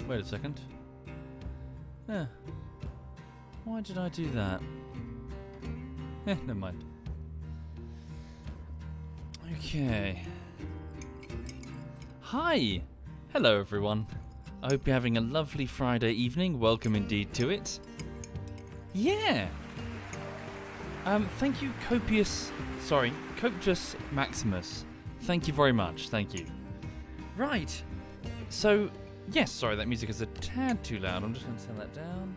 Wait a second. Yeah. Why did I do that? Never mind. Okay. Hi! Hello everyone. I hope you're having a lovely Friday evening. Welcome indeed to it. Yeah! Thank you, Copious Maximus. Thank you very much, thank you. Right. So, yes, sorry, that music is a tad too loud. I'm just going to turn that down.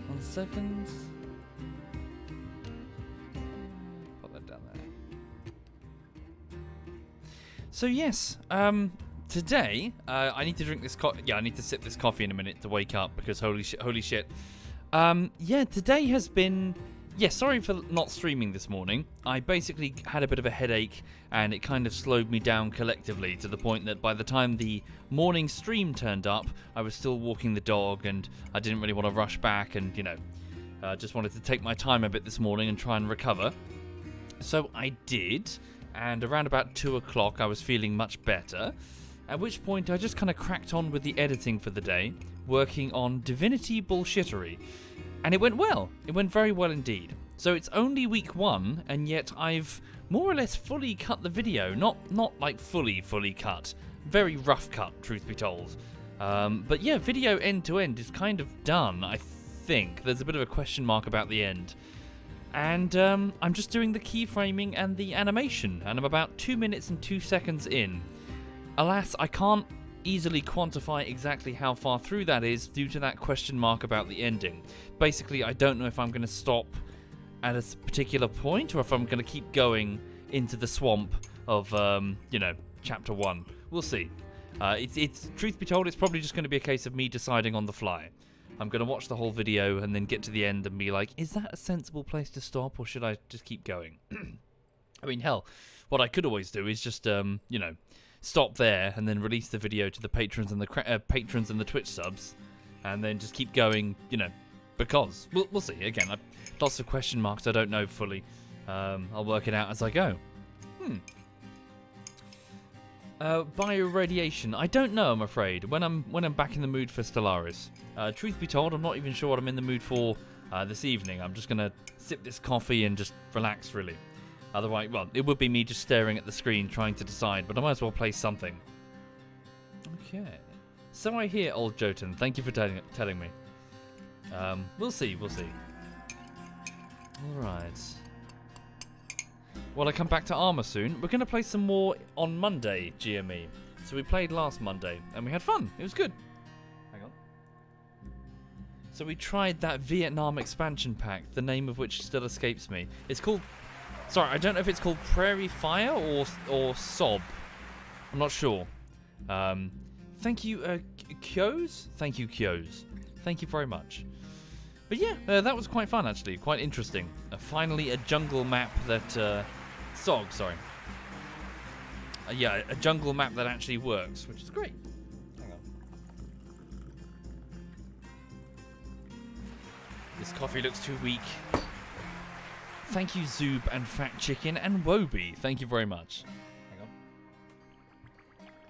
1 second. Put that down there. So yes, today I need to drink this I need to sip this coffee in a minute to wake up because holy shit. Yeah, today has been. Yeah, sorry for not streaming this morning. I basically had a bit of a headache and it kind of slowed me down collectively to the point that by the time the morning stream turned up, I was still walking the dog and I didn't really want to rush back and, just wanted to take my time a bit this morning and try and recover. So I did, and around about 2 o'clock I was feeling much better, at which point I just kind of cracked on with the editing for the day, working on Divinity Bullshittery. And it went well. It went very well indeed. So it's only week 1, and yet I've more or less fully cut the video. Not like fully cut. Very rough cut, truth be told. But yeah, video end to end is kind of done, I think. There's a bit of a question mark about the end. And I'm just doing the keyframing and the animation, and I'm about 2 minutes and 2 seconds in. Alas, I can't easily quantify exactly how far through that is due to that question mark about the ending. Basically, I don't know if I'm going to stop at a particular point or if I'm going to keep going into the swamp of, chapter 1. We'll see. It's truth be told, it's probably just going to be a case of me deciding on the fly. I'm going to watch the whole video and then get to the end and be like, is that a sensible place to stop or should I just keep going? I mean, hell, what I could always do is just, stop there and then release the video to the patrons and the Twitch subs, and then just keep going. Because we'll see. Again, lots of question marks. I don't know fully. I'll work it out as I go. Bioradiation. I don't know. I'm afraid. When I'm back in the mood for Stellaris. Truth be told, I'm not even sure what I'm in the mood for this evening. I'm just gonna sip this coffee and just relax, really. Otherwise, well, it would be me just staring at the screen trying to decide, but I might as well play something. Okay. So I hear, old Jotun. Thank you for telling me. We'll see. Alright. Well, I come back to Armour soon. We're going to play some more on Monday, GME. So we played last Monday, and we had fun. It was good. Hang on. So we tried that Vietnam expansion pack, the name of which still escapes me. It's called... Sorry, I don't know if it's called Prairie Fire or Sob. I'm not sure. Thank you, Kyos? Thank you, Kyos. Thank you very much. But yeah, that was quite fun, actually. Quite interesting. Finally, a jungle map that... SOG, sorry. Yeah, a jungle map that actually works, which is great. Hang on. This coffee looks too weak. Thank you, Zoob and Fat Chicken and Wobie. Thank you very much. Hang on.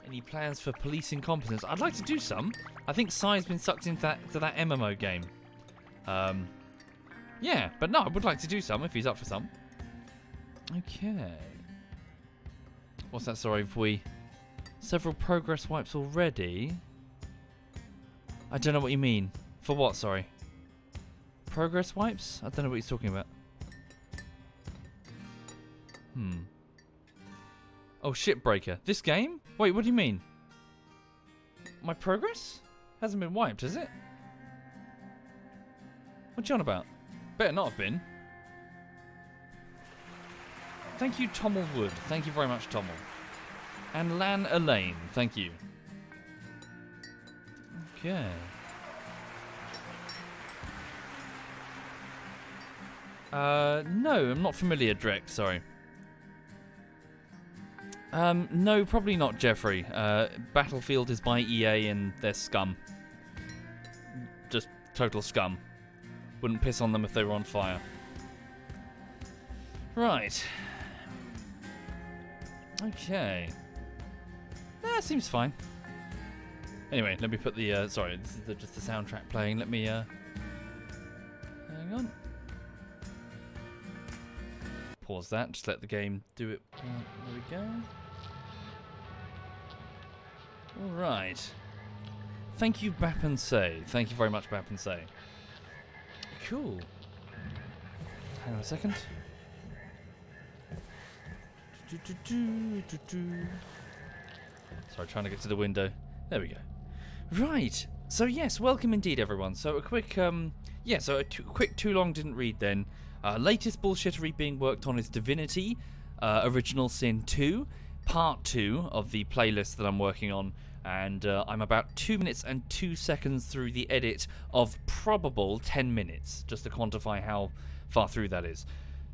Any plans for police incompetence? I'd like to do some. I think Sai's been sucked into that MMO game. Yeah, but no, I would like to do some if he's up for some. Okay. What's that? Sorry, if we... Several progress wipes already. I don't know what you mean. For what, sorry? Progress wipes? I don't know what he's talking about. Oh, Shipbreaker. This game? Wait, what do you mean? My progress? Hasn't been wiped, has it? What you on about? Better not have been. Thank you, Tommel Wood. Thank you very much, Tommel. And Lan Elaine. Thank you. Okay. No, I'm not familiar, Drek. Sorry. No, probably not, Jeffrey. Battlefield is by EA and they're scum. Just total scum. Wouldn't piss on them if they were on fire. Right. Okay. That seems fine. Anyway, let me put the, sorry, this is just the soundtrack playing. Let me, hang on. Pause that, just let the game do it. There we go. Alright. Thank you, Bap and Say. Thank you very much, Bap and Say. Cool. Hang on a second. Sorry, trying to get to the window. There we go. Right. So yes, welcome indeed, everyone. So a quick, quick too long didn't read then. Latest bullshittery being worked on is Divinity, Original Sin 2, Part 2 of the playlist that I'm working on, and I'm about 2 minutes and 2 seconds through the edit of probable 10 minutes, just to quantify how far through that is.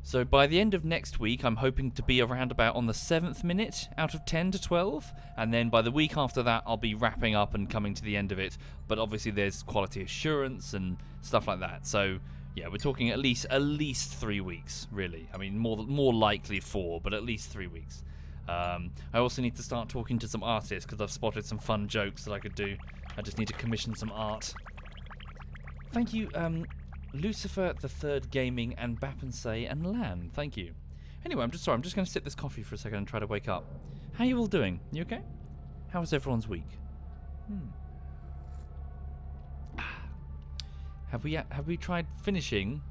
So by the end of next week, I'm hoping to be around about on the 7th minute out of 10 to 12, and then by the week after that, I'll be wrapping up and coming to the end of it. But obviously, there's quality assurance and stuff like that. So yeah, we're talking at least 3 weeks, really. I mean, more likely 4, but at least 3 weeks. I also need to start talking to some artists because I've spotted some fun jokes that I could do. I just need to commission some art. Thank you, Lucifer the Third Gaming and Bap and Say and Lan. Thank you. Anyway, I'm just going to sip this coffee for a second and try to wake up. How you all doing? You okay? How was everyone's week? Have we tried finishing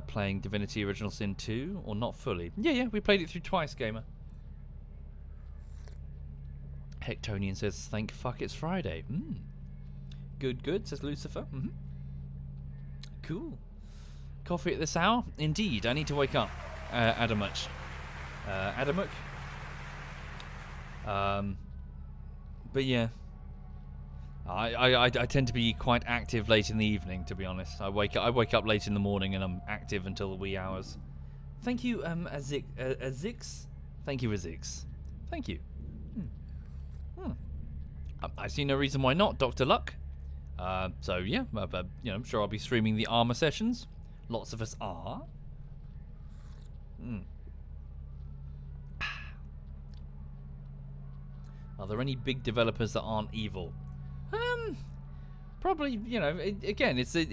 playing Divinity Original Sin 2 or not fully? Yeah, we played it through twice, gamer. Hectonian says, "Thank fuck it's Friday." Good, says Lucifer. Cool. Coffee at this hour? Indeed, I need to wake up. Adamuk. But yeah. I tend to be quite active late in the evening, to be honest. I wake up late in the morning and I'm active until the wee hours. Thank you, Azix. Thank you, Azix. Thank you. I see no reason why not, Dr. Luck. So yeah, I'm sure I'll be streaming the Armor sessions. Lots of us are. Are there any big developers that aren't evil? Probably. Again, it's a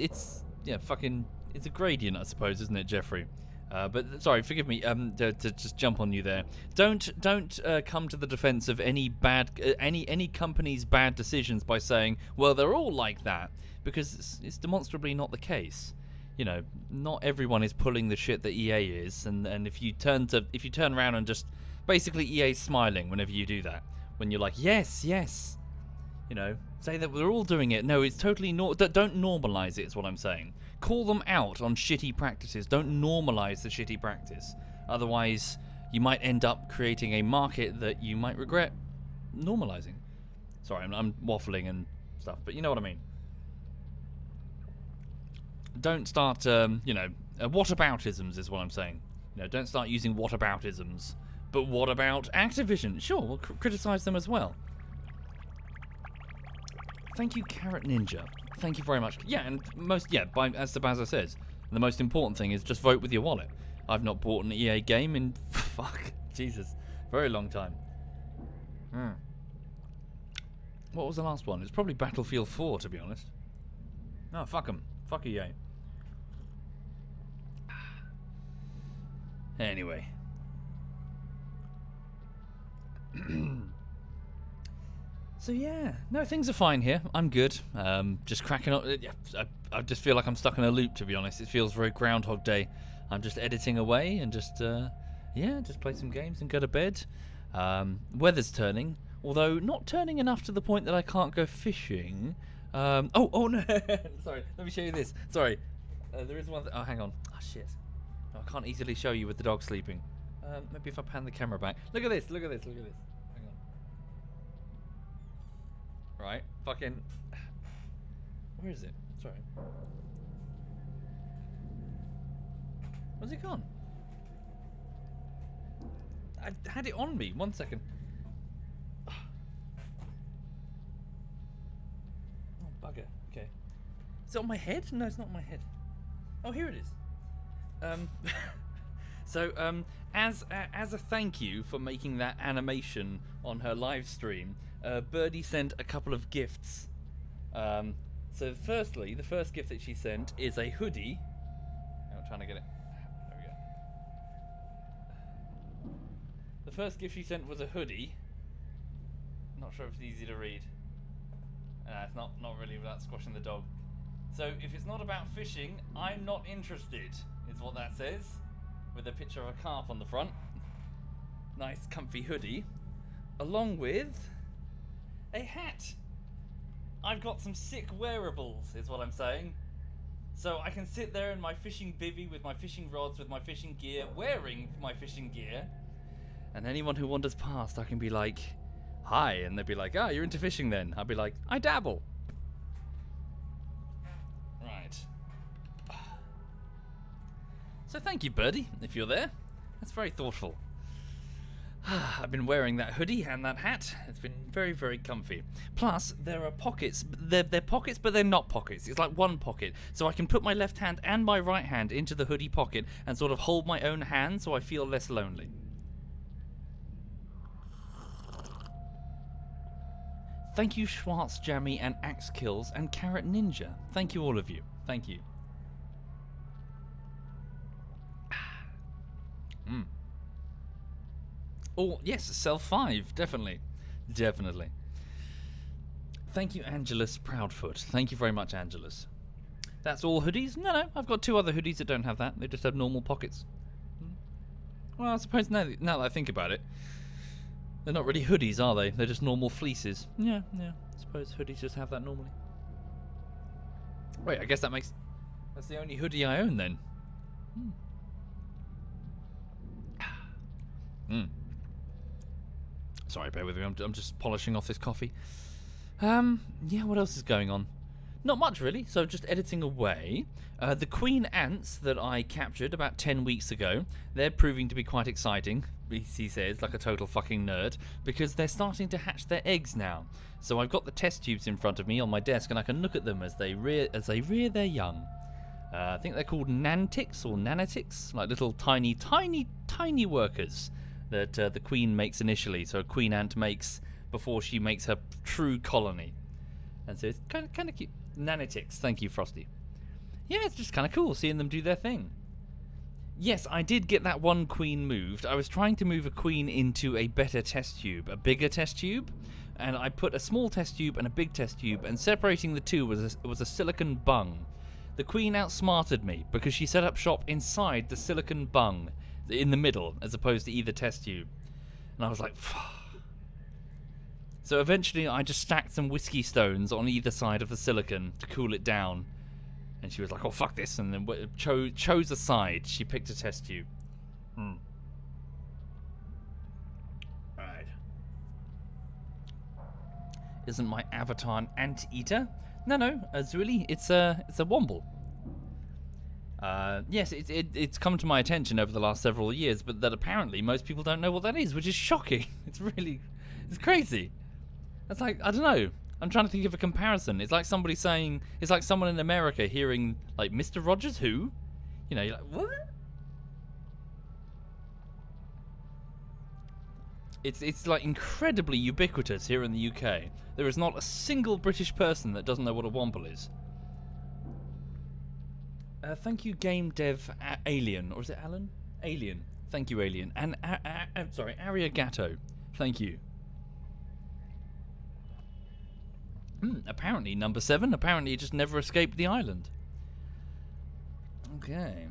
gradient, I suppose, isn't it, Jeffrey? But sorry, forgive me. To just jump on you there. Don't come to the defense of any company's bad decisions by saying, well, they're all like that, because it's demonstrably not the case. Not everyone is pulling the shit that EA is, and if you turn around and just basically EA's smiling whenever you do that, when you're like, yes, say that we're all doing it. No, it's totally don't normalize it. Is what I'm saying. Call them out on shitty practices. Don't normalize the shitty practice. Otherwise, you might end up creating a market that you might regret normalizing. Sorry, I'm waffling and stuff, but you know what I mean. Don't start, whataboutisms is what I'm saying. Don't start using whataboutisms. But what about Activision? Sure, we'll criticize them as well. Thank you, Carrot Ninja. Thank you very much. Yeah, and as Sabaza says, the most important thing is just vote with your wallet. I've not bought an EA game in, very long time. What was the last one? It's probably Battlefield 4, to be honest. No, fuck them. Fuck EA. Anyway. So yeah, no, things are fine here. I'm good. Just cracking up. I just feel like I'm stuck in a loop, to be honest. It feels very Groundhog Day. I'm just editing away and just play some games and go to bed. Weather's turning, although not turning enough to the point that I can't go fishing. Oh no, sorry. Let me show you this. Sorry, there is one. Oh, hang on. Oh shit. No, I can't easily show you with the dog sleeping. Maybe if I pan the camera back. Look at this. Hang on. Right, fucking. Where is it? Sorry. Where's it gone? I had it on me. 1 second. Oh, bugger. Okay. Is it on my head? No, it's not on my head. Oh, here it is. So, as a thank you for making that animation on her live stream, Birdie sent a couple of gifts. So firstly, the first gift that she sent is a hoodie. I'm trying to get it. There we go. The first gift she sent was a hoodie. Not sure if it's easy to read. It's not really without squashing the dog. So if it's not about fishing, I'm not interested, is what that says. With a picture of a carp on the front. Nice comfy hoodie. Along with a hat. I've got some sick wearables, is what I'm saying. So I can sit there in my fishing bivvy with my fishing rods, with my fishing gear, wearing my fishing gear. And anyone who wanders past, I can be like, hi, and they'd be like, you're into fishing then. I'd be like, I dabble. Right. So thank you, Birdie, if you're there. That's very thoughtful. I've been wearing that hoodie and that hat. It's been very, very comfy. Plus, there are pockets. They're pockets, but they're not pockets. It's like one pocket. So I can put my left hand and my right hand into the hoodie pocket and sort of hold my own hand so I feel less lonely. Thank you, Schwartz Jammy and Axe Kills and Carrot Ninja. Thank you, all of you. Thank you. Oh, yes, Cell 5, definitely. Definitely. Thank you, Angelus Proudfoot. Thank you very much, Angelus. That's all hoodies? No, I've got 2 other hoodies that don't have that. They just have normal pockets. Well, I suppose now that I think about it, they're not really hoodies, are they? They're just normal fleeces. Yeah, I suppose hoodies just have that normally. Wait, I guess that's the only hoodie I own then. Sorry, bear with me. I'm just polishing off this coffee. Yeah, what else is going on? Not much, really. So just editing away. The queen ants that I captured about 10 weeks ago, they're proving to be quite exciting, he says, like a total fucking nerd, because they're starting to hatch their eggs now. So I've got the test tubes in front of me on my desk, and I can look at them as they rear their young. I think they're called nantics or nanitics, like little tiny workers that the queen makes initially. So a queen ant makes before she makes her true colony. And so it's kind of cute. Nanitics, thank you, Frosty. Yeah, it's just kind of cool seeing them do their thing. Yes, I did get that one queen moved. I was trying to move a queen into a better test tube, a bigger test tube, and I put a small test tube and a big test tube, and separating the two was a silicon bung. The queen outsmarted me because she set up shop inside the silicon bung in the middle as opposed to either test tube. And I was like, phew. So eventually I just stacked some whiskey stones on either side of the silicon to cool it down. And she was like, oh, fuck this. And then chose a side. She picked a test tube. Alright. Isn't my avatar an anteater? No, Azuli, it's a womble. Yes, it's come to my attention over the last several years, but that apparently most people don't know what that is, which is shocking. It's crazy. It's like, I don't know. I'm trying to think of a comparison. It's like somebody saying, it's like someone in America hearing, like, Mr. Rogers who? You know, you're like, what? It's like incredibly ubiquitous here in the UK. There is not a single British person that doesn't know what a womble is. Thank you, Game Dev Alien, or is it Alan? Alien. Thank you, Alien. And sorry, Ariagato. Thank you. Apparently, number 7. Apparently, it just never escaped the island. Okay.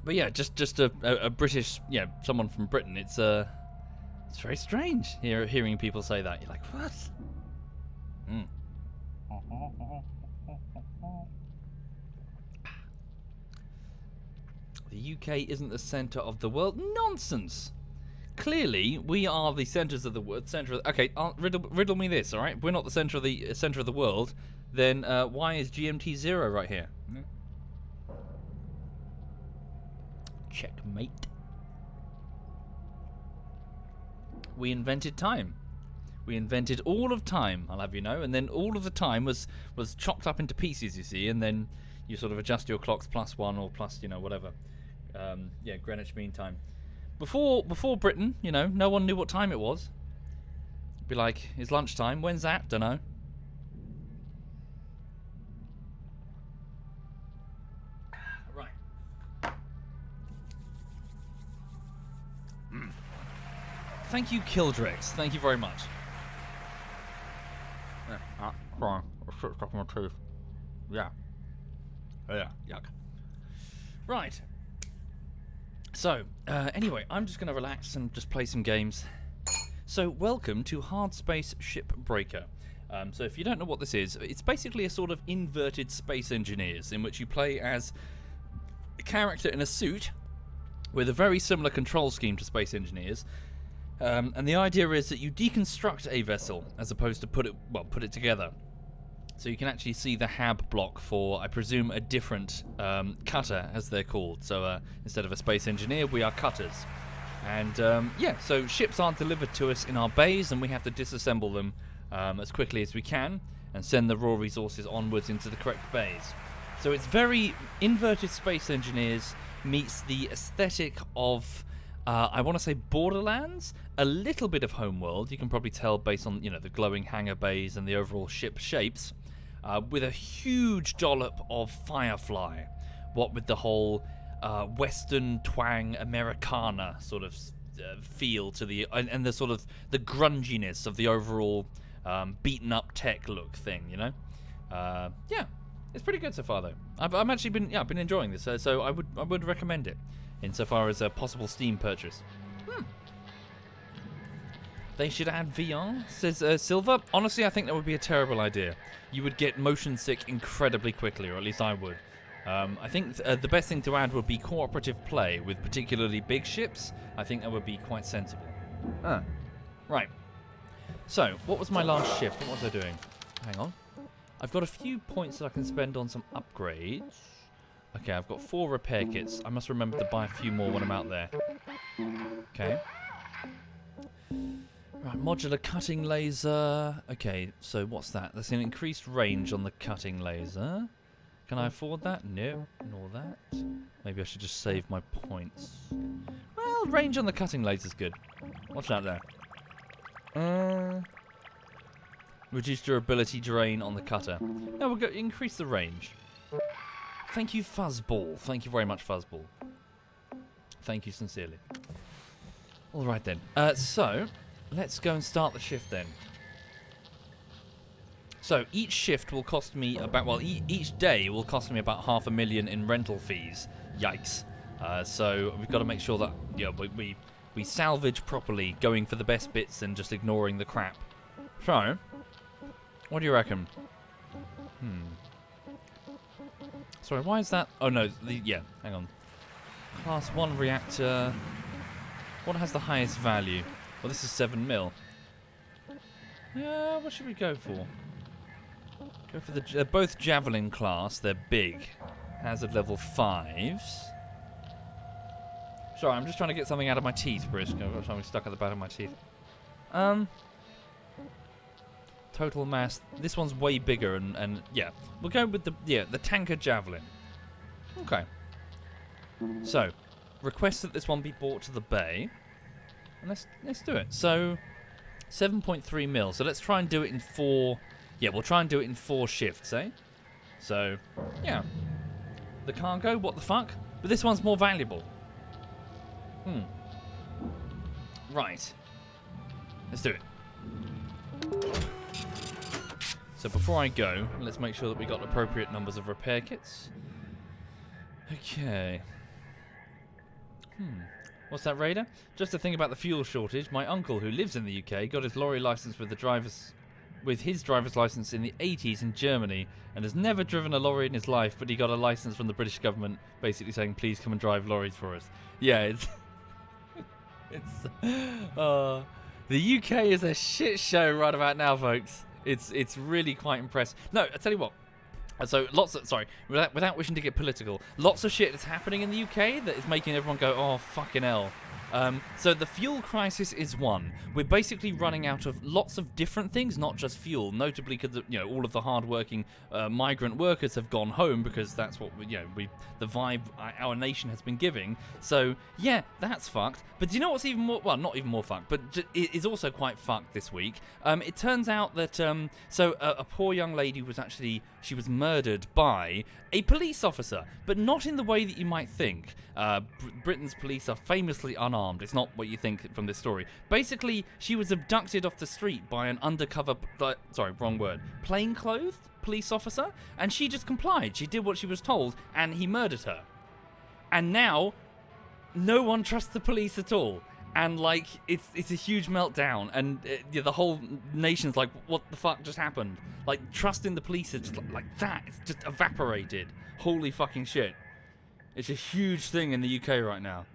But yeah, just a British, someone from Britain. It's very strange hearing people say that. You're like, what? The UK isn't the centre of the world. Nonsense. Clearly, we are the centres of the world. Okay, riddle me this. All right, if we're not the centre of the world. Then why is GMT 0 right here? Checkmate. We invented time. We invented all of time, I'll have you know, and then all of the time was chopped up into pieces, you see, and then you sort of adjust your clocks +1 or plus, whatever. Greenwich Mean Time. Before Britain, no one knew what time it was. Be like, it's lunchtime. When's that? Dunno. Right. Thank you, Kildrex. Thank you very much. Sorry. Stuck in my tooth. Yeah. Yeah. Yuck. Right. So, anyway, I'm just going to relax and just play some games. So, welcome to Hardspace Shipbreaker. So, if you don't know what this is, it's basically a sort of inverted Space Engineers in which you play as a character in a suit with a very similar control scheme to Space Engineers. And the idea is that you deconstruct a vessel as opposed to put it together. So you can actually see the HAB block for, I presume, a different cutter, as they're called. So instead of a Space Engineer, we are cutters. And so ships are delivered to us in our bays, and we have to disassemble them as quickly as we can and send the raw resources onwards into the correct bays. So it's very inverted Space Engineers meets the aesthetic of, I want to say, Borderlands, a little bit of Homeworld. You can probably tell based on the glowing hangar bays and the overall ship shapes, with a huge dollop of Firefly. What with the whole Western twang Americana sort of feel to the and the sort of the grunginess of the overall beaten up tech look thing. It's pretty good so far though. I've actually been enjoying this, so I would recommend it insofar as a possible Steam purchase. They should add VR, says Silver. Honestly, I think that would be a terrible idea. You would get motion sick incredibly quickly, or at least I would. I think the best thing to add would be cooperative play with particularly big ships. I think that would be quite sensible. Right. So, what was my last shift? What was I doing? Hang on. I've got a few points that I can spend on some upgrades. Okay, I've got 4 repair kits. I must remember to buy a few more when I'm out there. Okay. Right, modular cutting laser. Okay, so what's that? That's an increased range on the cutting laser. Can I afford that? No, nor that. Maybe I should just save my points. Well, range on the cutting laser's good. What's that there? Reduce durability drain on the cutter. No, we'll go increase the range. Thank you, Fuzzball. Thank you very much, Fuzzball. Thank you sincerely. All right then. So let's go and start the shift then. So each shift will cost me about each day will cost me about $500,000 in rental fees. Yikes! So we've got to make sure that we salvage properly, going for the best bits and just ignoring the crap. So, what do you reckon? Sorry, why is that? Oh no, hang on. Class 1 reactor. What has the highest value? Well, this is 7 mil. Yeah, what should we go for? Go for the both javelin class. They're big. Hazard level 5s. Sorry, I'm just trying to get something out of my teeth, Brisk. I've got something stuck at the back of my teeth. Total mass. This one's way bigger, and yeah, we'll go with the tanker javelin. Okay. So, request that this one be brought to the bay, and let's do it. So, 7.3 mil. So let's try and do it in 4. Yeah, we'll try and do it in 4 shifts, eh? So, yeah. The cargo, what the fuck? But this one's more valuable. Right. Let's do it. So before I go, let's make sure that we got appropriate numbers of repair kits. Okay. What's that, Raider? Just a thing about the fuel shortage. My uncle, who lives in the UK, got his lorry license with his driver's license in the 80s in Germany, and has never driven a lorry in his life, but he got a license from the British government basically saying, please come and drive lorries for us. Yeah, it's... the UK is a shit show right about now, folks. It's really quite impressive. No, I tell you what. So without wishing to get political, lots of shit is happening in the UK that is making everyone go, oh fucking hell. So the fuel crisis is one. We're basically running out of lots of different things, not just fuel. Notably, because all of the hard-working migrant workers have gone home because that's what the vibe our nation has been giving. So yeah, that's fucked. But do you know what's even more? Well, not even more fucked, but it is also quite fucked this week. It turns out that a poor young lady was murdered by a police officer, but not in the way that you might think. Britain's police are famously unarmed. It's not what you think from this story. Basically, she was abducted off the street by an undercover, plainclothed police officer, and she just complied. She did what she was told, and he murdered her. And now, no one trusts the police at all. And, it's a huge meltdown, and the whole nation's like, what the fuck just happened? Trust in the police is just like that. It's just evaporated. Holy fucking shit. It's a huge thing in the UK right now.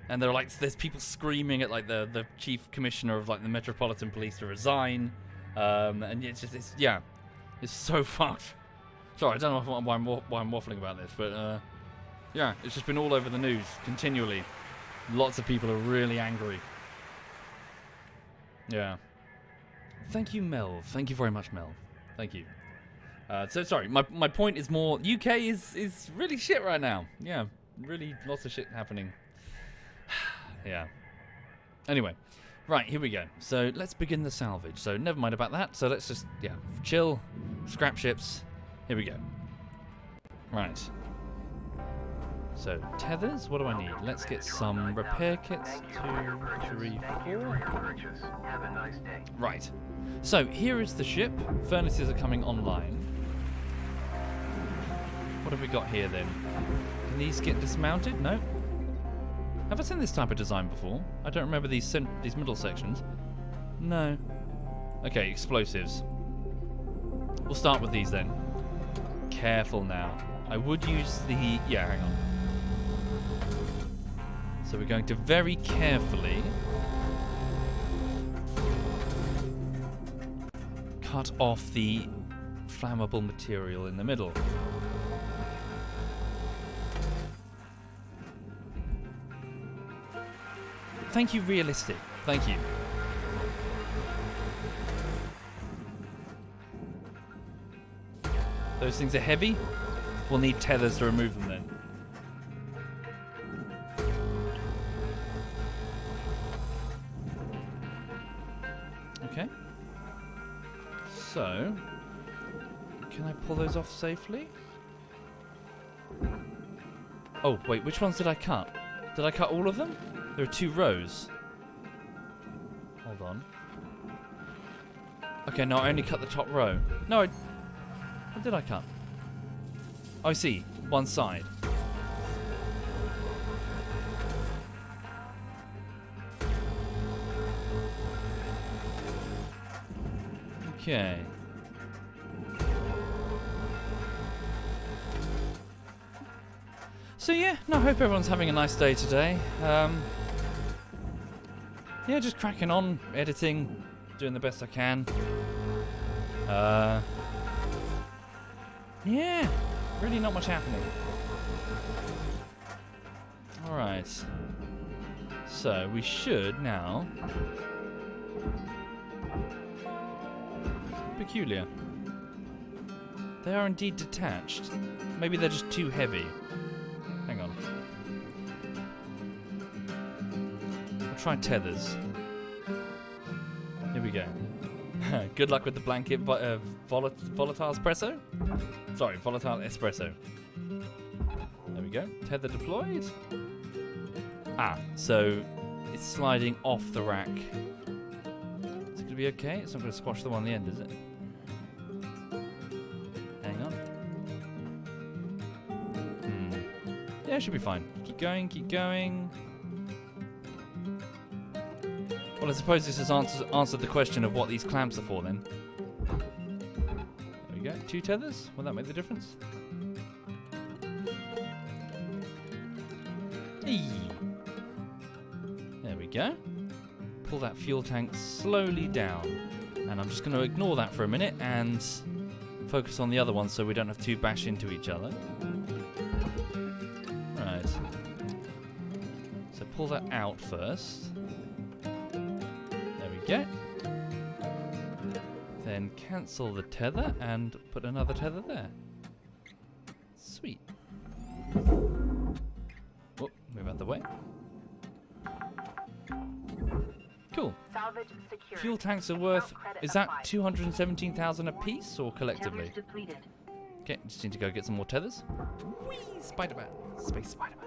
And there's people screaming at, the chief commissioner of, the Metropolitan Police to resign. And it's so fucked. Sorry, I don't know why I'm waffling about this, but, it's just been all over the news continually. Lots of people are really angry. Yeah. Thank you, Mel. Thank you very much, Mel. Thank you. Sorry, my point is more, UK is really shit right now. Yeah, really lots of shit happening. Yeah. Anyway, right, here we go. So let's begin the salvage. So never mind about that. So let's just, chill, scrap ships. Here we go. Right. So, tethers, what do I need? Let's get some repair kits. 2, 3, 4. Right. So, here is the ship. Furnaces are coming online. What have we got here then? Can these get dismounted? No. Have I seen this type of design before? I don't remember these middle sections. No. Okay, explosives. We'll start with these then. Careful now. I would use the... Yeah, hang on. So we're going to very carefully cut off the flammable material in the middle. Thank you, realistic. Thank you. Those things are heavy. We'll need tethers to remove them then. Okay. So, can I pull those off safely? Oh, wait, which ones did I cut? Did I cut all of them? There are 2 rows. Hold on. Okay, no, I only cut the top row. No, what did I cut? Oh, I see. One side. Okay. So yeah, no, I hope everyone's having a nice day today. Yeah, just cracking on, editing, doing the best I can. Yeah, really not much happening. Alright. So, we should now... Peculiar. They are indeed detached. Maybe they're just too heavy. Hang on. I'll try tethers. Here we go. Good luck with the blanket volatile espresso? Sorry, volatile espresso. There we go. Tether deployed. Ah, so it's sliding off the rack. Is it going to be okay? It's not going to squash the one on the end, is it? Hang on. Yeah, it should be fine. Keep going, keep going. Well, I suppose this has answered the question of what these clamps are for then. There we go. 2 tethers. Will that make the difference? Eee. There we go. Pull that fuel tank slowly down. And I'm just going to ignore that for a minute and focus on the other one so we don't have to bash into each other. Right. So pull that out first. There we go. Then cancel the tether and put another tether there. Sweet. Oh, move out the way. Cool. Salvage secured. Fuel tanks are worth, is that 217,000 a piece or collectively? Okay, just need to go get some more tethers. Whee! Spider-Man. Space Spider-Man.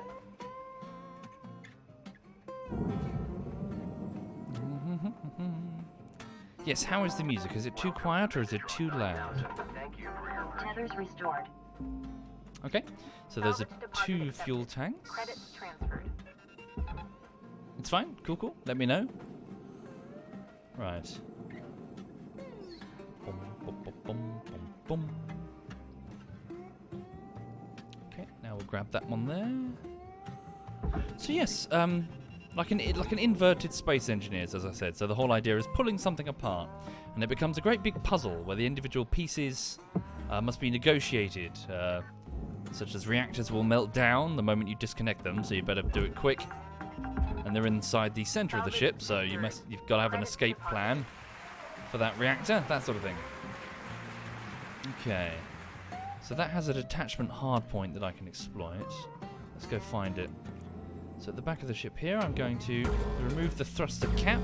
Yes, how is the music? Is it too quiet or is it too loud? Tethers restored. Okay, so those are 2 fuel tanks. Credits transferred. It's fine. Cool, cool. Let me know. Right. Bum, bum, bum, bum, bum, bum. Okay, now we'll grab that one there. So yes, like an inverted Space Engineers, as I said. So the whole idea is pulling something apart, and it becomes a great big puzzle where the individual pieces must be negotiated. Such as reactors will melt down the moment you disconnect them, so you better do it quick. And they're inside the center of the ship, so you've got to have an escape plan for that reactor, that sort of thing. Okay, so that has a detachment hardpoint that I can exploit. Let's go find it. So at the back of the ship here, I'm going to remove the thruster cap.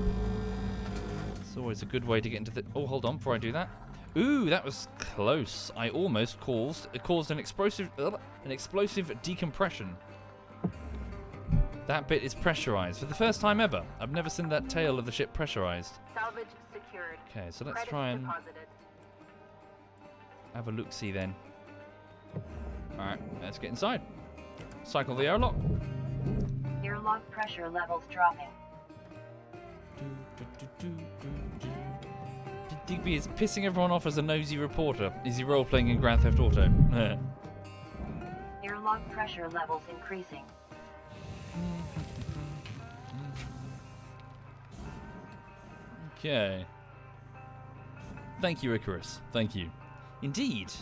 It's always a good way to get into the... Oh, hold on, before I do that. Ooh, that was close. I almost caused an explosive decompression. That bit is pressurized for the first time ever. I've never seen that tail of the ship pressurized. Salvage secured. Okay, so let's try and have a look-see then. Alright, let's get inside. Cycle the airlock. Airlock pressure levels dropping. Digby is pissing everyone off as a nosy reporter. Is he role-playing in Grand Theft Auto? Airlock pressure levels increasing. Okay. Thank you, Icarus. Thank you. Indeed.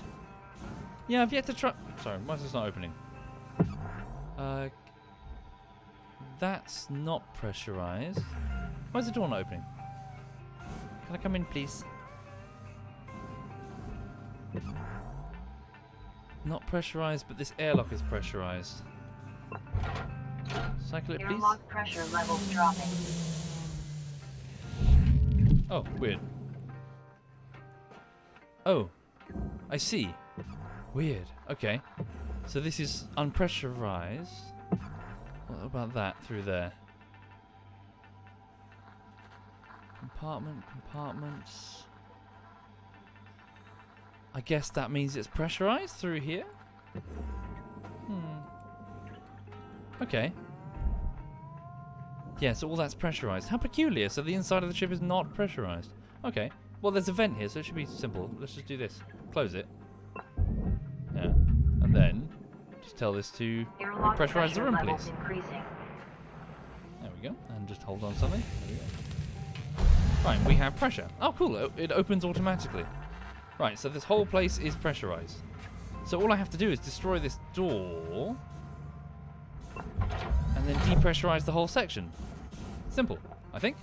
Yeah, I've yet to try... Sorry, why is this not opening? That's not pressurized. Why is the door not opening? Can I come in, please? Not pressurized, but this airlock is pressurized. Cycle it, please. Airlock pressure levels dropping. Oh, weird. Oh, I see. Weird. Okay. So this is unpressurized. What about that through there? Compartments. I guess that means it's pressurized through here? Okay. Yeah, so all that's pressurized. How peculiar. So the inside of the ship is not pressurized. Okay. Well, there's a vent here, so it should be simple. Let's just do this. Close it. Yeah. And then just tell this to pressurize the room, please. Increasing. There we go. And just hold on something. There we go. Fine, we have pressure. Oh, cool. It opens automatically. Right, so this whole place is pressurized. So all I have to do is destroy this door and then depressurize the whole section. Simple, I think.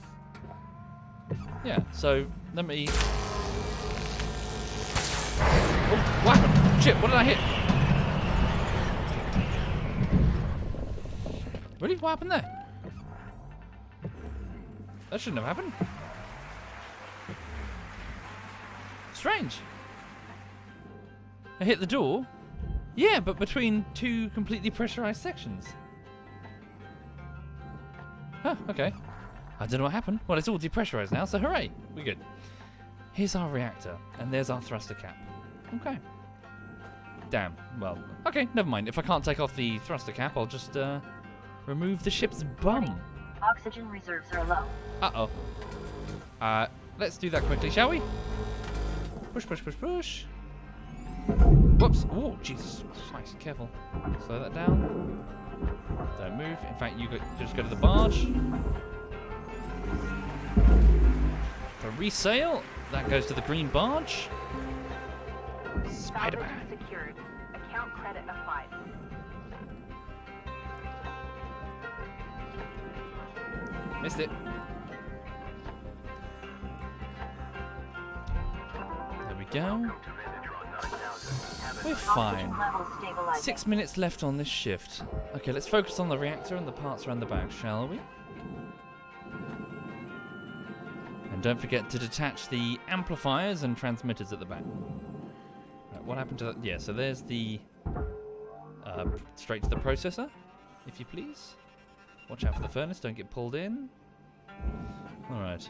Yeah, so let me... Oh, what happened? Shit, what did I hit? Really? What happened there? That shouldn't have happened. Strange. I hit the door. Yeah, but between two completely pressurized sections. Huh, okay. I don't know what happened. Well, it's all depressurized now, so hooray. We're good. Here's our reactor, and there's our thruster cap. Okay. Damn. Well, okay, never mind. If I can't take off the thruster cap, I'll just remove the ship's bum. Oxygen reserves are low. Uh-oh. Let's do that quickly, shall we? Push, push, push, push. Whoops. Oh, Jesus Christ. Careful. Slow that down. Don't move. In fact, you just go to the barge. For resale, that goes to the green barge. Spider-Man. Salvage secured. Account credit applied. Missed it. There we go. We're fine. Oxygen levels stabilizing. 6 minutes left on this shift. Okay, let's focus on the reactor and the parts around the back, shall we? And don't forget to detach the amplifiers and transmitters at the back. Right, what happened to that? Yeah, so there's the... straight to the processor, if you please. Watch out for the furnace, don't get pulled in. Alright.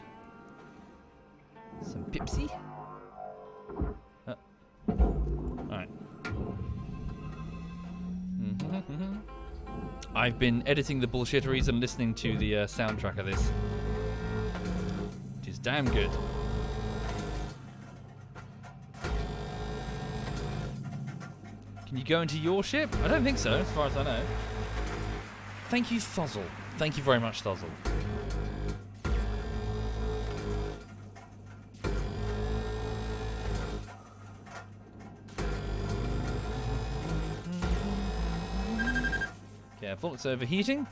Some Pepsi. Alright. I've been editing the bullshitteries and listening to the soundtrack of this. Which is damn good. Can you go into your ship? I don't think so, as far as I know. Thank you, Thozzle. Thank you very much, Thozzle. Careful, it's overheating.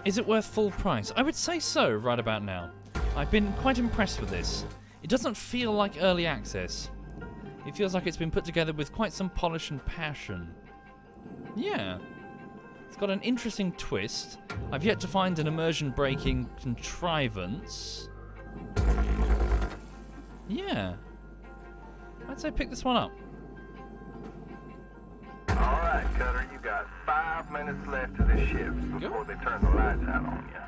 Is it worth full price? I would say so, right about now. I've been quite impressed with this. It doesn't feel like early access. It feels like it's been put together with quite some polish and passion. Yeah. It's got an interesting twist. I've yet to find an immersion-breaking contrivance. Yeah. I'd say pick this one up. Alright, Cutter, you got 5 minutes left of this shift before they turn the lights out on you.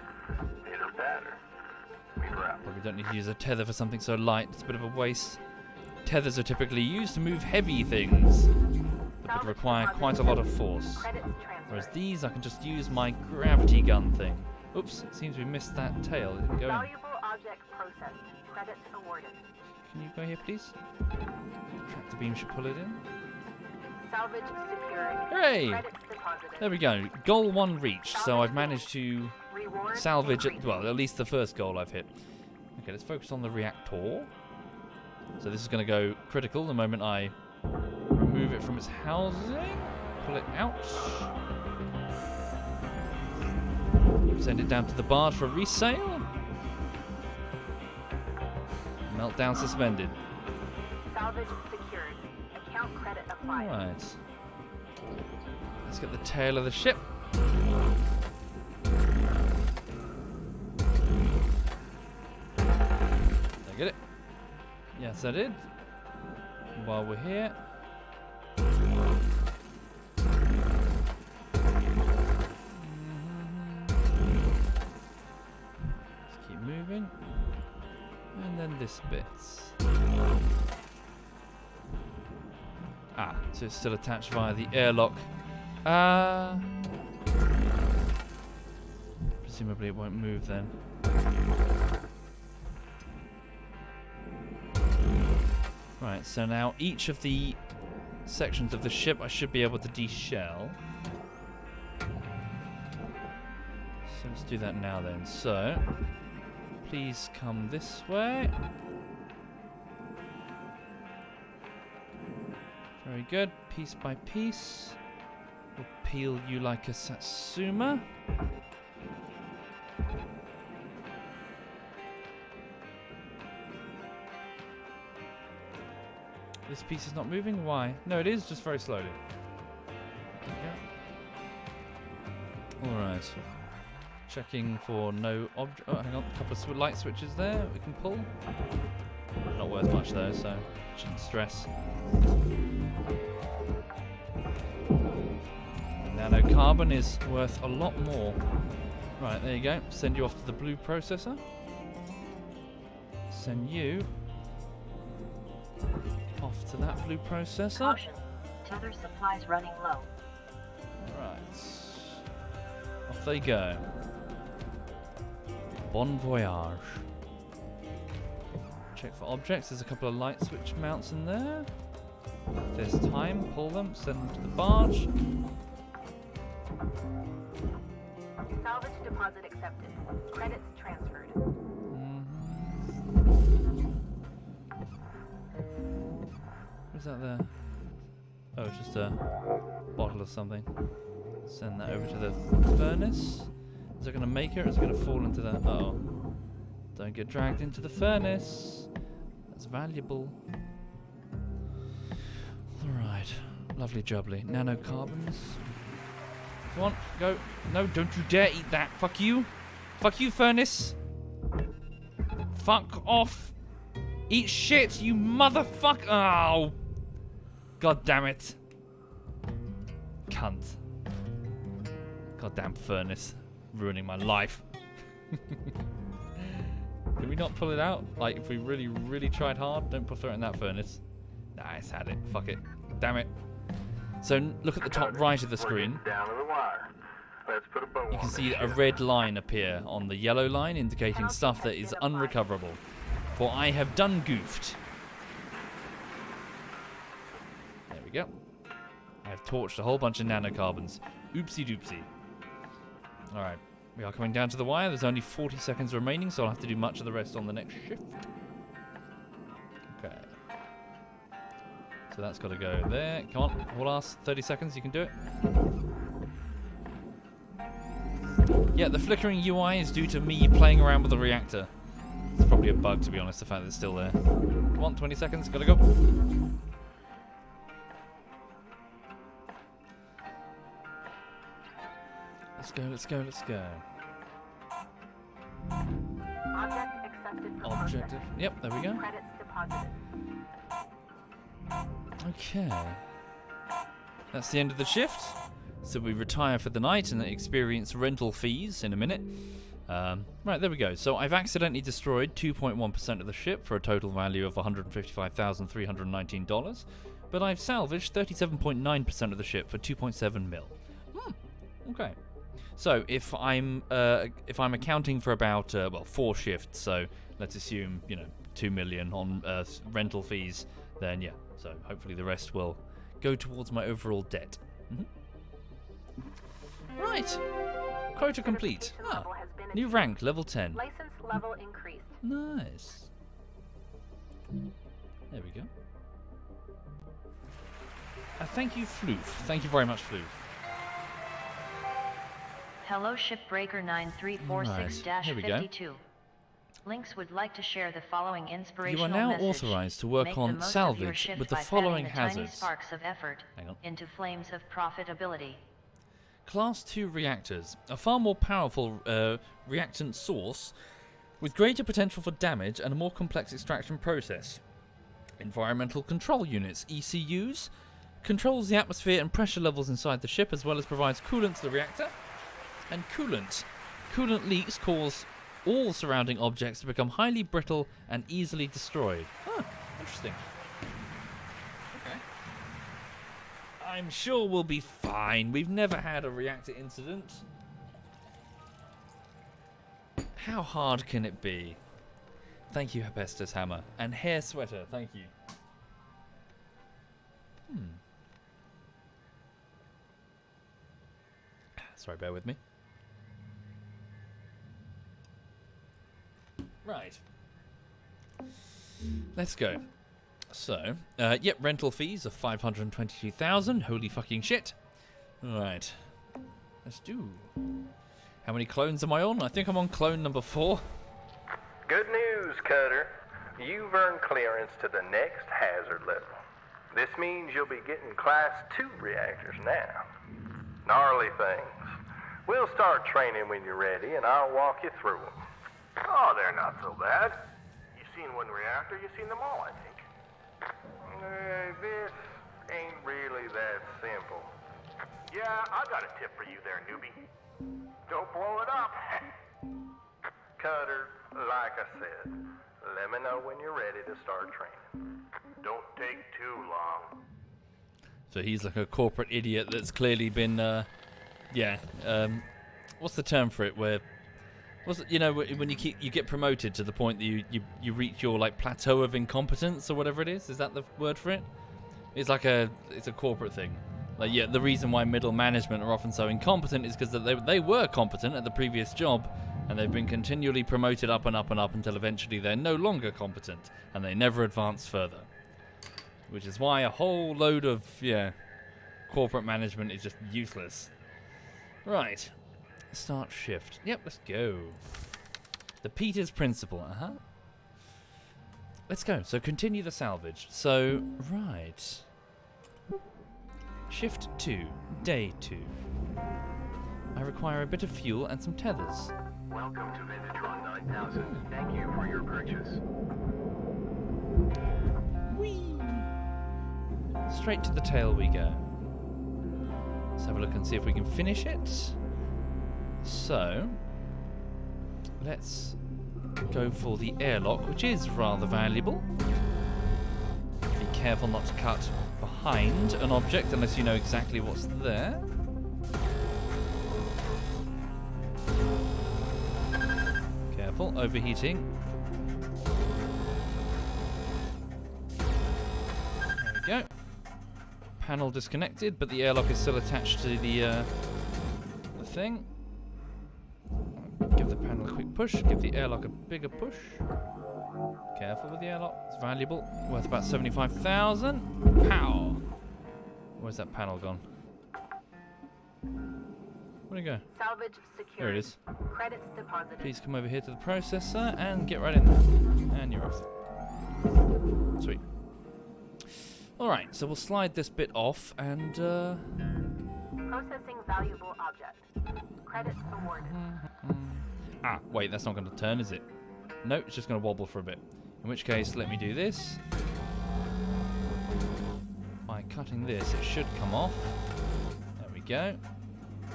Pitter patter. Meet her out. Probably don't need to use a tether for something so light. It's a bit of a waste. Tethers are typically used to move heavy things that would require quite a lot of force. Whereas these, I can just use my gravity gun thing. Oops, it seems we missed that tail. It didn't go in. Valuable object processed. Credits awarded. Can you go here, please? Tractor beam should pull it in. Salvage secured. Hooray! Credits deposited. There we go. Goal 1 reached, so I've managed to Reward salvage it. increased. Well, at least the first goal I've hit. Okay, let's focus on the reactor. So this is going to go critical the moment I remove it from its housing. Pull it out. Send it down to the barge for resale. Meltdown suspended. Salvage secured. Account credit applied. Alright. Let's get the tail of the ship. Did I get it? Yes, I did. While we're here. Let's keep moving. And then this bit. Ah, so it's still attached via the airlock. Presumably it won't move then. Right, so now each of the sections of the ship I should be able to de-shell. So let's do that now then. So, please come this way. Very good. Piece by piece. We'll peel you like a Satsuma. This piece is not moving? Why? No, it is, just very slowly. Alright. Checking for no object. Oh, hang on. A couple of light switches there we can pull. Not worth much though, so shouldn't stress. Nanocarbon is worth a lot more. Right, there you go. Send you off to the blue processor. Send you off to that blue processor. Caution. Tether supplies running low. Right. Off they go. Bon voyage. Check for objects. There's a couple of light switch mounts in there. If there's time, pull them, send them to the barge. Salvage deposit accepted. Credits transferred. What's that there? Oh, it's just a bottle of something. Send that over to the furnace. Is it going to make it or is it going to fall into that? Uh-oh. Don't get dragged into the furnace. That's valuable. Alright. Lovely jubbly. Nanocarbons. Come on, go. No, don't you dare eat that. Fuck you. Fuck you, furnace. Fuck off. Eat shit, you motherfucker. Oh. God damn it. Cunt. Goddamn furnace. Ruining my life. Can we not pull it out? Like, if we really, really tried hard, don't throw it in that furnace. Nah, it's had it. Fuck it. Damn it. So, look at the top right of the screen. Down to the wire. Let's put a bow You can on see this a ship. red line appear on the yellow line, indicating stuff that is unrecoverable. For I have done goofed. There we go. I have torched a whole bunch of nanocarbons. Oopsie doopsie. Alright. We are coming down to the wire. There's only 40 seconds remaining, so I'll have to do much of the rest on the next shift. Okay. So that's got to go there. Come on, hold us. 30 seconds, you can do it. Yeah, the flickering UI is due to me playing around with the reactor. It's probably a bug, to be honest, the fact that it's still there. Come on, 20 seconds, gotta go. Let's go, let's go, let's go. Object accepted for Objective. processing. Yep, there we go. Credits deposited. Okay. That's the end of the shift. So we retire for the night and experience rental fees in a minute. Right, there we go. So I've accidentally destroyed 2.1% of the ship for a total value of $155,319. But I've salvaged 37.9% of the ship for 2.7 mil. Okay. So if I'm accounting for about 4 shifts, so let's assume 2 million on rental fees, then yeah. So hopefully the rest will go towards my overall debt. Right. Quota complete. Ah, Level has been new achieved. rank, level 10. License level increased. Nice. There we go. Thank you, Floof. Thank you very much, Floof. Hello Shipbreaker Right, here we go. 9346-52. Links would like to share the following You inspirational are now message. authorized to work Make the on most of your salvage shift with the by following fanning the tiny hazards. sparks of effort Hang on. into flames of profitability. Class 2 reactors, a far more powerful reactant source with greater potential for damage and a more complex extraction process. Environmental control units, ECUs, controls the atmosphere and pressure levels inside the ship as well as provides coolant to the reactor. And coolant. Coolant leaks cause all surrounding objects to become highly brittle and easily destroyed. Huh, interesting. Okay. I'm sure we'll be fine. We've never had a reactor incident. How hard can it be? Thank you, Hephaestus Hammer. And Hair Sweater, thank you. Sorry, bear with me. Right. Let's go. So, yep, rental fees of 522,000. Holy fucking shit. Alright. Let's do. How many clones am I on? I think I'm on clone number 4. Good news, Cutter. You've earned clearance to the next hazard level. This means you'll be getting Class 2 reactors now. Gnarly things. We'll start training when you're ready, and I'll walk you through them. Oh, they're not so bad. You've seen one reactor, you've seen them all, I think. This ain't really that simple. Yeah, I got a tip for you there, newbie. Don't blow it up. Cutter, like I said, let me know when you're ready to start training. Don't take too long. So he's like a corporate idiot that's clearly been, what's the term for it? Where, what's it, when you get promoted to the point that you reach your like plateau of incompetence or whatever it is? Is that the word for it? It's like it's a corporate thing. Like, yeah, the reason why middle management are often so incompetent is because they were competent at the previous job, and they've been continually promoted up and up and up until eventually they're no longer competent, and they never advance further. Which is why a whole load of, corporate management is just useless. Right. Start shift. Yep, let's go. The Peters principle, Let's go. So continue the salvage. So, right. Shift 2, day 2. I require a bit of fuel and some tethers. Welcome to Vintatron 9000. Thank you for your purchase. Whee! Straight to the tail we go. Let's have a look and see if we can finish it. So, let's go for the airlock, which is rather valuable. Be careful not to cut behind an object unless you know exactly what's there. Careful, overheating. There we go. Panel disconnected, but the airlock is still attached to the thing. Give the panel a quick push, give the airlock a bigger push. Careful with the airlock, it's valuable. Worth about 75,000. Pow! Where's that panel gone? Where'd it go? Salvage secured. There it is. Credits deposited. Please come over here to the processor and get right in there. And you're off. Sweet. Alright, so we'll slide this bit off and Processing valuable object. Credits awarded. ah, wait, that's not going to turn, is it? No, it's just going to wobble for a bit. In which case, let me do this. By cutting this, it should come off. There we go.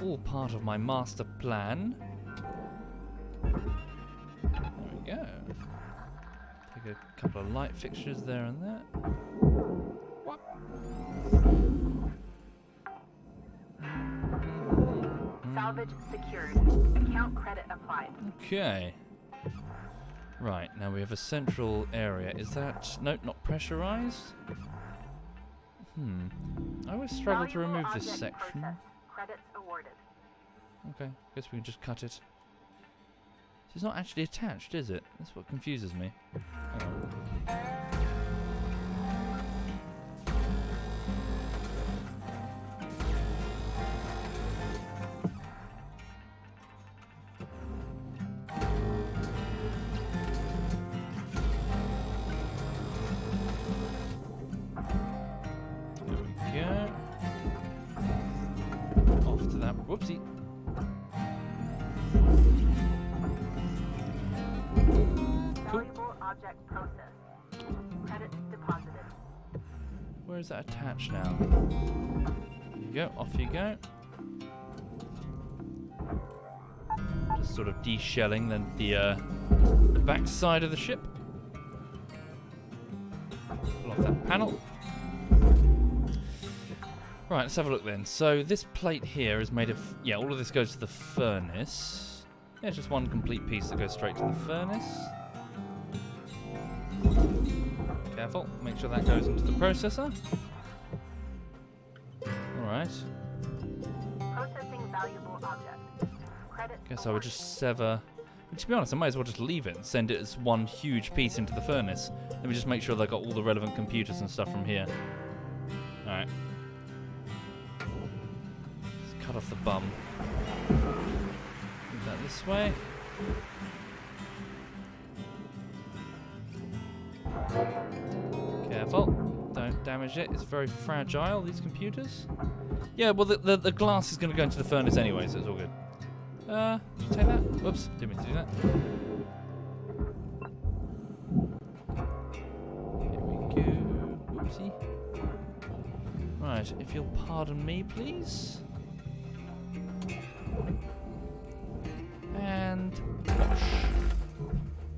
All part of my master plan. There we go. Take a couple of light fixtures there and there. What? Salvage secured. Account credit applied. Okay. Right, now we have a central area. Is that... No, not pressurized? I always struggle to Valuable remove this object section. processed. Credits awarded. Okay, guess we can just cut it. It's not actually attached, is it? That's what confuses me. Oh. There we go. Off to that. Whoopsie. Valuable object processed. Credits deposited. Where is that attached now? There you go, off you go. Just sort of de-shelling the back side of the ship. Pull off that panel. Right, let's have a look then. So this plate here is made of... Yeah, all of this goes to the furnace. Yeah, it's just one complete piece that goes straight to the furnace. Careful, make sure that goes into the processor. Alright. Processing valuable object. Credits Guess I would just sever... To be honest, I might as well just leave it and send it as one huge piece into the furnace. Let me just make sure they got all the relevant computers and stuff from here. Alright. Let's cut off the bum. Move that this way. Careful. Don't damage it. It's very fragile, these computers. Yeah, well, the glass is going to go into the furnace anyway, so it's all good. Did you take that? Whoops, didn't mean to do that. Here we go. Whoopsie. Right, if you'll pardon me, please. And bosh.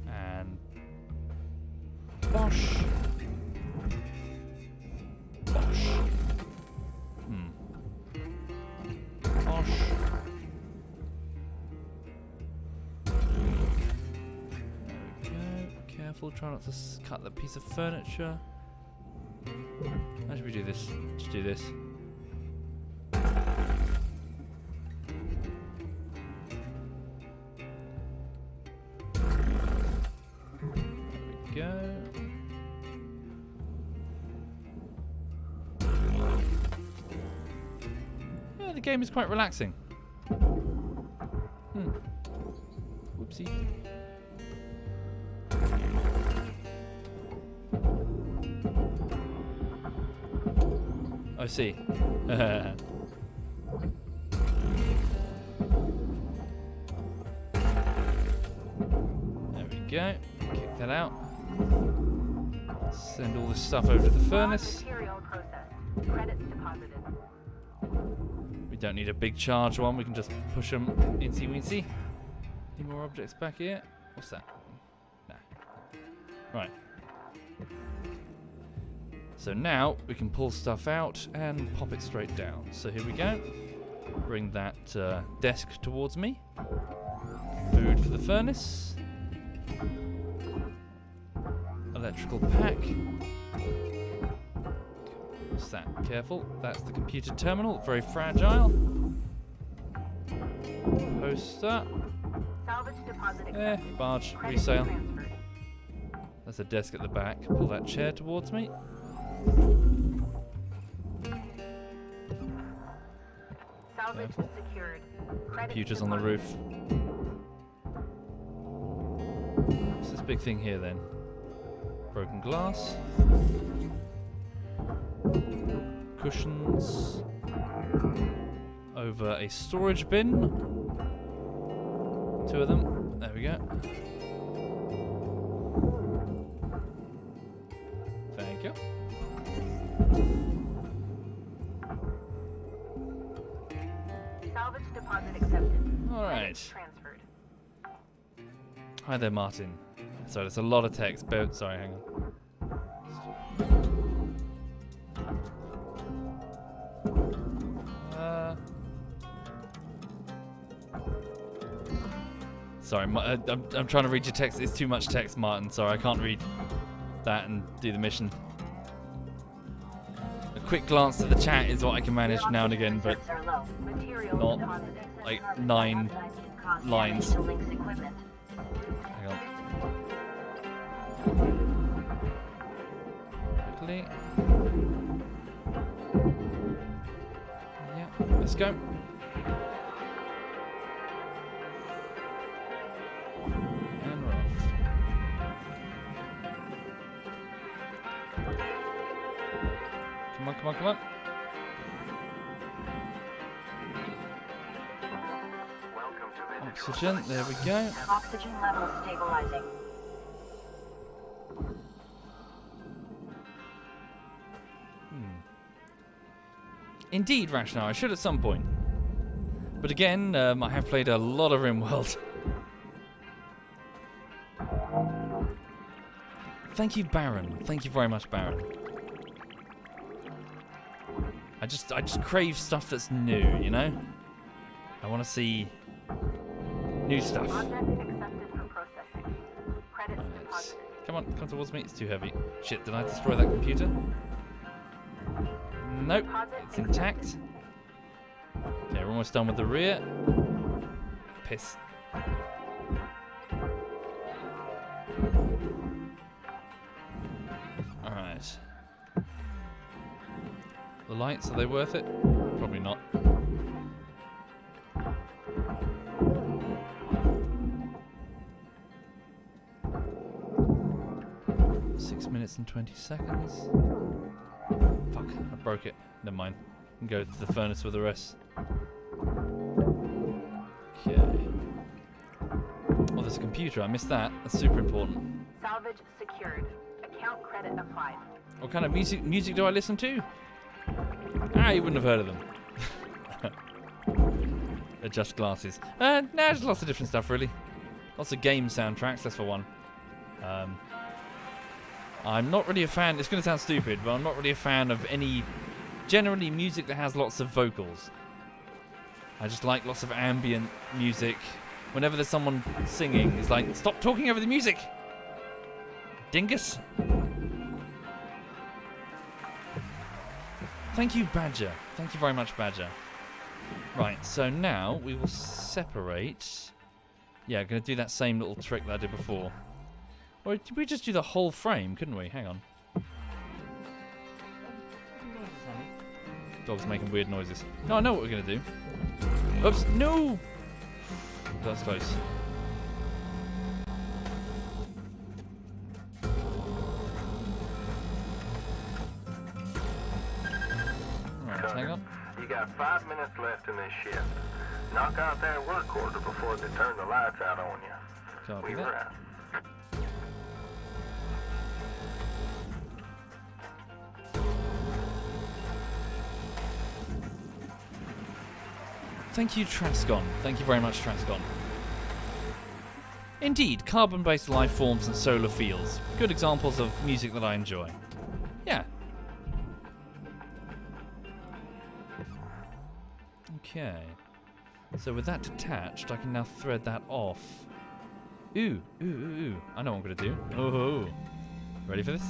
And bosh. Bosh. Bosh. Careful, try not to cut that piece of furniture. How should we do this? Just do this. There we go. Yeah, the game is quite relaxing. Oopsie. I see. There we go. Kick that out. Send all this stuff over to the furnace. Material processed. Credits deposited. We don't need a big charge one. We can just push them incy wincy. Any more objects back here? What's that? Nah. Right. So now we can pull stuff out and pop it straight down. So here we go. Bring that desk towards me. Food for the furnace. Electrical pack. What's that? Careful. That's the computer terminal. Very fragile. Poster. Salvage deposit accepted. Barge. Credits Resale. transferred. There's a desk at the back. Pull that chair towards me. Salvage Careful. secured. Credits Computers on the deposited. roof. What's this big thing here then? Broken glass. Cushions. Over a storage bin. 2 of them. There we go. Thank you. Salvage deposit accepted. Alright. Credits transferred. Hi there, Martin. Sorry, there's a lot of text. Sorry, hang on. Sorry, I'm trying to read your text. It's too much text, Martin. Sorry, I can't read that and do the mission. A quick glance to the chat is what I can manage now and again, but Material not deposited. like 9 lines. Hang on. Quickly. Yeah, let's go. And we're off. Come on, come on, come on. Welcome to the Oxygen, there we go. Oxygen levels stabilizing. Indeed, Rashnar, I should at some point. But again, I have played a lot of RimWorld. Thank you, Baron. Thank you very much, Baron. I just crave stuff that's new, you know? I want to see new stuff. Object accepted for processing. Credits deposited. Come on, come towards me. It's too heavy. Shit, did I destroy that computer? Nope, it's intact. Okay, we're almost done with the rear. Piss. Alright. The lights, are they worth it? Probably not. Minutes and 20 seconds. Fuck, I broke it. Never mind. I can go to the furnace with the rest. Okay. Oh, there's a computer. I missed that. That's super important. Salvage secured. Account credit applied. What kind of music do I listen to? Ah, you wouldn't have heard of them. Adjust glasses. Nah, there's lots of different stuff, really. Lots of game soundtracks, that's for one. I'm not really a fan, it's going to sound stupid, but I'm not really a fan of any, generally music that has lots of vocals. I just like lots of ambient music. Whenever there's someone singing, it's like, stop talking over the music! Dingus! Thank you, Badger. Thank you very much, Badger. Right, so now we will separate. Yeah, I'm going to do that same little trick that I did before. Or did we just do the whole frame, couldn't we? Hang on. Dog's making weird noises. No, I know what we're going to do. Oops, no! That's close. got 5 minutes left in this shift. Knock out that work order before they turn the lights out on you. Copy Weaver that. out. Thank you, Trascon. Thank you very much, Trascon. Indeed, carbon-based life forms and solar fields. Good examples of music that I enjoy. Yeah. Okay. So with that detached, I can now thread that off. Ooh, ooh, ooh, ooh. I know what I'm going to do. Oh, ready for this?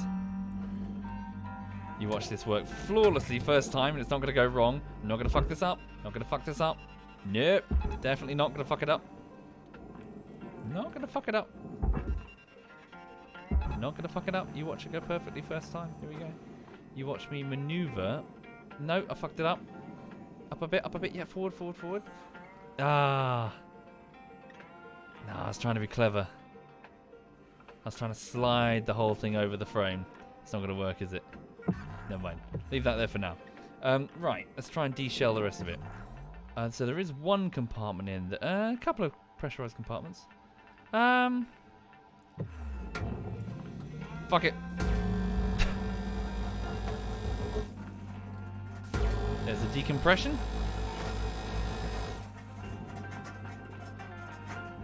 You watch this work flawlessly first time and it's not going to go wrong. I'm not going to fuck this up. Not going to fuck this up. Nope. Definitely not going to fuck it up. Not going to fuck it up. Not going to fuck it up. You watch it go perfectly first time. Here we go. You watch me maneuver. No, I fucked it up. Up a bit, up a bit. Yeah, forward, forward, forward. Ah. No, I was trying to be clever. I was trying to slide the whole thing over the frame. It's not going to work, is it? Never mind. Leave that there for now. Right, let's try and de-shell the rest of it. So there is one compartment in there. A couple of pressurized compartments. Fuck it. There's a decompression.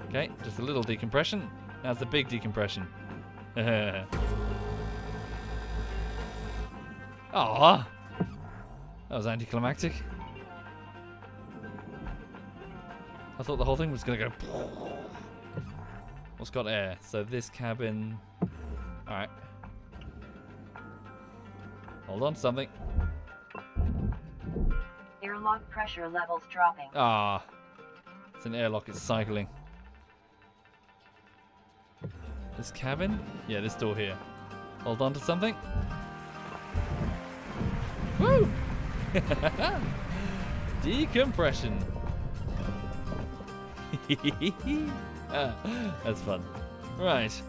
Okay, just a little decompression. That's the big decompression. Aww. That was anticlimactic. I thought the whole thing was going to go... What's got air? So this cabin... Alright. Hold on to something. Airlock pressure levels dropping. Ah. It's an airlock, it's cycling. This cabin? Yeah, this door here. Hold on to something. Woo! Decompression. That's fun. Right.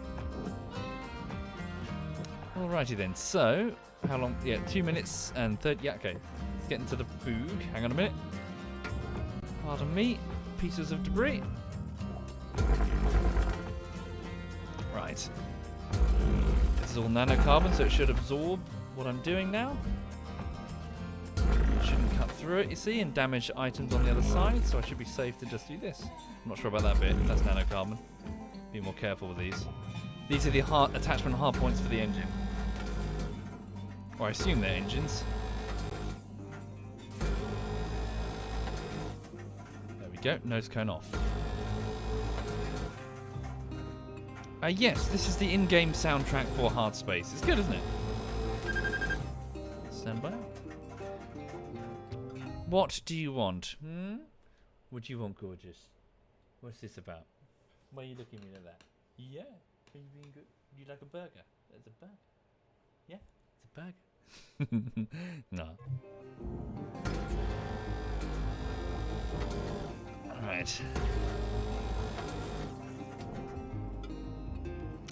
Alrighty then. So, how long? Yeah, 2 minutes and 30. Yeah, okay. Let's get into the boog. Hang on a minute. Pardon me. Pieces of debris. Right. This is all nanocarbon, so it should absorb what I'm doing now. Shouldn't cut through it, you see, and damage items on the other side, so I should be safe to just do this. I'm not sure about that bit, that's nanocarbon. Be more careful with these. These are the attachment hard points for the engine. Or I assume they're engines. There we go, nose cone off. Yes, this is the in-game soundtrack for Hardspace. It's good, isn't it? Stand by. What do you want? What do you want, gorgeous? What's this about? Why are you looking at me like that? Yeah. Are you being good? You like a burger? There's a burger. Yeah, it's a burger. No. Alright.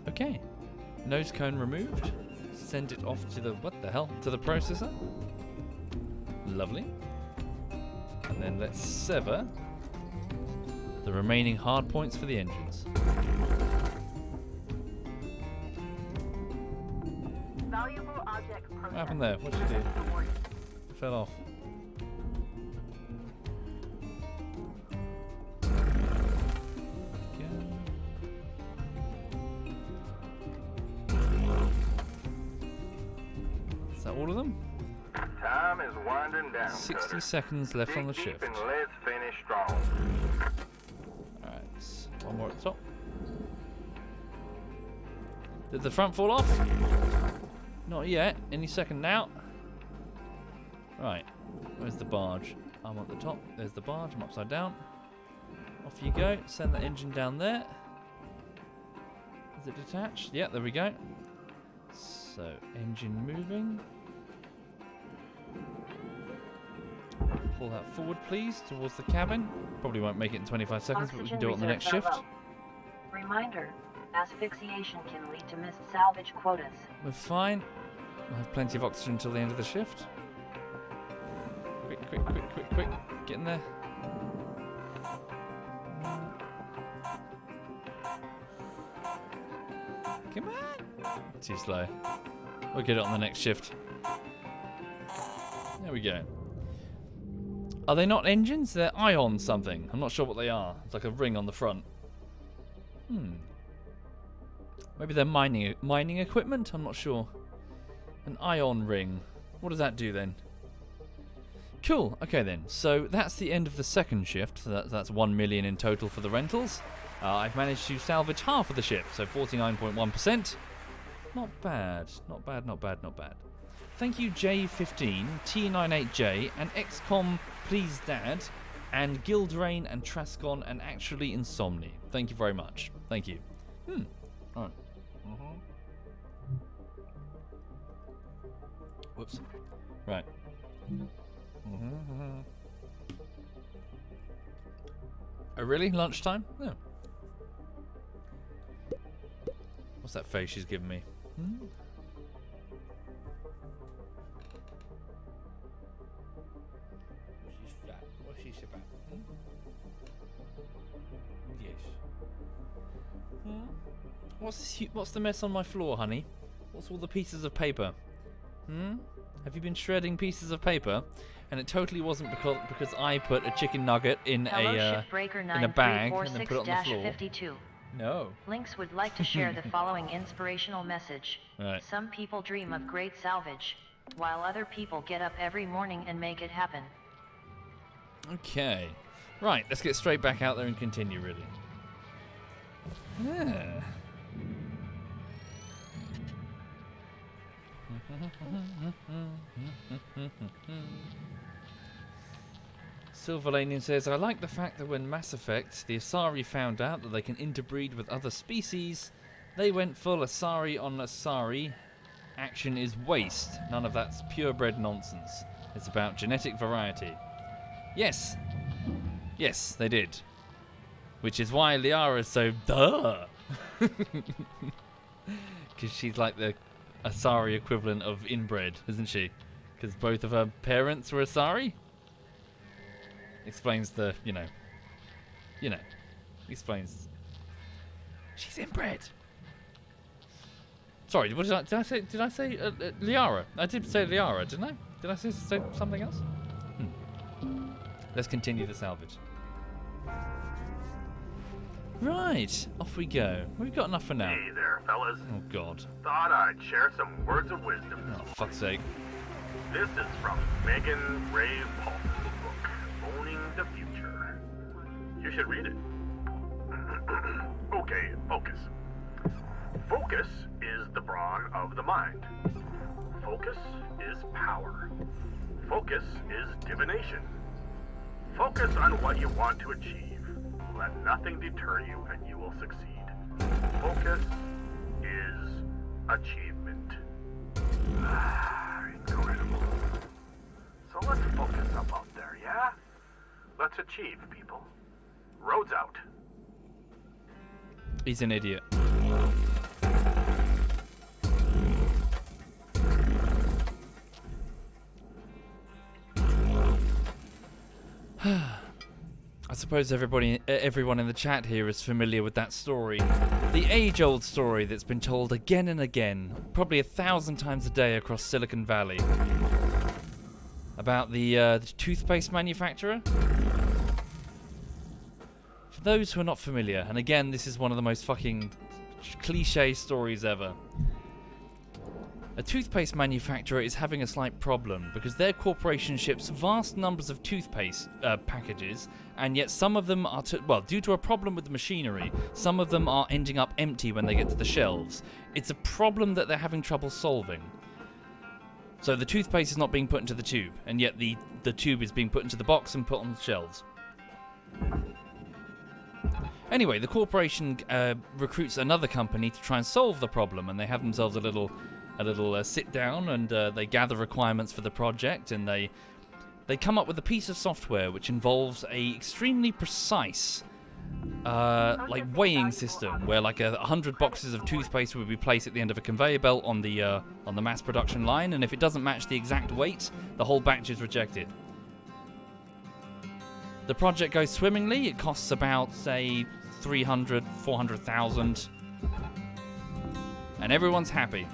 Okay. Nose cone removed. Send it off to the... What the hell? To the processor. Lovely. And then let's sever the remaining hard points for the engines. Valuable object processed. What happened there? What did you do? It fell off. Is that all of them? Time is winding down. 60 Cutter. seconds left on the Dig shift. deep and let's finish strong. Alright, one more at the top. Did the front fall off? Not yet. Any second now. Right, where's the barge? I'm at the top. There's the barge. I'm upside down. Off you go. Send the engine down there. Is it detached? Yeah, there we go. So, engine moving. Pull that forward, please, towards the cabin. Probably won't make it in 25 seconds, but we can do it on the next shift. Reminder, asphyxiation can lead to missed salvage quotas. We're fine. We'll have plenty of oxygen until the end of the shift. Quick Quick. Get in there. Come on. Too slow. We'll get it on the next shift. There we go. Are they not engines? They're ion something. I'm not sure what they are. It's like a ring on the front. Maybe they're mining equipment? I'm not sure. An ion ring. What does that do then? Cool. Okay then. So that's the end of the second shift. So that's 1 million in total for the rentals. I've managed to salvage half of the ship, so 49.1%. Not bad. Not bad. Thank you J15, T98J, and XCOM Please Dad, and Gildrain and Trascon, and actually Insomni. Thank you very much. Thank you. Alright. Whoops. Right. Oh really? Lunchtime? No. What's that face she's giving me? What's she about? Yes. What's the mess on my floor, honey? What's all the pieces of paper? Have you been shredding pieces of paper? And it totally wasn't because I put a chicken nugget in a bag and then put it on the floor. 52. No. Lynx would like to share the following inspirational message. Right. Some people dream of great salvage, while other people get up every morning and make it happen. Okay. Right, let's get straight back out there and continue, really. Yeah. Silverlanian says, I like the fact that when Mass Effect, the Asari found out that they can interbreed with other species, they went full Asari on Asari. Action is waste. None of that's purebred nonsense. It's about genetic variety. Yes. Yes, they did. Which is why Liara is so duh. Because she's like the Asari equivalent of inbred, isn't she? Because both of her parents were Asari? Explains the, explains. She's inbred. Sorry, what did I say? Did I say Liara? I did say Liara, didn't I? Did I say something else? Let's continue the salvage. Right, off we go. We've got enough for now. Hey there, fellas. Oh God. Thought I'd share some words of wisdom. Oh, fuck's sake. This is from Megan Ray Paulson's book, Owning the Future. You should read it. Okay, focus. Focus is the brawn of the mind. Focus is power. Focus is divination. Focus on what you want to achieve. Let nothing deter you and you will succeed. Focus is achievement. Incredible. So let's focus up out there, yeah? Let's achieve, people. Roads out. He's an idiot. I suppose everyone in the chat here is familiar with that story. The age-old story that's been told again and again, probably 1,000 times a day across Silicon Valley. About the toothpaste manufacturer. For those who are not familiar, and again, this is one of the most fucking cliche stories ever. A toothpaste manufacturer is having a slight problem because their corporation ships vast numbers of toothpaste packages, and yet some of them are, due to a problem with the machinery, some of them are ending up empty when they get to the shelves. It's a problem that they're having trouble solving. So the toothpaste is not being put into the tube, and yet the tube is being put into the box and put on the shelves. Anyway, the corporation recruits another company to try and solve the problem, and they have themselves a little sit down, and they gather requirements for the project, and they come up with a piece of software which involves a extremely precise weighing system where 100 boxes of toothpaste would be placed at the end of a conveyor belt on the mass production line, and if it doesn't match the exact weight, the whole batch is rejected. The project goes swimmingly. It costs about, say, 300, 400,000. And everyone's happy.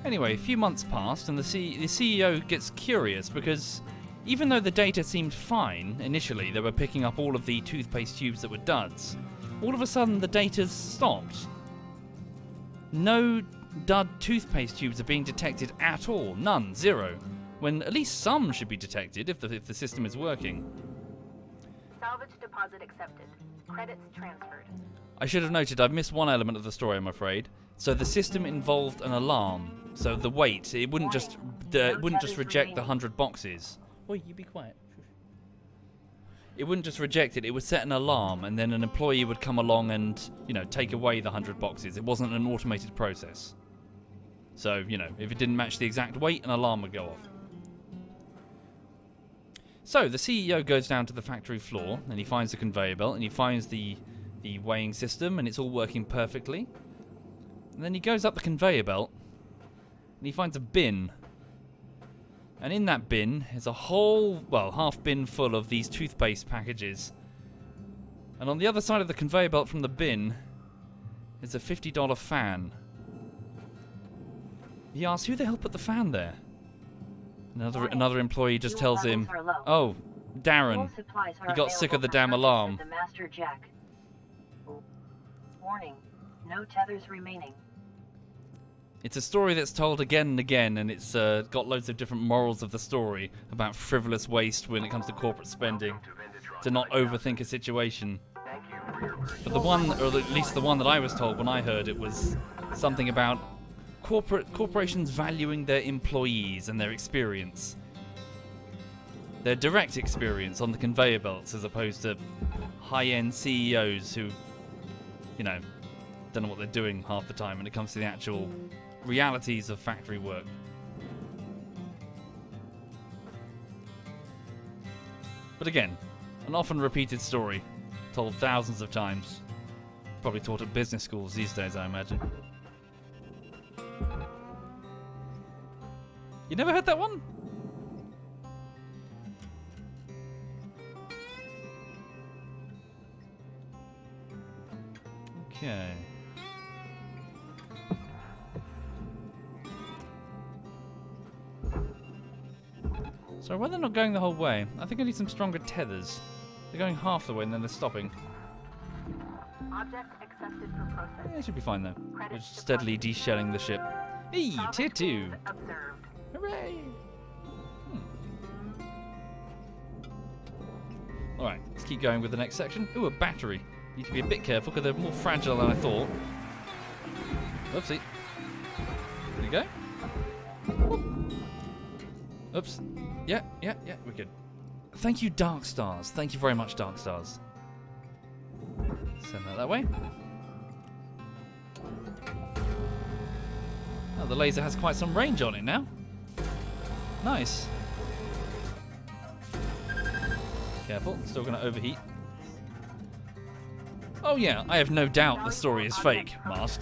Anyway, a few months passed, and the CEO gets curious because even though the data seemed fine initially, they were picking up all of the toothpaste tubes that were duds. All of a sudden, the data stopped. No dud toothpaste tubes are being detected at all. None. Zero. When at least some should be detected if the system is working. Salvage deposit accepted. Credits transferred. I should have noted I've missed one element of the story, I'm afraid. So the system involved an alarm. So the weight, it wouldn't just reject the 100 boxes. Oi, you be quiet. It wouldn't just reject it, it would set an alarm, and then an employee would come along and, take away the 100 boxes. It wasn't an automated process. So, if it didn't match the exact weight, an alarm would go off. So, the CEO goes down to the factory floor, and he finds the conveyor belt, and he finds the weighing system, and it's all working perfectly. And then he goes up the conveyor belt, and he finds a bin. And in that bin is a whole, half bin full of these toothpaste packages. And on the other side of the conveyor belt from the bin is a $50 fan. He asks, who the hell put the fan there? Another employee just tells him, oh, Darren, he got sick of the damn alarm. The master jack. Warning, no tethers remaining. It's a story that's told again and again, and it's got loads of different morals of the story about frivolous waste when it comes to corporate spending, to not overthink a situation. But the one, or at least the one that I was told when I heard it, was something about corporations valuing their employees and their experience. Their direct experience on the conveyor belts as opposed to high-end CEOs who, don't know what they're doing half the time when it comes to the actual realities of factory work. But again, an often repeated story, told thousands of times. Probably taught at business schools these days, I imagine. You never heard that one? Okay. So why they're not going the whole way? I think I need some stronger tethers. They're going half the way and then they're stopping. Object accepted for processing. Yeah, it should be fine though. We're just steadily deshelling the ship. Hey, tier 2! Observed. Hooray! Alright, let's keep going with the next section. Ooh, a battery. Need to be a bit careful because they're more fragile than I thought. Oopsie. There you go. Oops. Yeah, we're good. Thank you, Dark Stars. Thank you very much, Dark Stars. Send that way. Oh, the laser has quite some range on it now. Nice. Careful, still going to overheat. Oh yeah, I have no doubt the story is fake, Mask.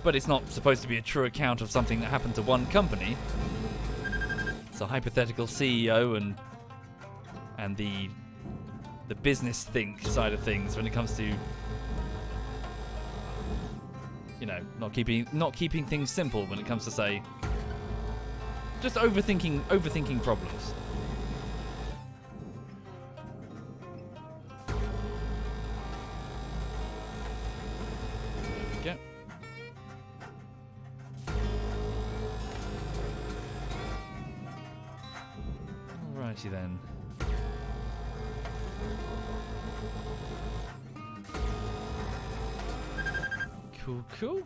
But it's not supposed to be a true account of something that happened to one company. It's a hypothetical CEO and the business think side of things when it comes to, not keeping things simple when it comes to, say, just overthinking problems. There we go. Alrighty then. Cool.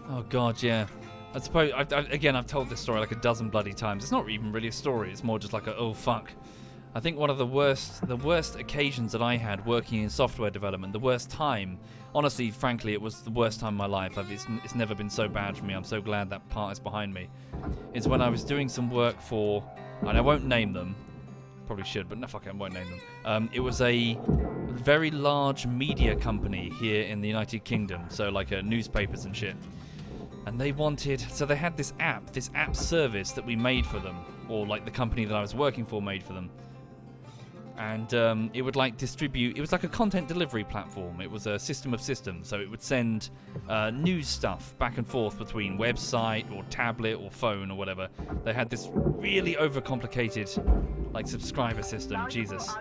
Oh god, yeah. I suppose I've told this story like a dozen bloody times. It's not even really a story. It's more just like a oh fuck. I think one of the worst occasions that I had working in software development, the worst time. Honestly, frankly, it was the worst time of my life. It's never been so bad for me. I'm so glad that part is behind me. It's when I was doing some work for, and I won't name them. Probably should, but no, fuck it, I won't name them. It was a very large media company here in the United Kingdom, so like newspapers and shit. And they wanted, so they had this app service that we made for them, or like the company that I was working for made for them. And it would like distribute, it was like a content delivery platform. It was a system of systems, so it would send news stuff back and forth between website or tablet or phone or whatever. They had this really overcomplicated like subscriber system, Jesus.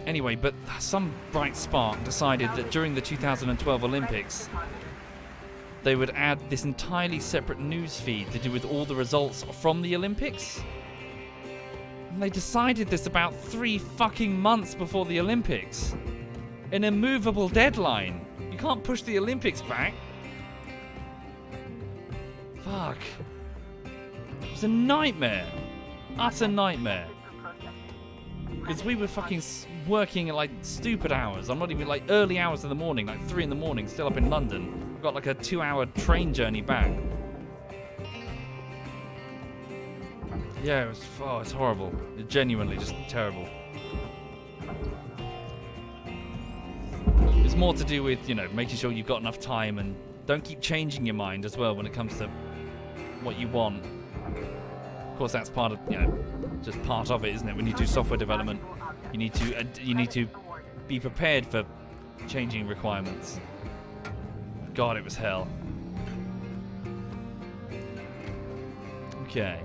Anyway, but some bright spark decided that during the 2012 Olympics, they would add this entirely separate news feed to do with all the results from the Olympics. And they decided this about 3 fucking months before the Olympics. An immovable deadline. You can't push the Olympics back. Fuck. It was a nightmare. Utter nightmare. Because we were fucking working at like stupid hours. I'm not even like early hours in the morning, like 3 in the morning, still up in London. I've got like a 2-hour train journey back. Yeah, it was. Oh, it's horrible. It's genuinely just terrible. It's more to do with, you know, making sure you've got enough time and don't keep changing your mind as well when it comes to what you want. Of course, that's part of, you know, just part of it, isn't it? When you do software development, you need to be prepared for changing requirements. God, it was hell. Okay.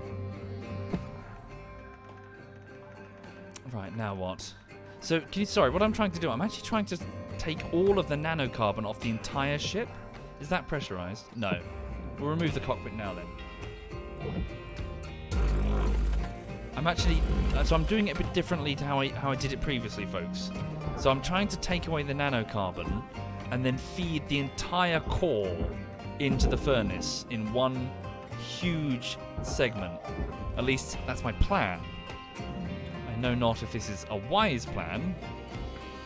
Right, now what? So, sorry, what I'm trying to do, I'm actually trying to take all of the nanocarbon off the entire ship. Is that pressurized? No. We'll remove the cockpit now then. I'm actually, so I'm doing it a bit differently to how I did it previously, folks. So I'm trying to take away the nanocarbon and then feed the entire core into the furnace in one huge segment. At least that's my plan. I know not if this is a wise plan.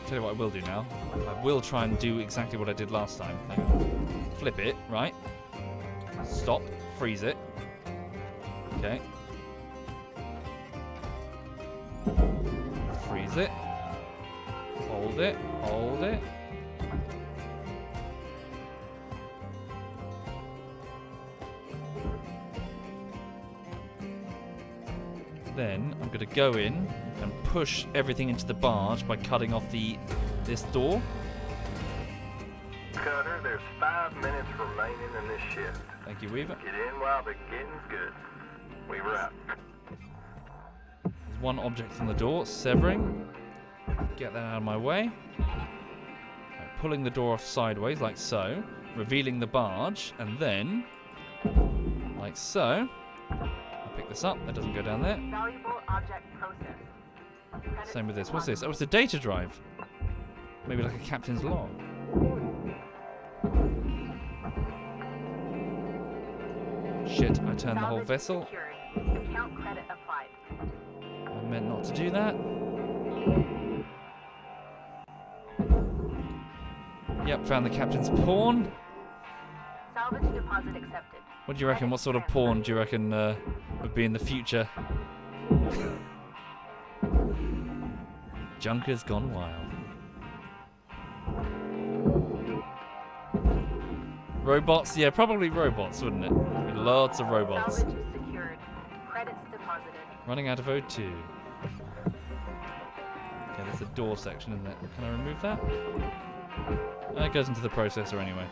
I'll tell you what I will do now. I will try and do exactly what I did last time. Hang on. Flip it, right? Stop. Freeze it. Okay. Freeze it. Hold it. Hold it. Then I'm going to go in and push everything into the barge by cutting off this door. Cutter, there's 5 minutes remaining in this shift. Thank you, Weaver. Get in while the getting's good. Weaver out. There's one object on the door, severing. Get that out of my way. Right, pulling the door off sideways, like so. Revealing the barge, and then, like so. I'll pick this up. That doesn't go down there. Valuable object processed. Same with this. What's this? Oh, it's a data drive. Maybe like a captain's log. Shit, I turned the whole vessel. Account credit applied. I meant not to do that. Yep, found the captain's pawn. Salvage deposit accepted. What do you reckon? What sort of pawn do you reckon would be in the future? Junker's gone wild. Robots? Yeah, probably robots, wouldn't it? Lots of robots. Salvage is secured. Credits deposited. Running out of O2. Okay, there's a door section, isn't it? Can I remove that? It goes into the processor anyway.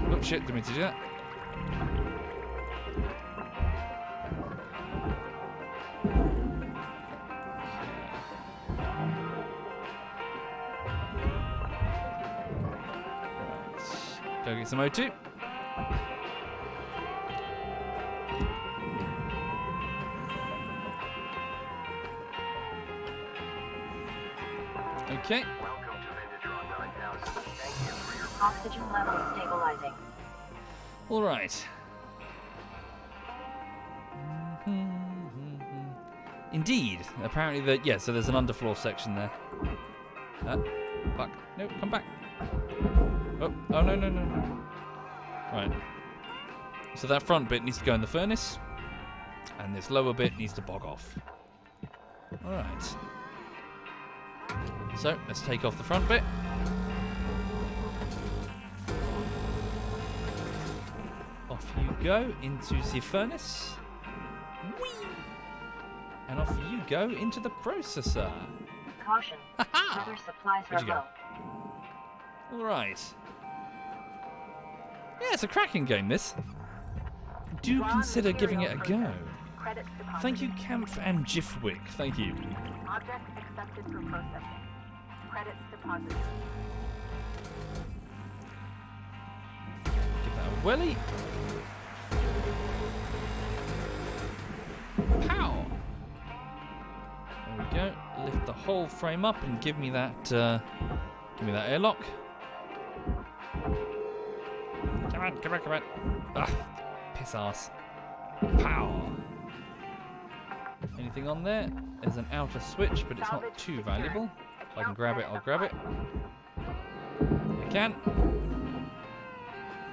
Oh shit, didn't mean to do that. Go get some O2. Okay. Welcome to Vendatron 9000. Thank you for your Oxygen levels stabilizing. All right. Indeed. Apparently, so there's an underfloor section there. Fuck. No, come back. Oh, no. Right. So that front bit needs to go in the furnace, and this lower bit needs to bog off. All right. So, let's take off the front bit. Off you go into the furnace. Whee! And off you go into the processor. Caution. Other supplies are Where'd you go? low. Alright. Yeah, it's a cracking game, this. Do Raw consider giving it a material go. processing. Credits deposited. Thank you, Kampf and Jifwick. Thank you. Object accepted for processing. Credits deposited. Give that a whirly. Pow! There we go. Lift the whole frame up and give me that airlock. Come on, come on, come on. Ah, piss ass. Pow! Anything on there? There's an outer switch, but it's not too valuable. If I can grab it, I'll grab it. I can.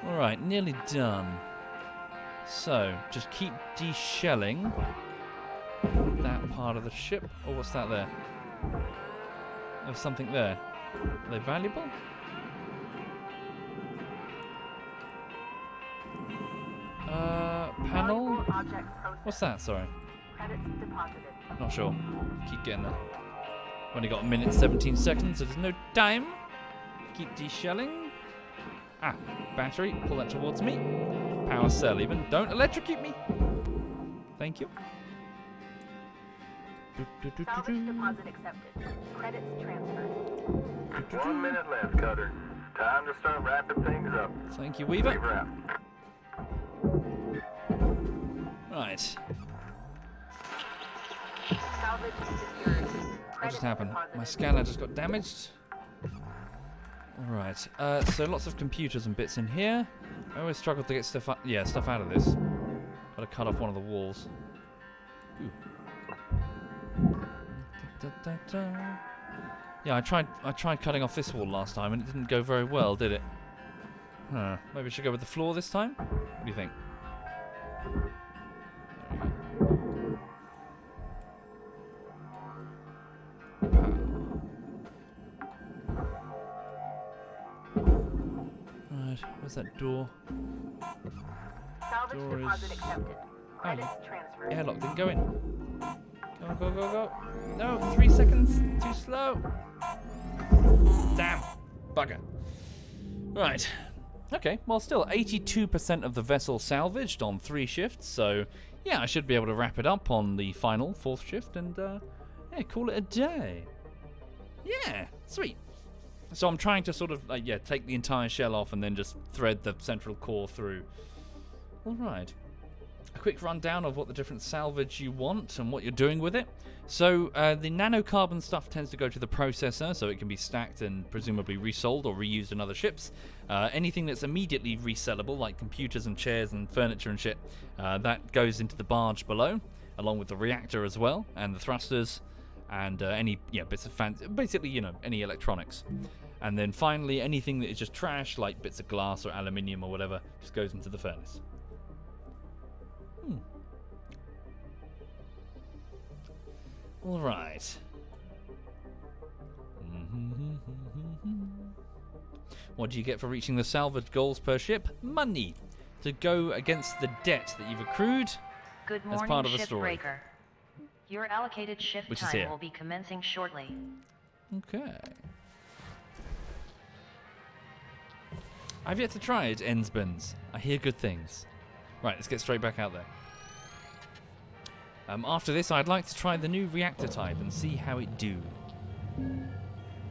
Alright, nearly done. So, just keep de-shelling that part of the ship. Oh, what's that there? There's something there. Are they valuable? Panel? Valuable object processed. What's that? Sorry. Credits deposited. Not sure. Keep getting there. Only got a minute 17 seconds, so there's no time. Keep de-shelling. Ah, battery. Pull that towards me. Power cell even. Don't electrocute me. Thank you. Salvage deposit accepted. Credits transferred. 1 minute left, Cutter. Time to start wrapping things up. Thank you, Weaver. Weaver out. Right. Salvage secured. What just Credits happened? deposited. My scanner just got damaged. Alright. So lots of computers and bits in here. I always struggle to get stuff out of this. Gotta cut off one of the walls. Ooh. Yeah, I tried cutting off this wall last time and it didn't go very well, did it? Huh. Maybe I should go with the floor this time? What do you think? Right, where's that door? Salvage Door deposit is- accepted. Credits transferred. Airlock didn't go in. Go, go, go, go. No, 3 seconds. Too slow. Damn. Bugger. Right. Okay, well, still 82% of the vessel salvaged on 3 shifts, so yeah, I should be able to wrap it up on the final 4th shift and yeah, call it a day. Yeah, sweet. So I'm trying to sort of, take the entire shell off and then just thread the central core through. All right. A quick rundown of what the different salvage you want and what you're doing with it. So the nanocarbon stuff tends to go to the processor, so it can be stacked and presumably resold or reused in other ships. Anything that's immediately resellable, like computers and chairs and furniture and shit, that goes into the barge below, along with the reactor as well, and the thrusters, and any bits of fancy, basically any electronics. And then finally, anything that is just trash, like bits of glass or aluminium or whatever, just goes into the furnace. All right. What do you get for reaching the salvage goals per ship? Money to go against the debt that you've accrued Good as morning, part of the story. Shipbreaker. Your allocated shift Which is here. time will be commencing shortly. Okay. I've yet to try it, Ensbens. I hear good things. Right, let's get straight back out there. After this, I'd like to try the new reactor type and see how it do.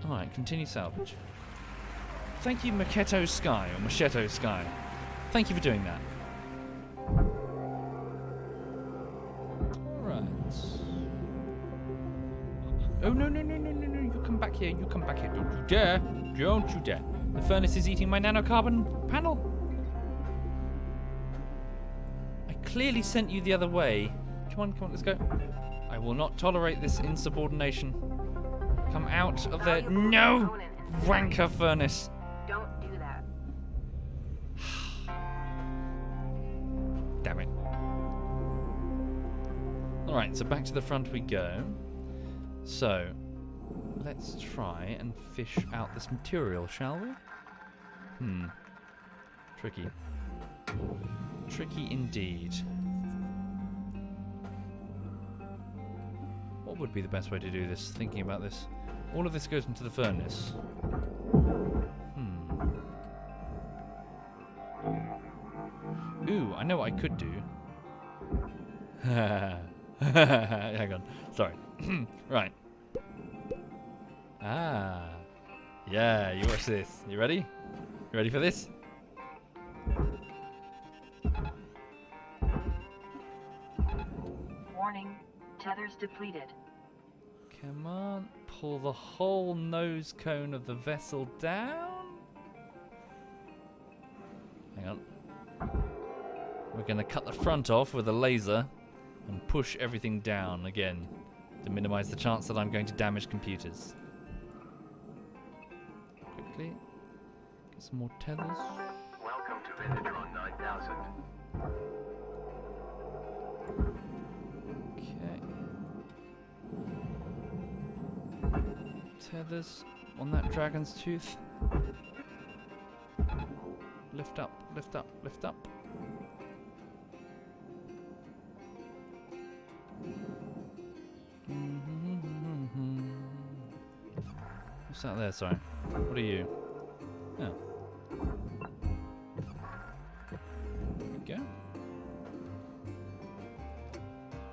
Alright, continue salvage. Thank you, Machete Sky. Thank you for doing that. Alright. Oh, no. You come back here. Don't you dare. Don't you dare. The furnace is eating my nanocarbon panel. I clearly sent you the other way. Come on, let's go. I will not tolerate this insubordination. Come out of there. No! Wanker furnace. Don't do that. Damn it. Alright, so back to the front we go. So, let's try and fish out this material, shall we? Tricky. Tricky indeed. What would be the best way to do this? Thinking about this. All of this goes into the furnace. Ooh, I know what I could do. Hang on. Sorry. Right. Ah. Yeah, you watch this. You ready? You ready for this? Warning, tethers depleted. Come on. Pull the whole nose cone of the vessel down. Hang on. We're going to cut the front off with a laser and push everything down again to minimize the chance that I'm going to damage computers. Quickly. Get some more tethers. Welcome to Vintatron 9000. Okay. Tethers on that dragon's tooth. Lift up, lift up, lift up. What's that there? Sorry. What are you? Oh. There we go.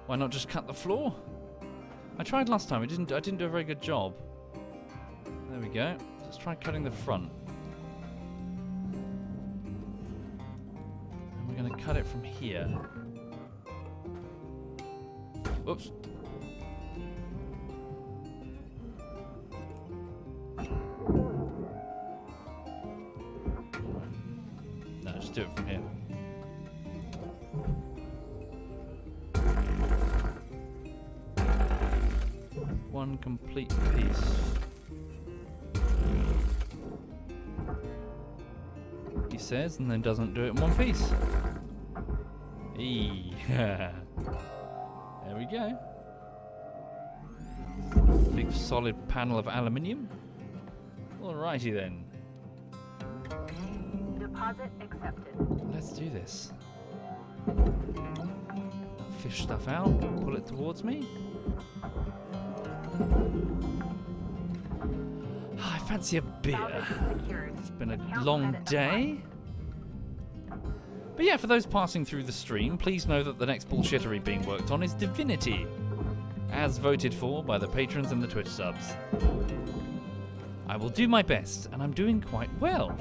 Why not just cut the floor? I tried last time. I didn't do a very good job. There we go. Let's try cutting the front. And we're going to cut it from here. Whoops. No, just do it from here. One complete piece. He says, and then doesn't do it in one piece. Eee. There we go. Big solid panel of aluminium. Alrighty then. Deposit accepted. Let's do this. Fish stuff out, pull it towards me. I fancy a beer. Salvage secured. It's been a Account long credit day. But yeah, for those passing through the stream, please know that the next bullshittery being worked on is Divinity, as voted for by the patrons and the Twitch subs. I will do my best, and I'm doing quite well.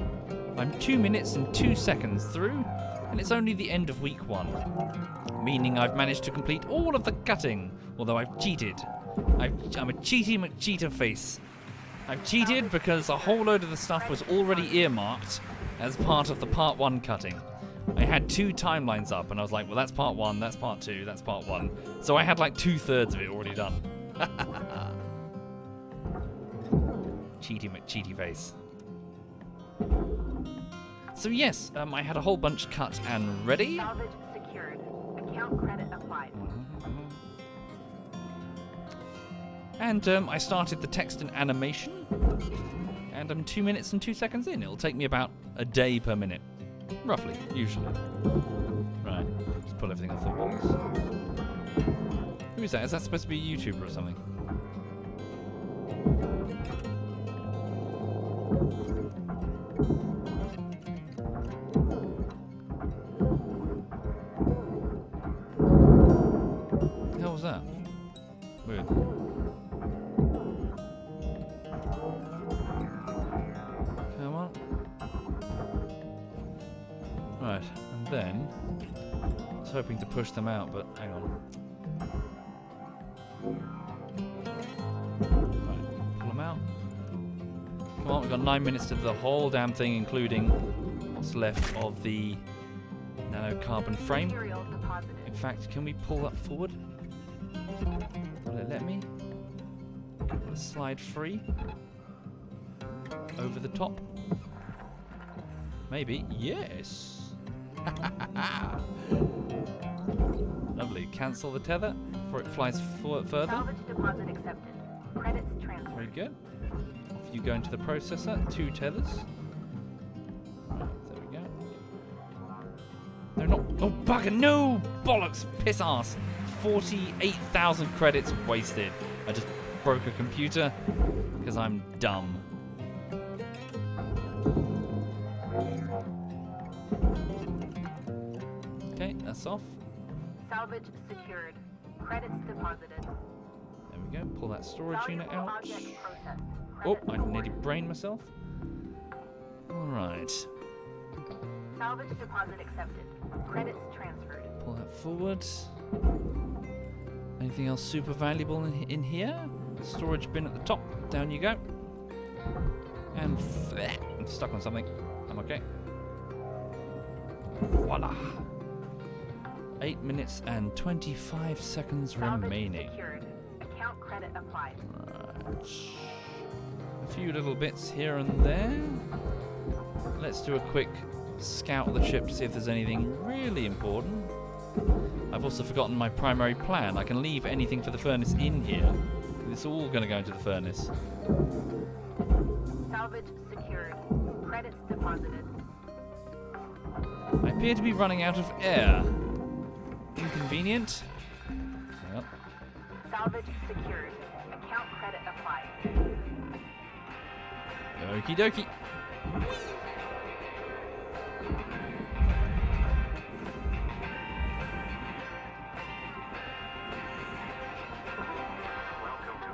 I'm 2 minutes and 2 seconds through, and it's only the end of week 1, meaning I've managed to complete all of the cutting, although I've cheated. I'm a cheaty McCheater face. I've cheated because a whole load of the stuff was already earmarked as part of the part 1 cutting. I had 2 timelines up, and I was like, well, that's part 1, that's part 2, that's part 1. So I had like 2/3 of it already done. Cheaty McCheaty face. So yes, I had a whole bunch cut and ready. Salvage secured. Account credit applied. And I started the text and animation, and I'm 2 minutes and 2 seconds in. It'll take me about a day per minute, roughly, usually. Right, just pull everything off the walls. Who is that? Is that supposed to be a YouTuber or something? What the hell was that? Weird. Come on. Right, and then I was hoping to push them out, but hang on. Right, pull them out. Come on, we've got 9 minutes to do the whole damn thing, including what's left of the nanocarbon frame. Material deposited. In fact, can we pull that forward? Will it let me? Will it slide free? Over the top? Maybe. Yes! Lovely. Cancel the tether before it flies further. Salvage deposit accepted. Credits transferred. Very good. Off you go into the processor. 2 tethers. Right, there we go. No, not. Oh, bugger! No! Bollocks! Piss ass! 48,000 credits wasted. I just broke a computer because I'm dumb. Okay, that's off. Salvage secured. Credits deposited. There we go. Pull that storage unit Valuable out. object processed. Oh, Credits I nearly awarded. brained myself. Alright. Salvage deposit accepted. Credits transferred. Pull that forward. Anything else super valuable in here? Storage bin at the top. Down you go. And I'm stuck on something. I'm okay. Voila. 8 minutes and 25 seconds Salvage remaining. secured. Account credit applied. Right. A few little bits here and there. Let's do a quick scout of the ship to see if there's anything really important. I've also forgotten my primary plan. I can leave anything for the furnace in here. It's all going to go into the furnace. Salvage secured. Credits deposited. I appear to be running out of air. Inconvenient. Yep. Salvage secured. Account credit applied. Okie dokie.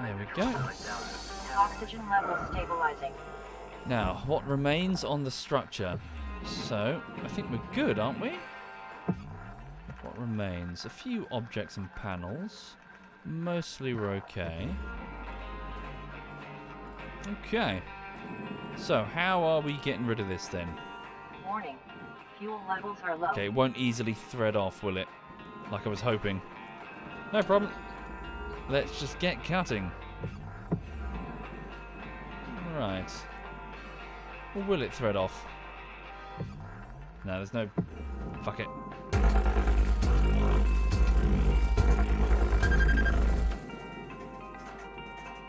There we go. Oxygen level stabilizing. Now, what remains on the structure? So, I think we're good, aren't we? What remains? A few objects and panels. Mostly we're okay. Okay. So, how are we getting rid of this then? Warning. Fuel levels are low. Okay, it won't easily thread off, will it? Like I was hoping. No problem. Let's just get cutting. Alright. Or will it thread off? No, there's no... Fuck it.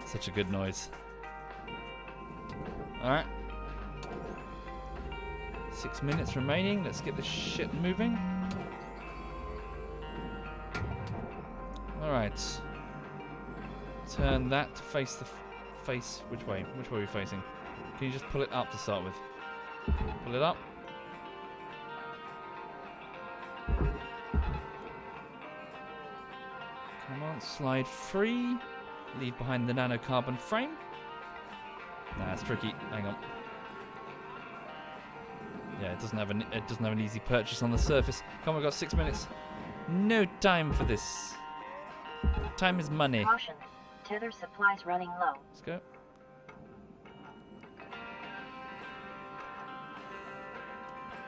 Such a good noise. Alright. 6 minutes remaining. Let's get this shit moving. Alright. Turn that to face the face. Which way? Which way are we facing? Can you just pull it up to start with? Pull it up. Come on, slide free. Leave behind the nanocarbon frame. Nah, it's tricky. Hang on. Yeah, it doesn't have an easy purchase on the surface. Come on, we've got 6 minutes. No time for this. Time is money. Caution. Tether supplies running low. Let's go.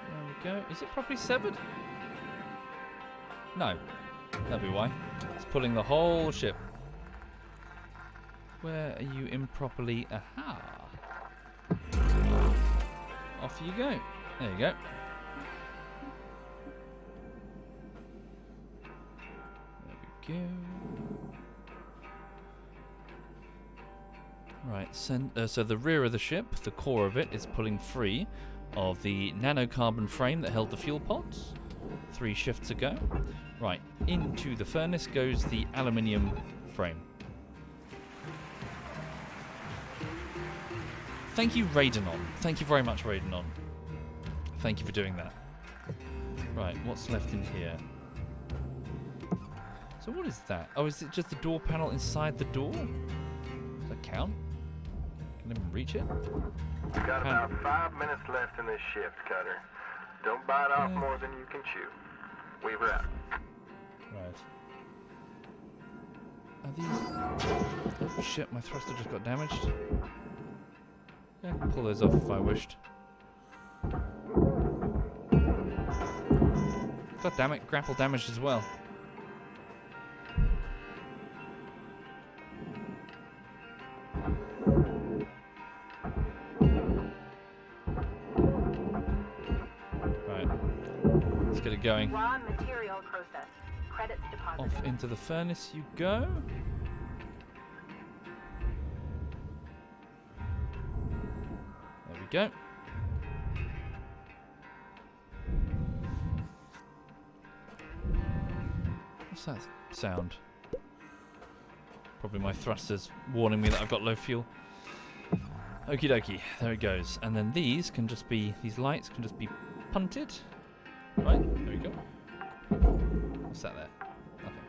There we go. Is it properly severed? No. That'd be why. It's pulling the whole ship. Where are you improperly? Aha! Off you go. There you go. There we go. Right, so the rear of the ship, the core of it, is pulling free of the nanocarbon frame that held the fuel pods 3 shifts ago. Right, into the furnace goes the aluminium frame. Thank you, Raidenon. Thank you very much, Raidenon. Thank you for doing that. Right, what's left in here? So what is that? Oh, is it just the door panel inside the door? Does that count? Can I even reach it? You've got about 5 minutes left in this shift, Cutter. Don't bite off more than you can chew. Weaver out. Right. Are these... Oh shit, my thruster just got damaged. Yeah, I can pull those off if I wished. God damn it, grapple damaged as well. Right. Let's get it going. Raw material processed. Credits deposited. Off into the furnace you go. we go. What's that sound? Probably my thrusters warning me that I've got low fuel. Okie dokie, there it goes. And then these lights can just be punted. Right, there we go. What's that there? Nothing.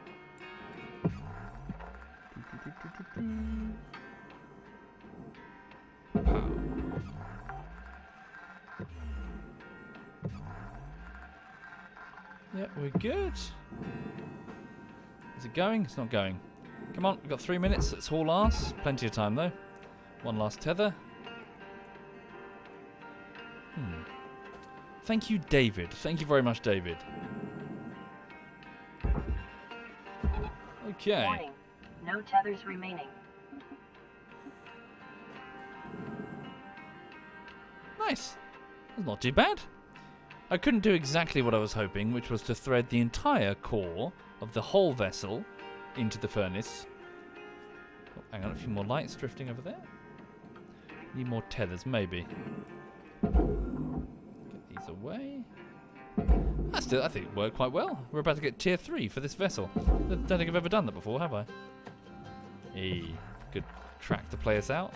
Pow. Yep, we're good. Is it going? It's not going. Come on, we've got 3 minutes. Let's haul ass. Plenty of time though. One last tether. Thank you, David. Thank you very much, David. Okay. Warning. No tethers remaining. Nice. That's not too bad. I couldn't do exactly what I was hoping, which was to thread the entire core of the whole vessel into the furnace. Oh, hang on, a few more lights drifting over there. Need more tethers, maybe. Get these away. I think it worked quite well. We're about to get tier 3 for this vessel. I don't think I've ever done that before, have I? Hey, good track to play us out.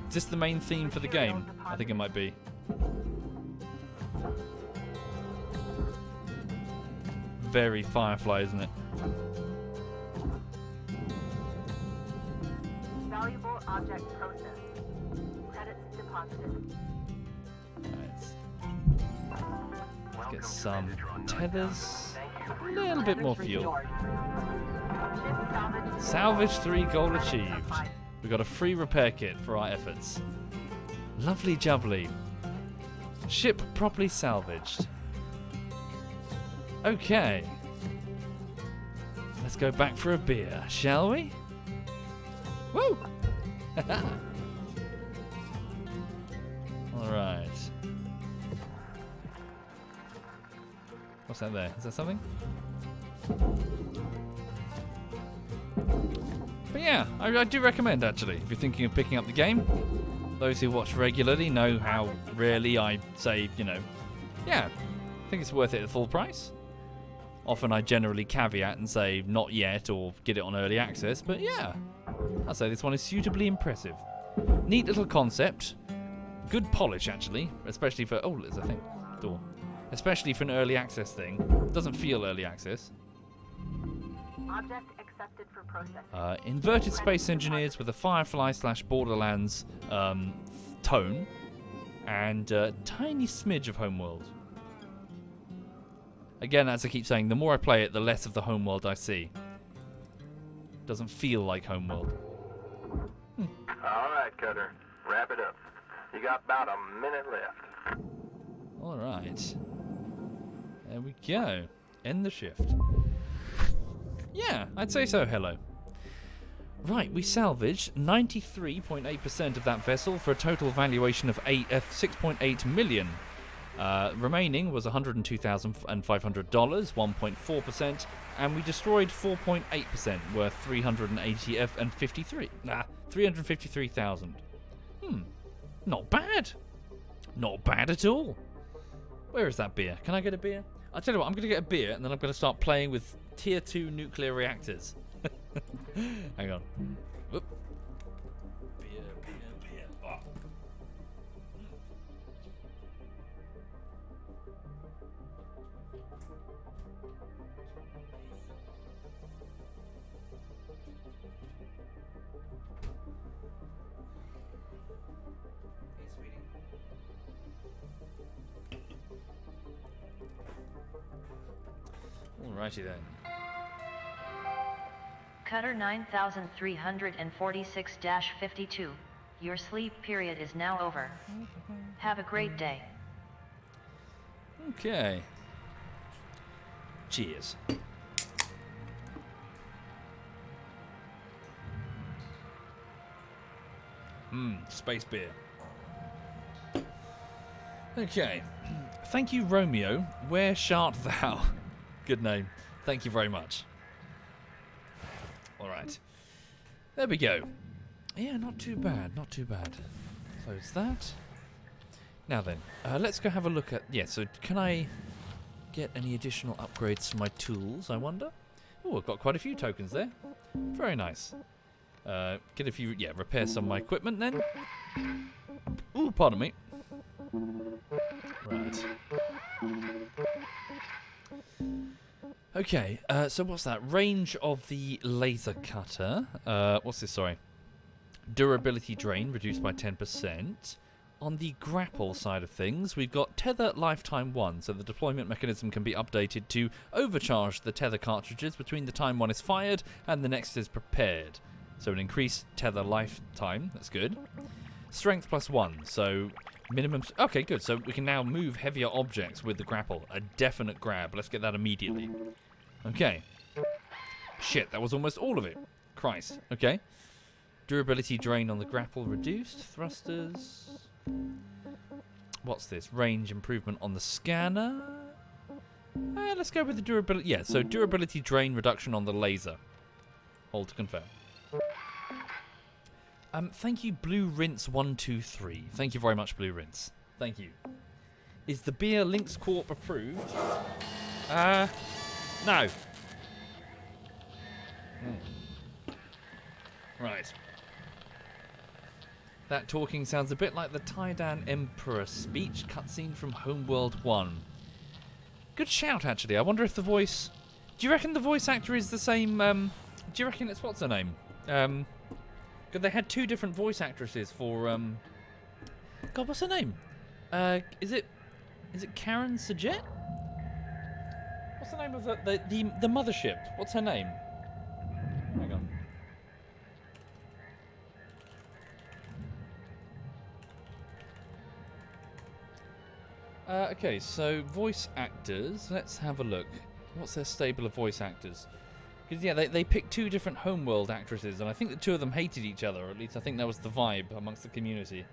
Is this the main theme for the game? I think it might be. Very Firefly, isn't it? Valuable object processed. Credits deposited. Let's get some tethers. A little bit more fuel. Salvage 3 goal achieved. We got a free repair kit for our efforts. Lovely jubbly. Ship properly salvaged. Okay. Let's go back for a beer, shall we? Woo! Alright. What's that there? Is that something? But yeah, I do recommend actually, if you're thinking of picking up the game. Those who watch regularly know how rarely I say, yeah, I think it's worth it at full price. Often I generally caveat and say not yet or get it on early access, but yeah, I'd say this one is suitably impressive. Neat little concept. Good polish actually, especially for, oh, there's a thing, door. Especially for an early access thing. Doesn't feel early access. Object accepted for processing. Inverted Space Engineers with a Firefly/Borderlands tone, and a tiny smidge of Homeworld. Again, as I keep saying, the more I play it, the less of the Homeworld I see. Doesn't feel like Homeworld. All right, Cutter. Wrap it up. You got about a minute left. All right. There we go. End the shift. Yeah, I'd say so, hello. Right, we salvaged 93.8% of that vessel for a total valuation of 6.8 million. Remaining was $102,500, 1.4%, and we destroyed 4.8%, worth 353,000. Not bad. Not bad at all. Where is that beer? Can I get a beer? I'll tell you what, I'm going to get a beer, and then I'm going to start playing with Tier 2 nuclear reactors. Hang on. Whoop. Beer. Oh. Alrighty then. Cutter 9346-52. Your sleep period is now over. Have a great day. Okay. Cheers. Space beer. Okay. Thank you, Romeo. Where shart thou? Good name. Thank you very much. Alright. There we go. Yeah, not too bad, not too bad. Close that. Now then, let's go have a look at... Yeah, so can I get any additional upgrades to my tools, I wonder? Oh, I've got quite a few tokens there. Very nice. Get a few... Yeah, repair some of my equipment then. Ooh, pardon me. Right. Okay, so what's that? Range of the laser cutter. What's this, sorry? Durability drain reduced by 10%. On the grapple side of things, we've got tether lifetime 1, so the deployment mechanism can be updated to overcharge the tether cartridges between the time one is fired and the next is prepared. So an increased tether lifetime, that's good. Strength +1, so minimum... Okay, good, so we can now move heavier objects with the grapple. A definite grab, let's get that immediately. Okay. Shit, that was almost all of it. Christ, okay. Durability drain on the grapple reduced. Thrusters... What's this? Range improvement on the scanner. Let's go with the durability. Yeah, so durability drain reduction on the laser. Hold to confirm. Thank you, Blue Rinse 123. Thank you very much, Blue Rinse. Thank you. Is the beer Lynx Corp approved? No. Right. That talking sounds a bit like the Taidan Emperor speech cutscene from Homeworld 1. Good shout, actually. I wonder if the voice... Do you reckon the voice actor is the same... Do you reckon it's... What's her name? Because they had two different voice actresses for... God, what's her name? Is it Karen Sajet? What's the name of the mothership? What's her name? Hang on. Okay, so voice actors. Let's have a look. What's their stable of voice actors? Because, yeah, they picked two different Homeworld actresses, and I think the two of them hated each other, or at least I think that was the vibe amongst the community.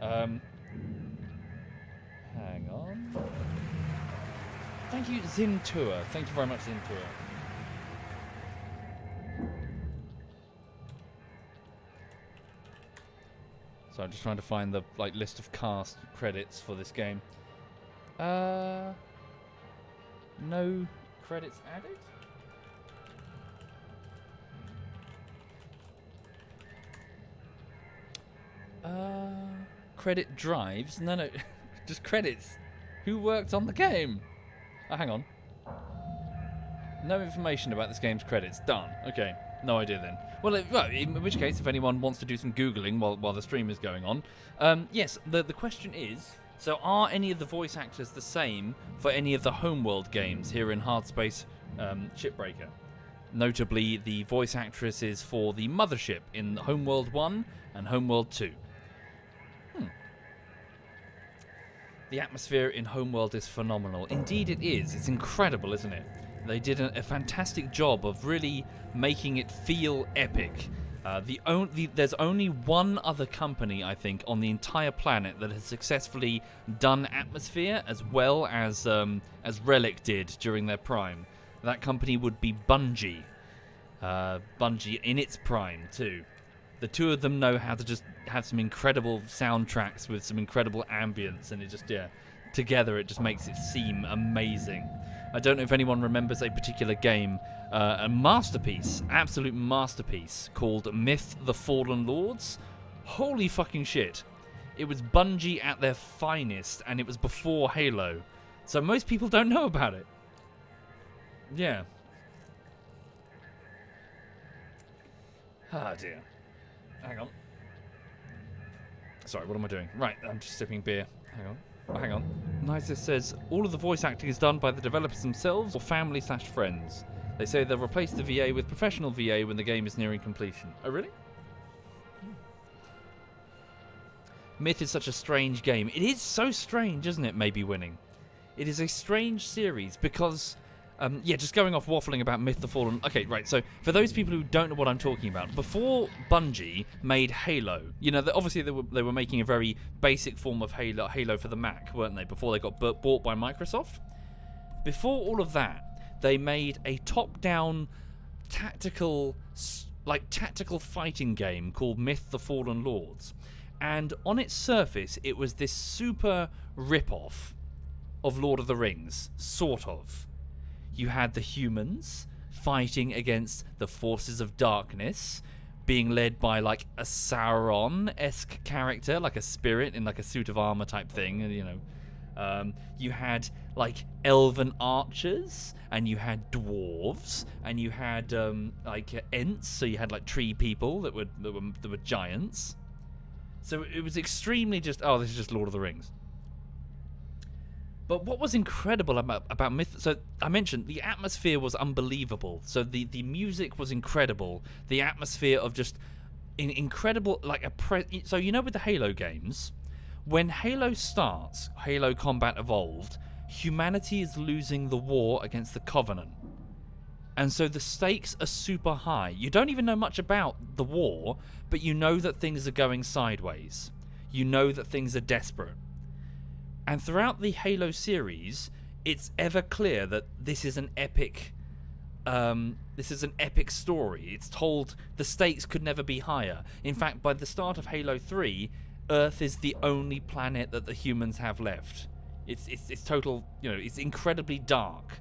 Hang on. Thank you, Zintour. Thank you very much, Zintour. So I'm just trying to find the list of cast credits for this game. No credits added? Credit drives? No, just credits. Who worked on the game? Oh, hang on. No information about this game's credits. Done. Okay, no idea then. Well, in which case, if anyone wants to do some Googling while the stream is going on, yes, the question is... So are any of the voice actors the same for any of the Homeworld games here in Hardspace Shipbreaker? Notably, the voice actresses for the mothership in Homeworld 1 and Homeworld 2. The atmosphere in Homeworld is phenomenal. Indeed it is. It's incredible, isn't it? They did a fantastic job of really making it feel epic. There's only one other company, I think, on the entire planet that has successfully done atmosphere as well as Relic did during their prime. That company would be Bungie. Bungie in its prime too. The two of them know how to just have some incredible soundtracks with some incredible ambience, and it just together it just makes it seem amazing. I don't know if anyone remembers a particular game, a masterpiece, absolute masterpiece, called Myth: The Fallen Lords. Holy fucking shit. It was Bungie at their finest, and it was before Halo. So most people don't know about it. Yeah. Ah, dear. Hang on. Sorry, what am I doing? Right, I'm just sipping beer. Hang on. Oh, hang on. Nisus says, all of the voice acting is done by the developers themselves or family/friends. They say they'll replace the VA with professional VA when the game is nearing completion. Oh, really? Myth is such a strange game. It is so strange, isn't it, maybe winning? It is a strange series because... yeah, just going off waffling about Myth the Fallen... Okay, right, so for those people who don't know what I'm talking about, before Bungie made Halo, you know, obviously they were making a very basic form of Halo for the Mac, weren't they, before they got bought by Microsoft? Before all of that, they made a top-down, tactical, like tactical fighting game called Myth: The Fallen Lords, and on its surface it was this super rip-off of Lord of the Rings, sort of. You had the humans fighting against the forces of darkness, being led by like a Sauron-esque character, like a spirit in like a suit of armor type thing, and you had like elven archers, and you had dwarves, and you had like Ents, so you had like tree people that were giants. So it was extremely just, oh, this is just Lord of the Rings. But what was incredible about Myth... So I mentioned the atmosphere was unbelievable. So the music was incredible. The atmosphere of just incredible... So you know with the Halo games, when Halo starts, Halo Combat Evolved, humanity is losing the war against the Covenant. And so the stakes are super high. You don't even know much about the war, but you know that things are going sideways. You know that things are desperate. And throughout the Halo series, it's ever clear that this is an epic story. It's told the stakes could never be higher. In fact, by the start of Halo 3, Earth is the only planet that the humans have left. It's total, it's incredibly dark,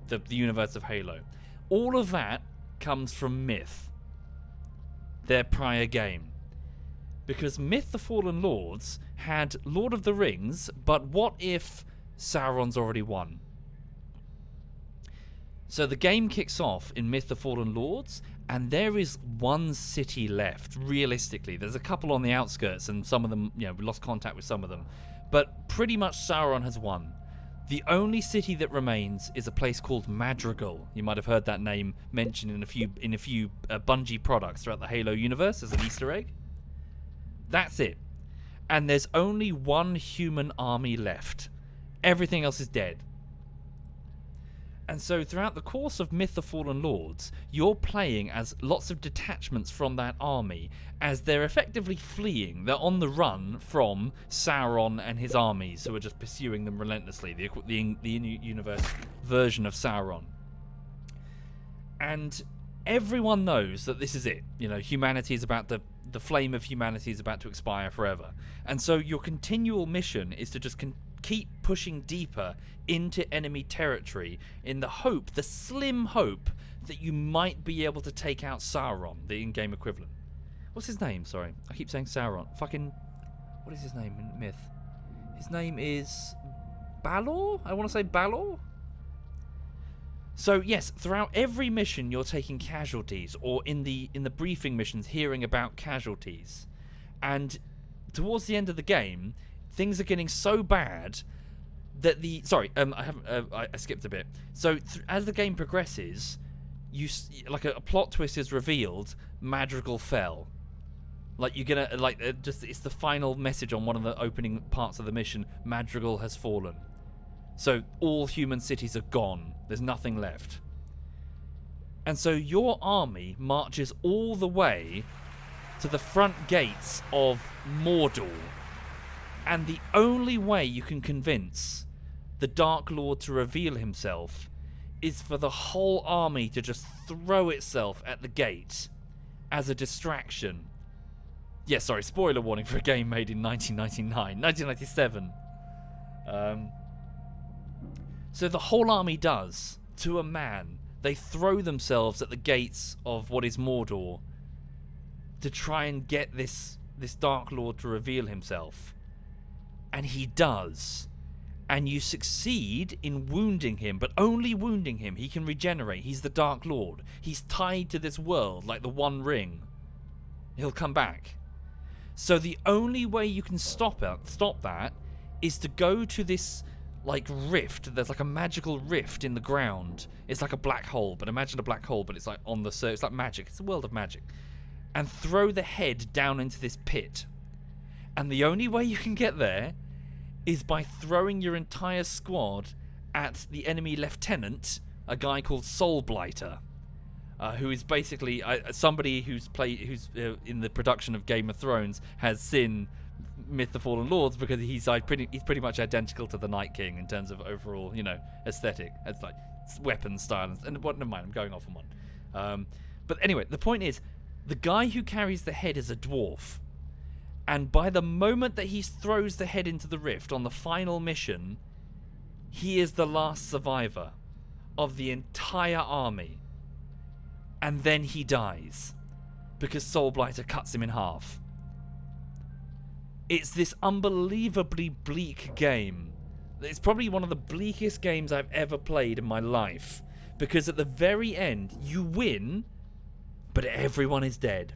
the universe of Halo. All of that comes from Myth, their prior game. Because Myth: The Fallen Lords had Lord of the Rings, but what if Sauron's already won? So the game kicks off in Myth: The Fallen Lords, and there is one city left, realistically. There's a couple on the outskirts, and some of them, we lost contact with some of them. But pretty much Sauron has won. The only city that remains is a place called Madrigal. You might have heard that name mentioned in a few Bungie products throughout the Halo universe as an Easter egg. That's it. And there's only one human army left. Everything else is dead. And so throughout the course of Myth: The Fallen Lords, you're playing as lots of detachments from that army as they're effectively fleeing. They're on the run from Sauron and his armies, who are just pursuing them relentlessly, the in-universe version of Sauron. And everyone knows that this is it. Humanity is about the flame of humanity is about to expire forever. And so your continual mission is to just keep pushing deeper into enemy territory in the slim hope that you might be able to take out Sauron, the in-game equivalent. What's his name? Sorry, I keep saying Sauron. What is his name in Myth? His name is Balor? I want to say Balor? So yes, throughout every mission you're taking casualties, or in the briefing missions hearing about casualties. And towards the end of the game, things are getting so bad that I skipped a bit. So as the game progresses, a plot twist is revealed. Madrigal fell. It's the final message on one of the opening parts of the mission. Madrigal has fallen. So all human cities are gone. There's nothing left. And so your army marches all the way to the front gates of Mordor. And the only way you can convince the Dark Lord to reveal himself is for the whole army to just throw itself at the gate as a distraction. Yeah, sorry, spoiler warning for a game made in 1997. So the whole army does, to a man, they throw themselves at the gates of what is Mordor to try and get this Dark Lord to reveal himself. And he does. And you succeed in wounding him, but only wounding him. He can regenerate. He's the Dark Lord. He's tied to this world like the One Ring. He'll come back. So the only way you can stop that is to go to this rift. There's like a magical rift in the ground. It's like a black hole, but imagine a black hole, but it's like on the surface. It's like magic. It's a world of magic. And throw the head down into this pit. And the only way you can get there is by throwing your entire squad at the enemy lieutenant, a guy called Soul Blighter, who is basically somebody who's in the production of Game of Thrones has seen Myth: The Fallen Lords, because he's pretty much identical to the Night King in terms of overall, aesthetic. It's like weapon style. And never mind, I'm going off on one. But anyway, the point is, the guy who carries the head is a dwarf. And by the moment that he throws the head into the rift on the final mission, he is the last survivor of the entire army. And then he dies because Soulblighter cuts him in half. It's this unbelievably bleak game. It's probably one of the bleakest games I've ever played in my life. Because at the very end, you win, but everyone is dead.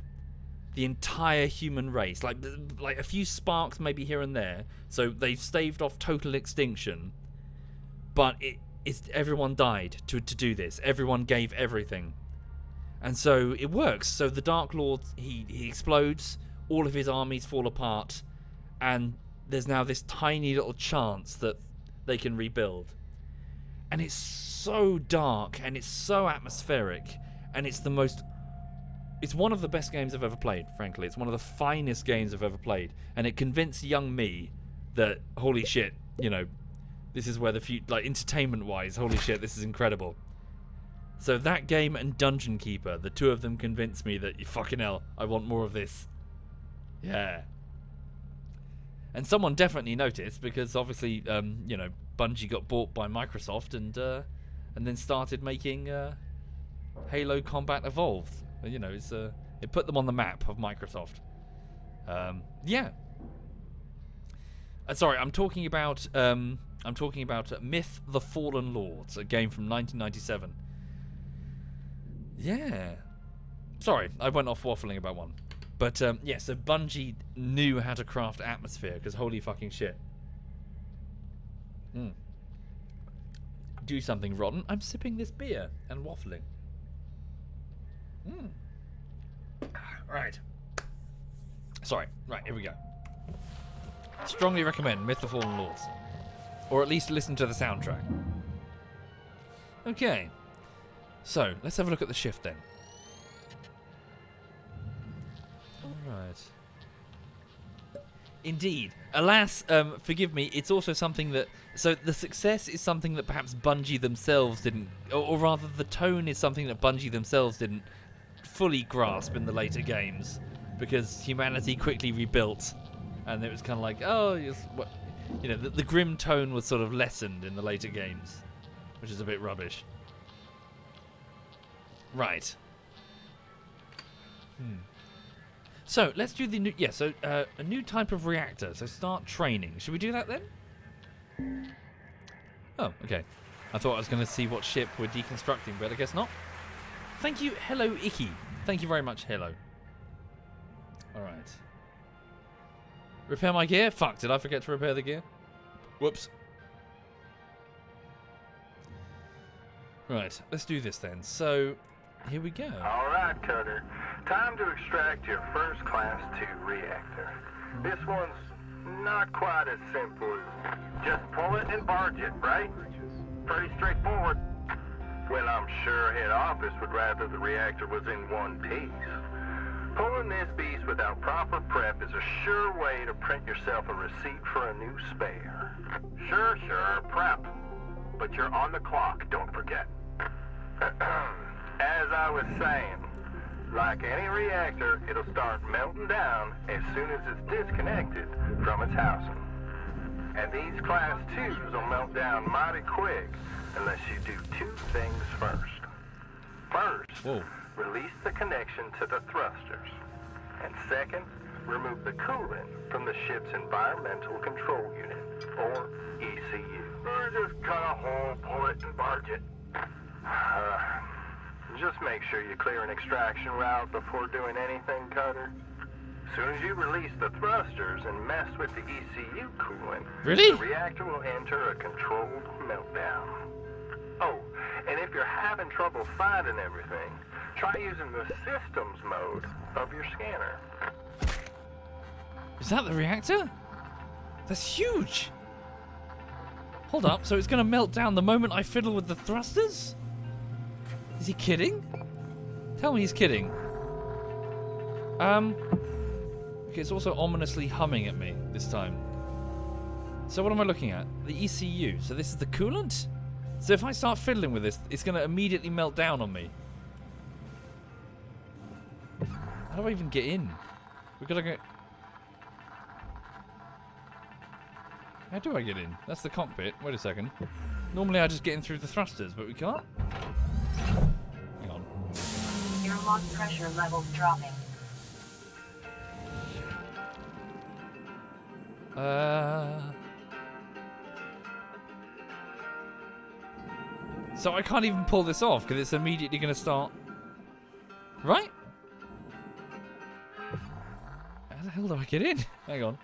The entire human race. Like a few sparks maybe here and there. So they've staved off total extinction. But everyone died to do this. Everyone gave everything. And so it works. So the Dark Lord, he explodes. All of his armies fall apart. And there's now this tiny little chance that they can rebuild. And it's so dark. And it's so atmospheric. And it's one of the best games I've ever played, frankly. It's one of the finest games I've ever played. And it convinced young me that, holy shit, this is where the future, like, entertainment-wise, holy shit, this is incredible. So that game and Dungeon Keeper, the two of them convinced me that, fucking hell, I want more of this. Yeah. And someone definitely noticed, because obviously, Bungie got bought by Microsoft and then started making Halo Combat Evolved. It put them on the map of Microsoft. Yeah. Sorry, I'm talking about Myth: The Fallen Lords, a game from 1997. Yeah. Sorry, I went off waffling about one. But so Bungie knew how to craft atmosphere, because holy fucking shit. Do something rotten. I'm sipping this beer and waffling. Right. Sorry. Right, here we go. Strongly recommend Myth: The Fallen Lords. Or at least listen to the soundtrack. Okay. So, let's have a look at the shift then. Alright. Indeed. Alas, forgive me, it's also something that... So, the success is something that perhaps Bungie themselves didn't... Or rather, the tone is something that Bungie themselves didn't fully grasp in the later games. Because humanity quickly rebuilt. And it was kind of like, the grim tone was sort of lessened in the later games. Which is a bit rubbish. Right. So, let's do the new... Yeah, so, a new type of reactor. So, start training. Should we do that then? Oh, okay. I thought I was going to see what ship we're deconstructing, but I guess not. Thank you, Hello Icky. Thank you very much, Hello. Alright. Repair my gear? Fuck, did I forget to repair the gear? Whoops. Right, let's do this then. So, here we go. Alright, Cutter. Time to extract your first Class 2 reactor. This one's not quite as simple as just pull it and barge it, right? Pretty straightforward. Well, I'm sure head office would rather the reactor was in one piece. Pulling this beast without proper prep is a sure way to print yourself a receipt for a new spare. Sure, prep. But you're on the clock, don't forget. As I was saying, like any reactor, it'll start melting down as soon as it's disconnected from its housing. And these Class 2s will melt down mighty quick unless you do two things first. First, release the connection to the thrusters. And second, remove the coolant from the ship's environmental control unit, or ECU. Or just cut a hole, pull it, and barge it. Just make sure you clear an extraction route before doing anything, Cutter. As soon as you release the thrusters and mess with the ECU coolant, really? The reactor will enter a controlled meltdown. Oh, and if you're having trouble finding everything, try using the systems mode of your scanner. Is that the reactor? That's huge! Hold up, so it's gonna melt down the moment I fiddle with the thrusters? Is he kidding? Tell me he's kidding. Okay, it's also ominously humming at me this time. So what am I looking at? The ECU. So this is the coolant? So if I start fiddling with this, it's going to immediately melt down on me. How do I even get in? We gotta go... How do I get in? That's the cockpit. Wait a second. Normally I just get in through the thrusters, but we can't. Hang on. Airlock pressure levels dropping. So I can't even pull this off because it's immediately going to start. Right? How the hell do I get in? Hang on.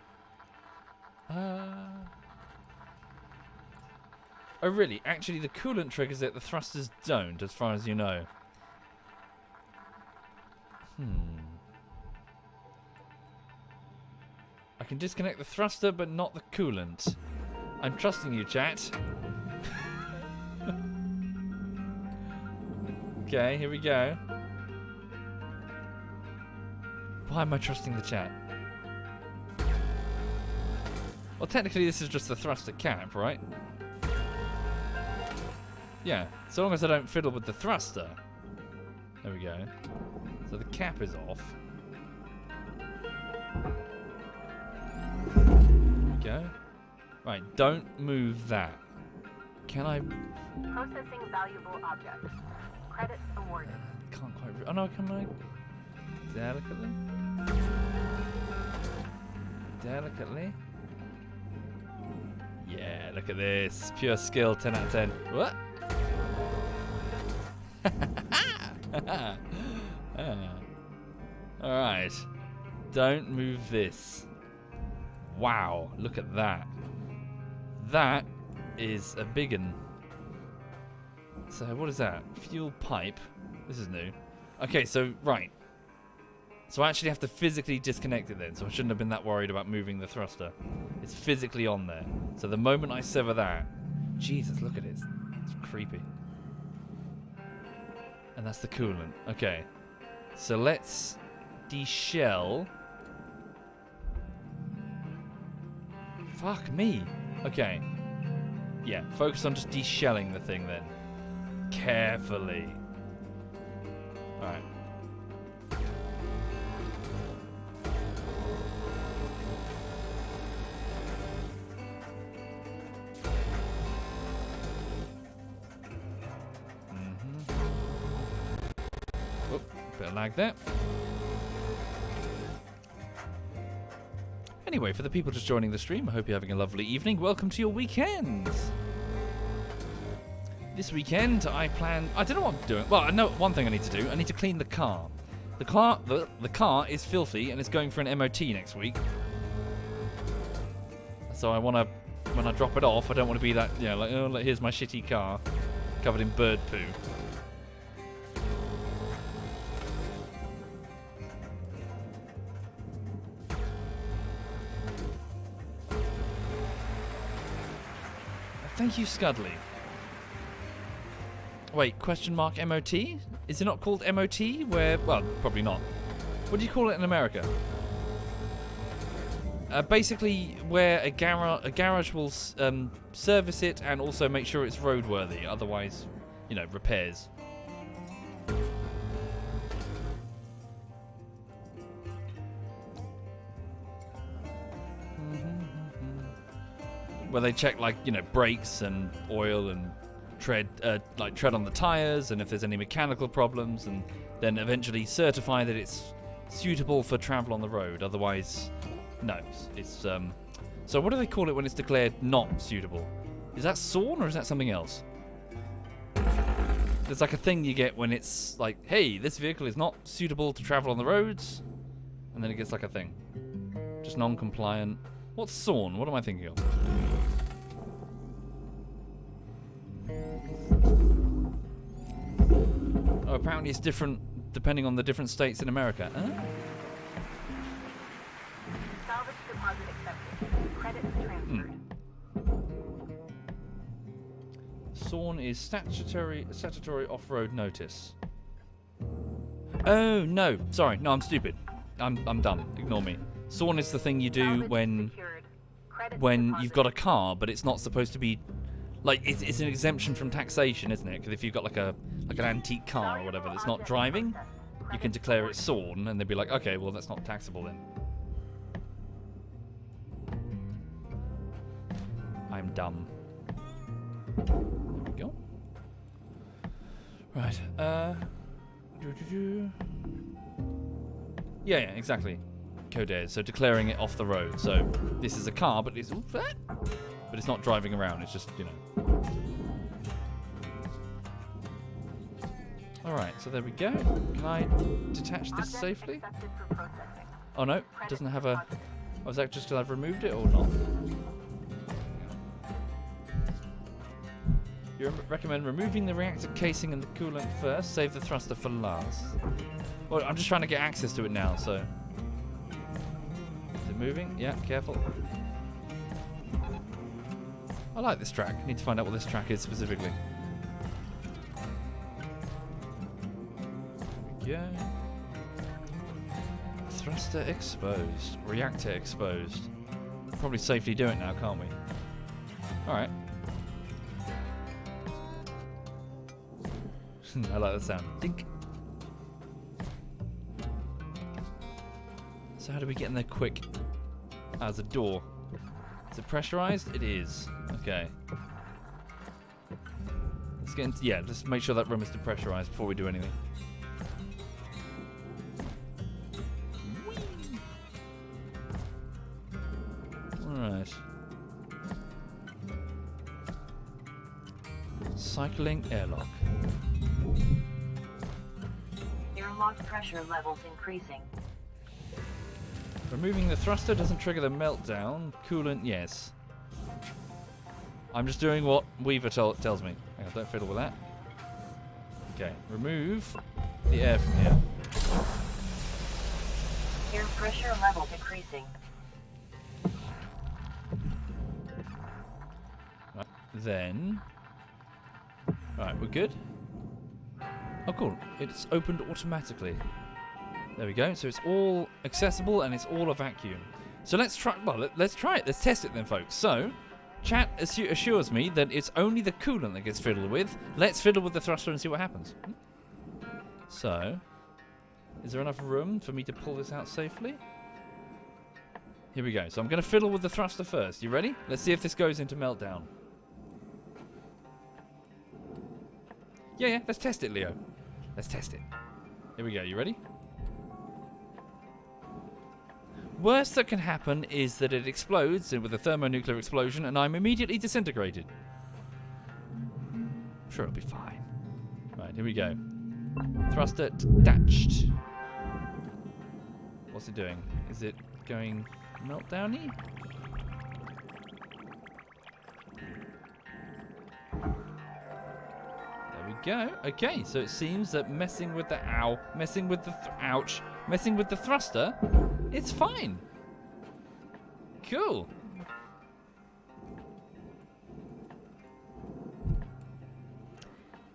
Oh really? Actually the coolant triggers it, the thrusters don't, as far as you know. I can disconnect the thruster but not the coolant. I'm trusting you, chat. Okay, here we go. Why am I trusting the chat? Well, technically this is just the thruster cap, right? Yeah, so long as I don't fiddle with the thruster. There we go. So the cap is off. There we go. Right, don't move that. Can I... Processing valuable objects. Credits awarded. Can't quite... Oh no, can I... Delicately? Delicately? Yeah, look at this. Pure skill, 10 out of 10. What? Alright. Don't move this. Wow, look at that. That is a big one. So, what is that? Fuel pipe. This is new. Okay, so, right. So I actually have to physically disconnect it then, so I shouldn't have been that worried about moving the thruster. It's physically on there. So the moment I sever that... Jesus, look at it. It's creepy. And that's the coolant. Okay. So let's de-shell. Fuck me. Okay. Yeah, focus on just de-shelling the thing then. Carefully. Alright. Bit of lag there. Anyway, for the people just joining the stream, I hope you're having a lovely evening. Welcome to your weekend. This weekend, I don't know what I'm doing. Well, I know one thing I need to do. I need to clean the car. The car is filthy and it's going for an MOT next week. So I want to, when I drop it off, I don't want to be that, you know, like, oh, here's my shitty car covered in bird poo. Thank you, Scudley. Wait, question mark MOT? Is it not called MOT? Where, well, probably not. What do you call it in America? Basically, where a garage will service it and also make sure it's roadworthy. Otherwise, you know, repairs. Where they check, like, you know, brakes and oil and tread on the tires, and if there's any mechanical problems, and then eventually certify that it's suitable for travel on the road. Otherwise, no. It's so what do they call it when it's declared not suitable? Is that SORN or is that something else? There's like a thing you get when it's like, hey, this vehicle is not suitable to travel on the roads, and then it gets like a thing. Just non-compliant. What's SORN? What am I thinking of? Oh, apparently it's different depending on the different states in America. Salvage deposit accepted. Credits transferred. SORN is statutory off-road notice. Oh no, sorry, no, I'm stupid. I'm dumb. Ignore me. SORN is the thing you do when you've got a car, but it's not supposed to be like it's an exemption from taxation, isn't it? Because if you've got like an antique car or whatever that's not driving, you can declare it sawn, and they'd be like, okay, well that's not taxable then. I'm dumb. There we go. Right. Yeah, exactly. Codares. So declaring it off the road. So this is a car, but it's not driving around. It's just, you know. All right. So there we go. Can I detach this safely? Accepted for processing. Oh no, it doesn't have a. Oh, is that just because I've removed it or not? You recommend removing the reactor casing and the coolant first. Save the thruster for last. Well, I'm just trying to get access to it now, so. Is it moving? Yeah, careful. I like this track. Need to find out what this track is specifically. There we go. Thruster exposed. Reactor exposed. Probably safely do it now, can't we? Alright. I like that sound. Dink. So how do we get in there quick? Ah, there's a door. Is it pressurized? It is. Okay. Let's get into, yeah, let's make sure that room is depressurized before we do anything. Alright. Cycling airlock. Airlock pressure levels increasing. Removing the thruster doesn't trigger the meltdown. Coolant, yes. I'm just doing what Weaver tells me. Hang on, don't fiddle with that. Okay, remove the air from here. Air pressure level decreasing. Right, then... Alright, we're good. Oh, cool. It's opened automatically. There we go. So it's all accessible and it's all a vacuum. So let's try. Well, let's try it. Let's test it then, folks. So, chat assures me that it's only the coolant that gets fiddled with. Let's fiddle with the thruster and see what happens. So, is there enough room for me to pull this out safely? Here we go. So I'm going to fiddle with the thruster first. You ready? Let's see if this goes into meltdown. Yeah. Let's test it, Leo. Let's test it. Here we go. You ready? Worst that can happen is that it explodes with a thermonuclear explosion and I'm immediately disintegrated. I'm sure it'll be fine. Right, here we go. Thruster detached. What's it doing? Is it going meltdown-y? There we go. Okay, so it seems that messing with the thruster, it's fine. Cool.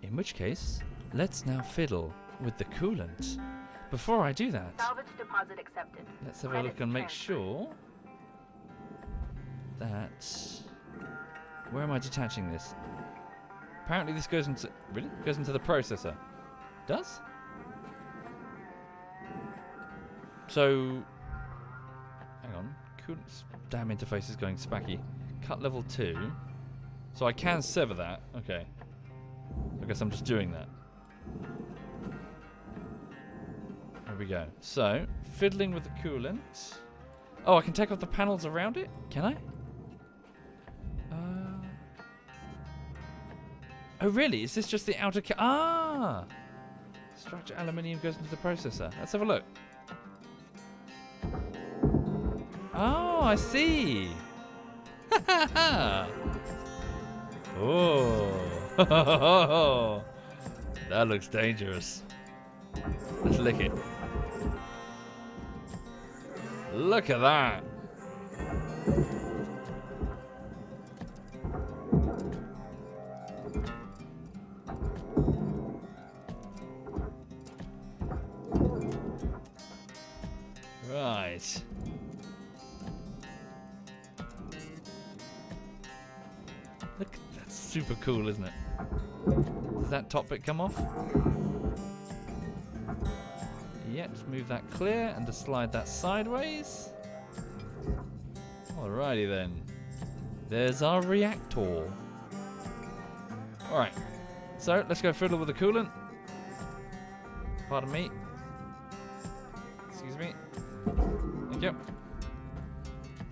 In which case, let's now fiddle with the coolant. Before I do that, Salvage deposit accepted. let's have a look and make sure that... Where am I detaching this? Apparently this goes into... Really? Goes into the processor. Does? So... Hang on. Damn interface is going spacky. Cut level 2. So I can sever that. Okay. I guess I'm just doing that. There we go. So, fiddling with the coolant. Oh, I can take off the panels around it? Can I? Oh, really? Is this just the outer Structure aluminium goes into the processor. Let's have a look. Oh, I see. Oh. That looks dangerous. Let's lick it. Look at that. Right. Look, that's super cool, isn't it? Does that top bit come off? Yeah, just move that clear and just slide that sideways. Alrighty then. There's our reactor. Alright. So, let's go fiddle with the coolant. Pardon me. Excuse me. Thank you.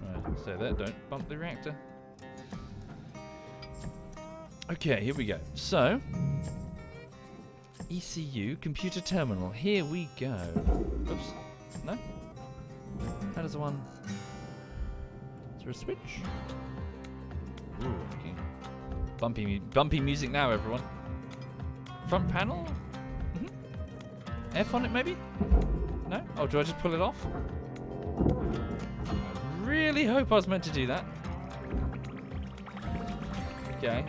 Alright, stay there. Don't bump the reactor. Okay, here we go. So, ECU, computer terminal. Here we go. Oops. No? How does one... Is there a switch? Ooh, okay. Bumpy music now, everyone. Front panel? Mm-hmm. F on it, maybe? No? Oh, do I just pull it off? I really hope I was meant to do that. Okay.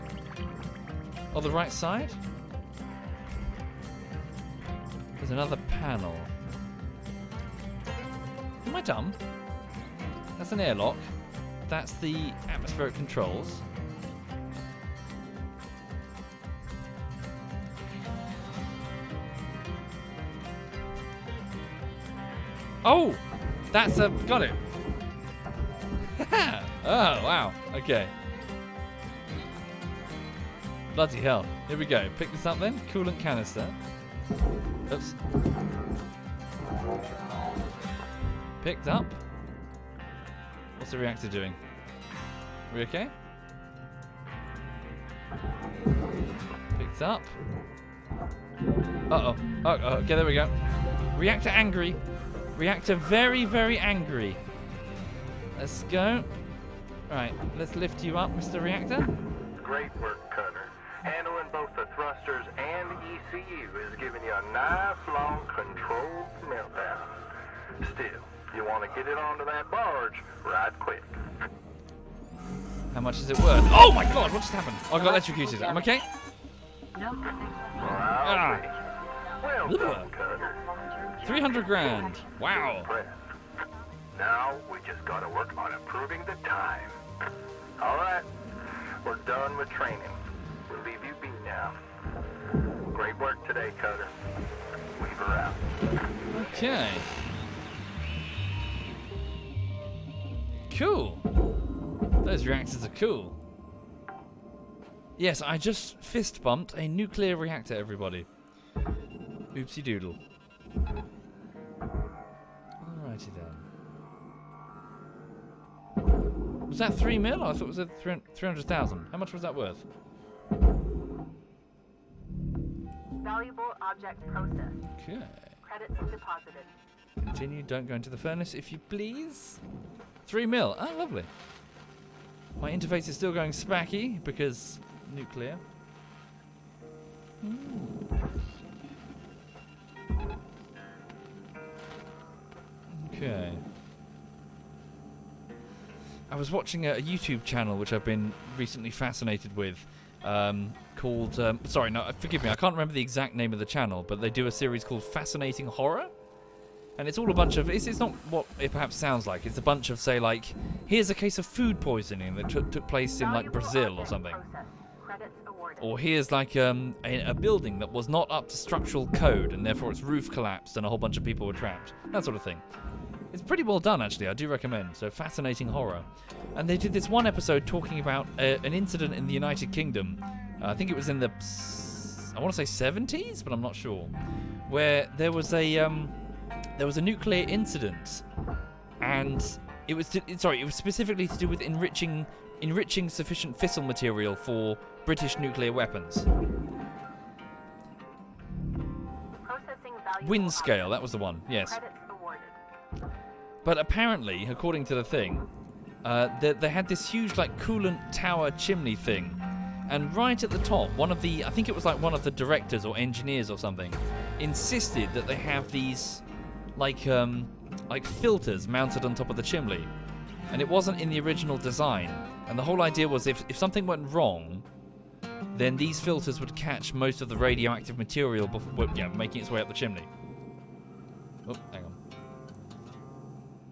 On the right side? There's another panel. Am I dumb? That's an airlock. That's the atmospheric controls. Oh! That's a... Got it. Oh, wow. Okay. Bloody hell. Here we go. Pick this up then. Coolant canister. Oops. Picked up. What's the reactor doing? We okay? Picked up. Uh-oh. Oh, okay, there we go. Reactor angry. Reactor very, very angry. Let's go. Alright, let's lift you up, Mr. Reactor. Great work, Cutter. Handling both the thrusters and the ECU is giving you a nice, long, controlled meltdown. Still, you want to get it onto that barge right quick. How much is it worth? Oh my god, what just happened? I got electrocuted. I'm okay? No. Well, well done, Cutter. 300 grand. Wow. Impressed. Now we just gotta work on improving the time. All right, we're done with training. We'll leave you be now. Great work today, Cutter. Weaver out. Okay. Cool. Those reactors are cool. Yes, I just fist bumped a nuclear reactor, everybody. Oopsie doodle. Alrighty then. Was that 3 mil? I thought it was 300,000. How much was that worth? Valuable object processed. Okay. Credits deposited. Continue. Don't go into the furnace, if you please. 3 mil. Oh, lovely. My interface is still going spacky because nuclear. Okay. I was watching a YouTube channel which I've been recently fascinated with, called... sorry, no, forgive me, I can't remember the exact name of the channel, but they do a series called Fascinating Horror. And it's all a bunch of... It's not what it perhaps sounds like. It's a bunch of, say, like, here's a case of food poisoning that took place in, like, Brazil or something. Or here's, like, a building that was not up to structural code, and therefore its roof collapsed and a whole bunch of people were trapped. That sort of thing. It's pretty well done, actually. I do recommend. So, Fascinating Horror. And they did this one episode talking about an incident in the United Kingdom. I think it was in the... I want to say 70s, but I'm not sure. Where there was a nuclear incident, and it was specifically to do with enriching sufficient fissile material for British nuclear weapons. Wind scale, that was the one. Yes. But apparently, according to the thing, they had this huge, like, coolant tower chimney thing, and right at the top, I think it was like one of the directors or engineers or something, insisted that they have these like filters mounted on top of the chimney, and it wasn't in the original design. And the whole idea was if something went wrong, then these filters would catch most of the radioactive material before, making its way up the chimney. Oh, hang on.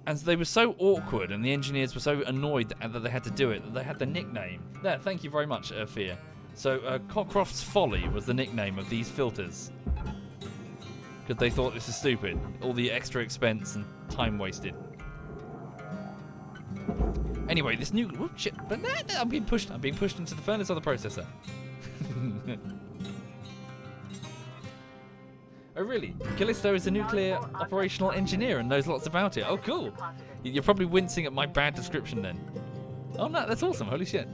And so they were so awkward, and the engineers were so annoyed that they had to do it, that they had the nickname. There, thank you very much, Fear. So, Cockcroft's Folly was the nickname of these filters. because they thought this is stupid. All the extra expense and time wasted. Anyway, this new... Whoop, shit. But I'm being pushed. I'm being pushed into the furnace of the processor. Oh, really? Callisto is a nuclear operational engineer and knows lots about it. Oh, cool. You're probably wincing at my bad description then. Oh, no, that's awesome. Holy shit.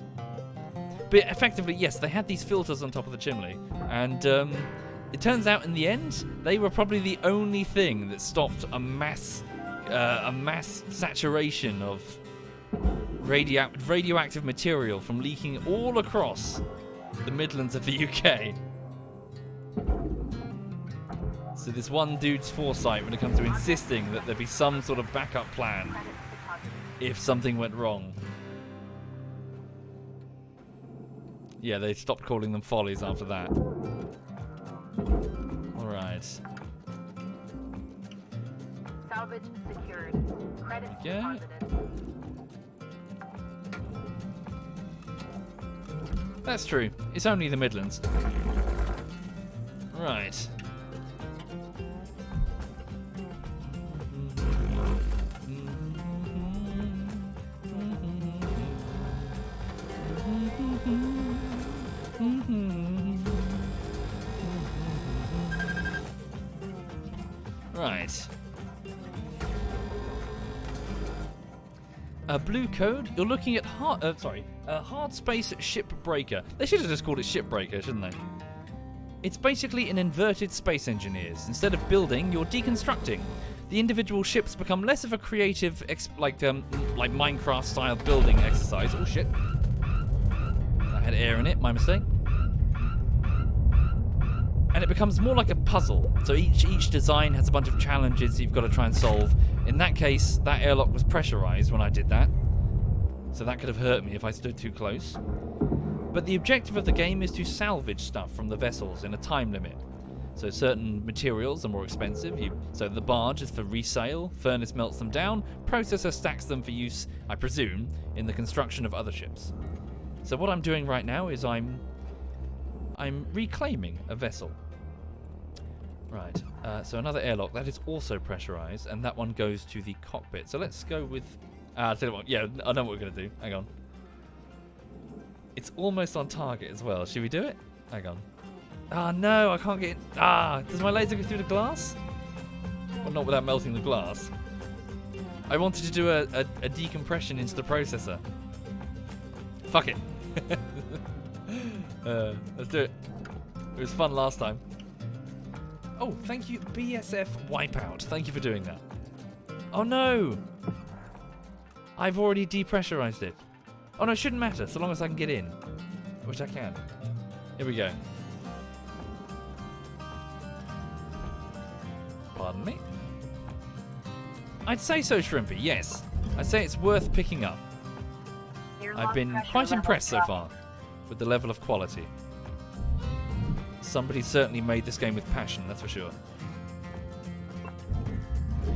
But effectively, yes, they had these filters on top of the chimney. And it turns out in the end, they were probably the only thing that stopped a mass saturation of radioactive material from leaking all across the Midlands of the UK. So this one dude's foresight when it comes to insisting that there be some sort of backup plan if something went wrong. Yeah, they stopped calling them follies after that. Alright. Salvage secured. Credit Yeah. deposited. That's true. It's only the Midlands. Right. Right. Blue code. You're looking at Hardspace Shipbreaker. They should have just called it Shipbreaker, shouldn't they? It's basically an inverted Space Engineers. Instead of building, you're deconstructing. The individual ships become less of a creative, like Minecraft-style building exercise. Oh shit! I had air in it. My mistake. And it becomes more like a puzzle. So each design has a bunch of challenges you've got to try and solve. In that case, that airlock was pressurized when I did that. So that could have hurt me if I stood too close. But the objective of the game is to salvage stuff from the vessels in a time limit. So certain materials are more expensive. So the barge is for resale, furnace melts them down, processor stacks them for use, I presume, in the construction of other ships. So what I'm doing right now is I'm reclaiming a vessel. Right, so another airlock. That is also pressurized, and that one goes to the cockpit. So let's go with... I'll tell you what, yeah, I know what we're going to do. Hang on. It's almost on target as well. Should we do it? Hang on. Ah, no, I can't get in. Ah, does my laser go through the glass? Well, not without melting the glass. I wanted to do a decompression into the processor. Fuck it. Let's do it. It was fun last time. Oh, thank you, BSF Wipeout. Thank you for doing that. Oh no! I've already depressurized it. Oh no, it shouldn't matter, so long as I can get in. Which I can. Here we go. Pardon me? I'd say so, Shrimpy, yes. I'd say it's worth picking up. I've been quite impressed so far with the level of quality. Somebody certainly made this game with passion, that's for sure.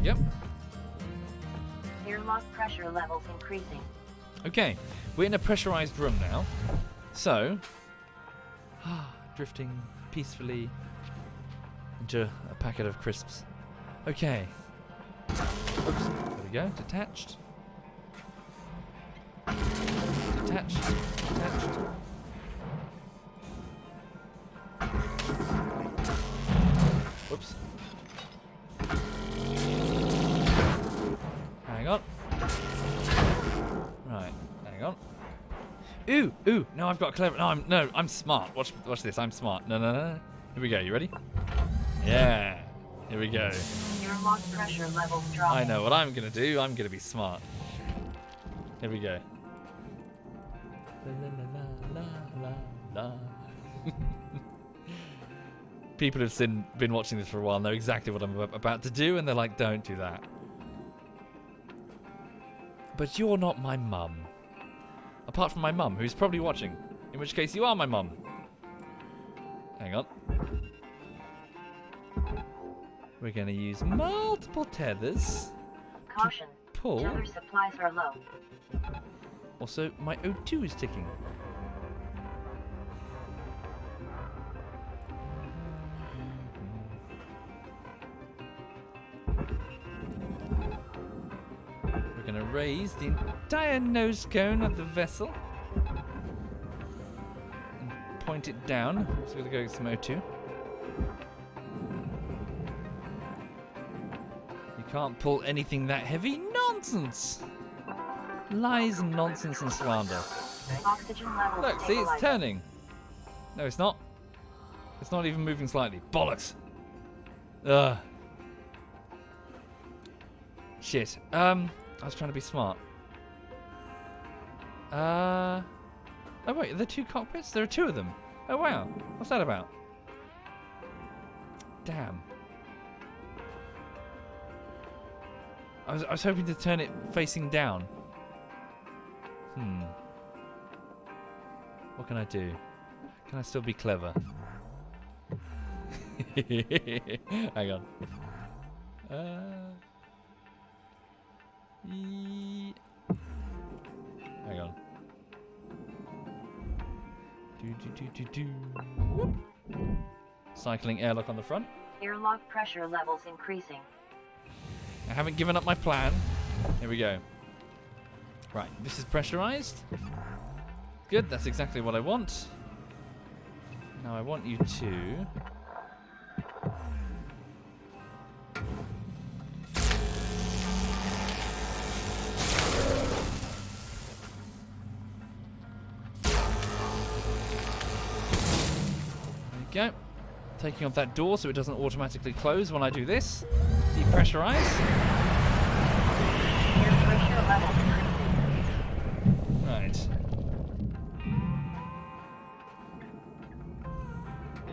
Yep. Airlock pressure levels increasing. Okay, we're in a pressurized room now. So, drifting peacefully into a packet of crisps. Okay. Oops, there we go, detached. Detached, detached. Whoops. Hang on. Right, hang on. Ooh, no, I've got a clever... No, I'm smart. Watch this, I'm smart. No. Here we go, you ready? Yeah, here we go. Airlock pressure levels dropping. I know what I'm going to do. I'm going to be smart. Here we go. La, la, la, la, la. People who've been watching this for a while know exactly what I'm about to do, and they're like, don't do that. But you're not my mum. Apart from my mum, who's probably watching. In which case, you are my mum. Hang on. We're going to use multiple tethers. Caution. Pull. Tether supplies are low. Also, my O2 is ticking. going to raise the entire nose cone of the vessel and point it down. So we're going to go get some O2. You can't pull anything that heavy. Nonsense! Lies and nonsense and slander. Oxygen levels Look, see, it's stabilizing. turning. No, it's not. It's not even moving slightly. Bollocks! Ugh. Shit. I was trying to be smart. Oh wait, are there 2 cockpits? There are 2 of them. Oh wow. What's that about? Damn. I was hoping to turn it facing down. What can I do? Can I still be clever? Hang on. Hang on. Whoop. Cycling airlock on the front. Airlock pressure levels increasing. I haven't given up my plan. Here we go. Right, this is pressurized. Good, that's exactly what I want. Now I want you to... There we go. Taking off that door so it doesn't automatically close when I do this. Depressurize. Air pressure levels increasing. Right.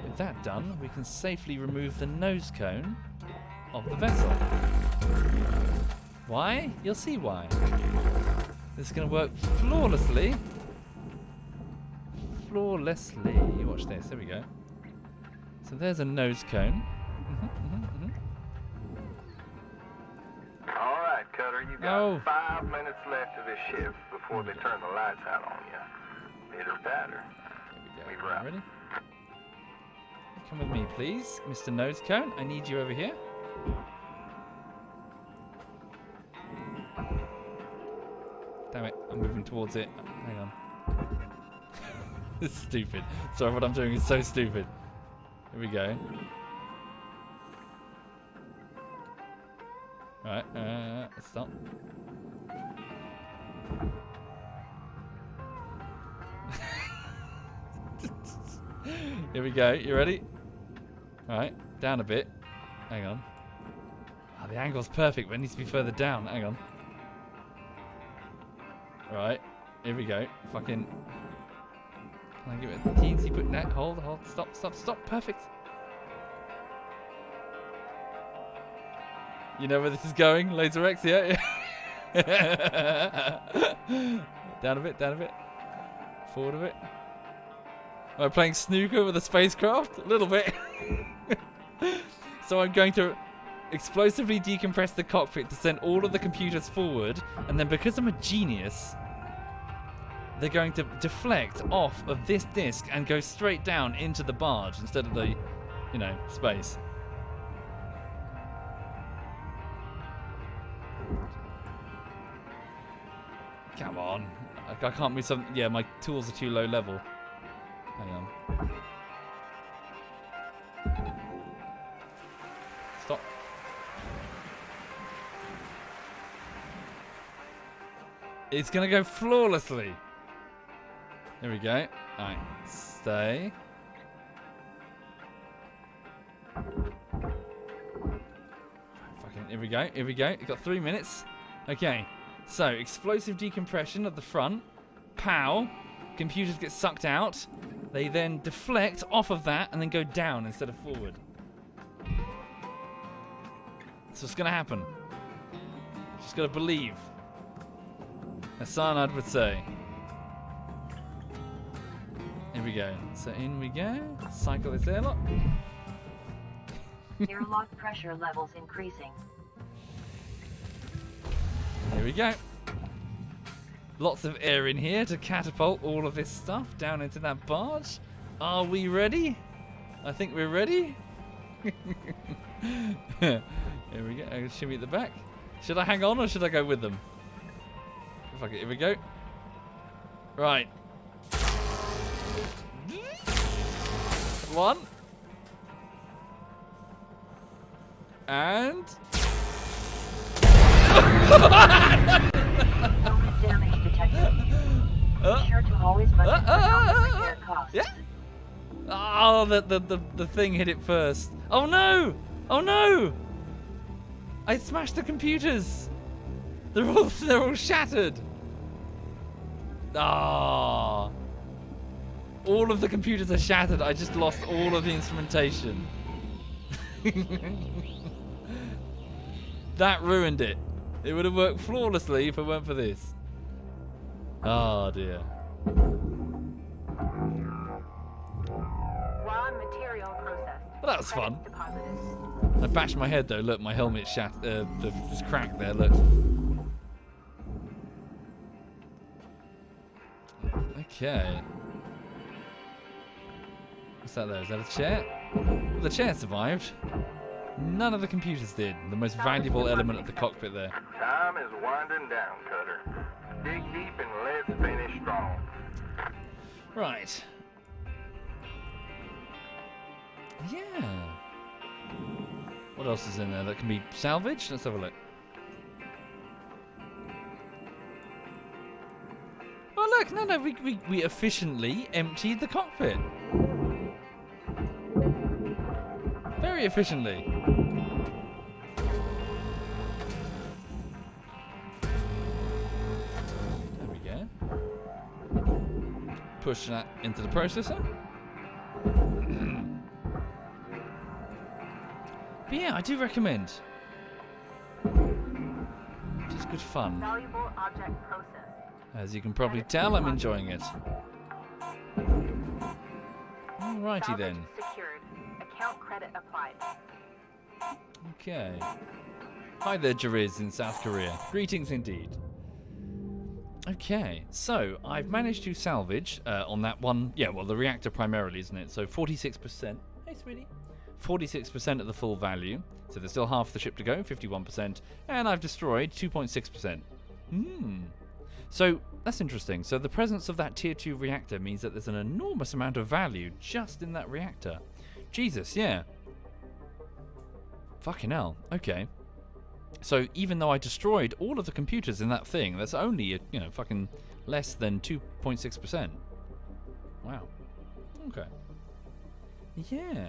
With that done, we can safely remove the nose cone of the vessel. Why? You'll see why. This is going to work flawlessly. Flawlessly. Watch this. There we go. So there's a nose cone. All right, Cutter, you got Oh. 5 minutes left of this shift before they turn the lights out on you. Pitter patter. There we We go. wrap. Ready? Come with me, please, Mr. Nose Cone. I need you over here. Damn it, I'm moving towards it. Hang on. It's stupid. Sorry, what I'm doing is so stupid. Here we go. Alright, stop. Here we go. You ready? Alright, down a bit. Hang on. Oh, the angle's perfect, but it needs to be further down. Hang on. Right, here we go. Fucking. Can I give it a teensy put net? Hold, stop. Perfect. You know where this is going? Laser X, yeah? Down a bit. Forward a bit. Am I playing snooker with a spacecraft? A little bit. So I'm going to explosively decompress the cockpit to send all of the computers forward, and then because I'm a genius, they're going to deflect off of this disc and go straight down into the barge instead of the, space. Come on. I can't move some... Yeah, my tools are too low level. Hang on. Stop. It's going to go flawlessly. There we go. Alright, stay. Fucking, here we go. You've got 3 minutes. Okay, so explosive decompression at the front. Pow. Computers get sucked out. They then deflect off of that and then go down instead of forward. That's what's going to happen. Just got to believe. As Cyanide would say. Here we go. So in we go. Cycle this airlock. Airlock pressure levels increasing. Here we go. Lots of air in here to catapult all of this stuff down into that barge. Are we ready? I think we're ready. Here we go. I'm gonna shimmy at the back. Should I hang on or should I go with them? Fuck it, here we go. Right. 1. And... Damage detected. Be sure to always budget for helmet repair costs. Yeah. Oh, the thing hit it first. Oh no! Oh no! I smashed the computers. They're all shattered. Ah. All of the computers are shattered. I just lost all of the instrumentation. That ruined it. It would have worked flawlessly if it weren't for this. Oh dear. Raw material processed. Well, that was fun. Credits deposited. I bashed my head though. Look, my helmet just cracked there. Look. Okay. What's that there? Is that a chair? Well, the chair survived. None of the computers did. The most valuable element of the cockpit there. Time is winding down, Cutter. Dig deep and let's finish strong. Right. Yeah. What else is in there that can be salvaged? Let's have a look. Oh look, no, we efficiently emptied the cockpit. Very efficiently. There we go. Push that into the processor. But yeah, I do recommend. It's good fun. Valuable object processed. As you can probably tell, I'm enjoying it. Alrighty Salvage then. secured. Account credit applied. Okay. Hi there, Jariz in South Korea. Greetings indeed. Okay, so I've managed to salvage on that one. Yeah, well, the reactor primarily, isn't it? So 46%. Hey, sweetie. 46% of the full value. So there's still half the ship to go, 51%. And I've destroyed 2.6%. So that's interesting. So the presence of that tier 2 reactor means that there's an enormous amount of value just in that reactor. Jesus, yeah. Fucking hell. Okay. So even though I destroyed all of the computers in that thing, that's only, fucking less than 2.6%. Wow. Okay. Yeah.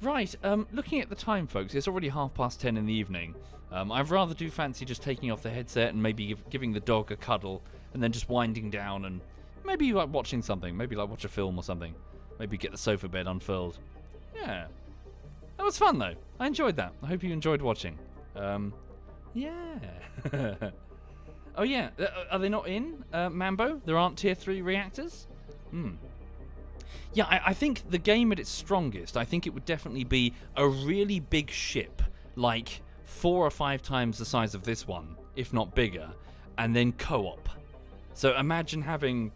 Right, looking at the time, folks, it's already 10:30 in the evening. I'd rather do fancy just taking off the headset and maybe giving the dog a cuddle and then just winding down and maybe like watching something. Maybe like watch a film or something. Maybe get the sofa bed unfurled. Yeah. That was fun, though. I enjoyed that. I hope you enjoyed watching. Yeah. Oh, yeah. Are they not in Mambo? There aren't tier 3 reactors? Yeah, I think the game at its strongest, I think it would definitely be a really big ship, like 4 or 5 times the size of this one, if not bigger, and then co-op. So imagine having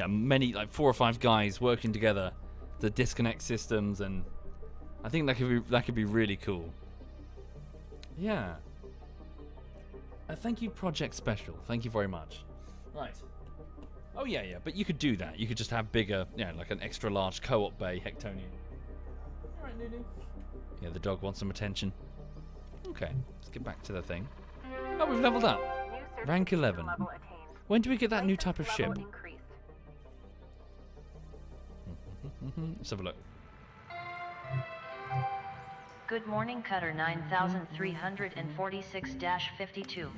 many, like 4 or 5 guys working together to disconnect systems, and I think that could be really cool. Yeah. Thank you, Project Special. Thank you very much. Right. Oh, yeah, but you could do that. You could just have bigger, like an extra large co-op bay, Hectonian. Alright, Nunu. Yeah, the dog wants some attention. Okay, let's get back to the thing. Oh, we've leveled up. Rank 11. When do we get that new type of ship? Let's have a look. Good morning, Cutter 9346-52.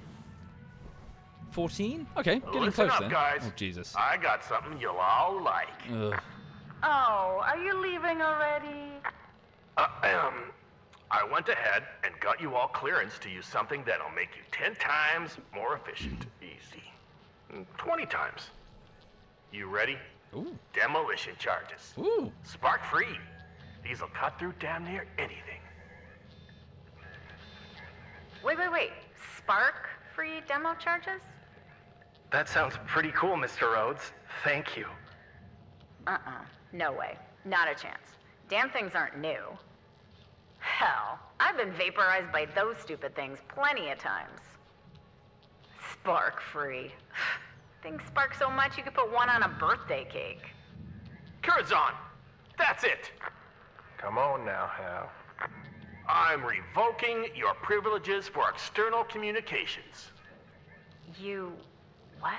14? Okay, getting Listen close up, then. guys. Oh, Jesus. I got something you'll all like. Ugh. Oh, are you leaving already? I went ahead and got you all clearance to use something that'll make you 10 times more efficient. Easy. 20 times. You ready? Ooh. Demolition charges. Ooh. Spark free. These will cut through damn near anything. Wait. Spark-free demo charges? That sounds pretty cool, Mr. Rhodes. Thank you. No way. Not a chance. Damn things aren't new. Hell, I've been vaporized by those stupid things plenty of times. Spark-free. Things spark so much you could put one on a birthday cake. Curzon! That's it! Come on now, Hal. I'm revoking your privileges for external communications. You... what?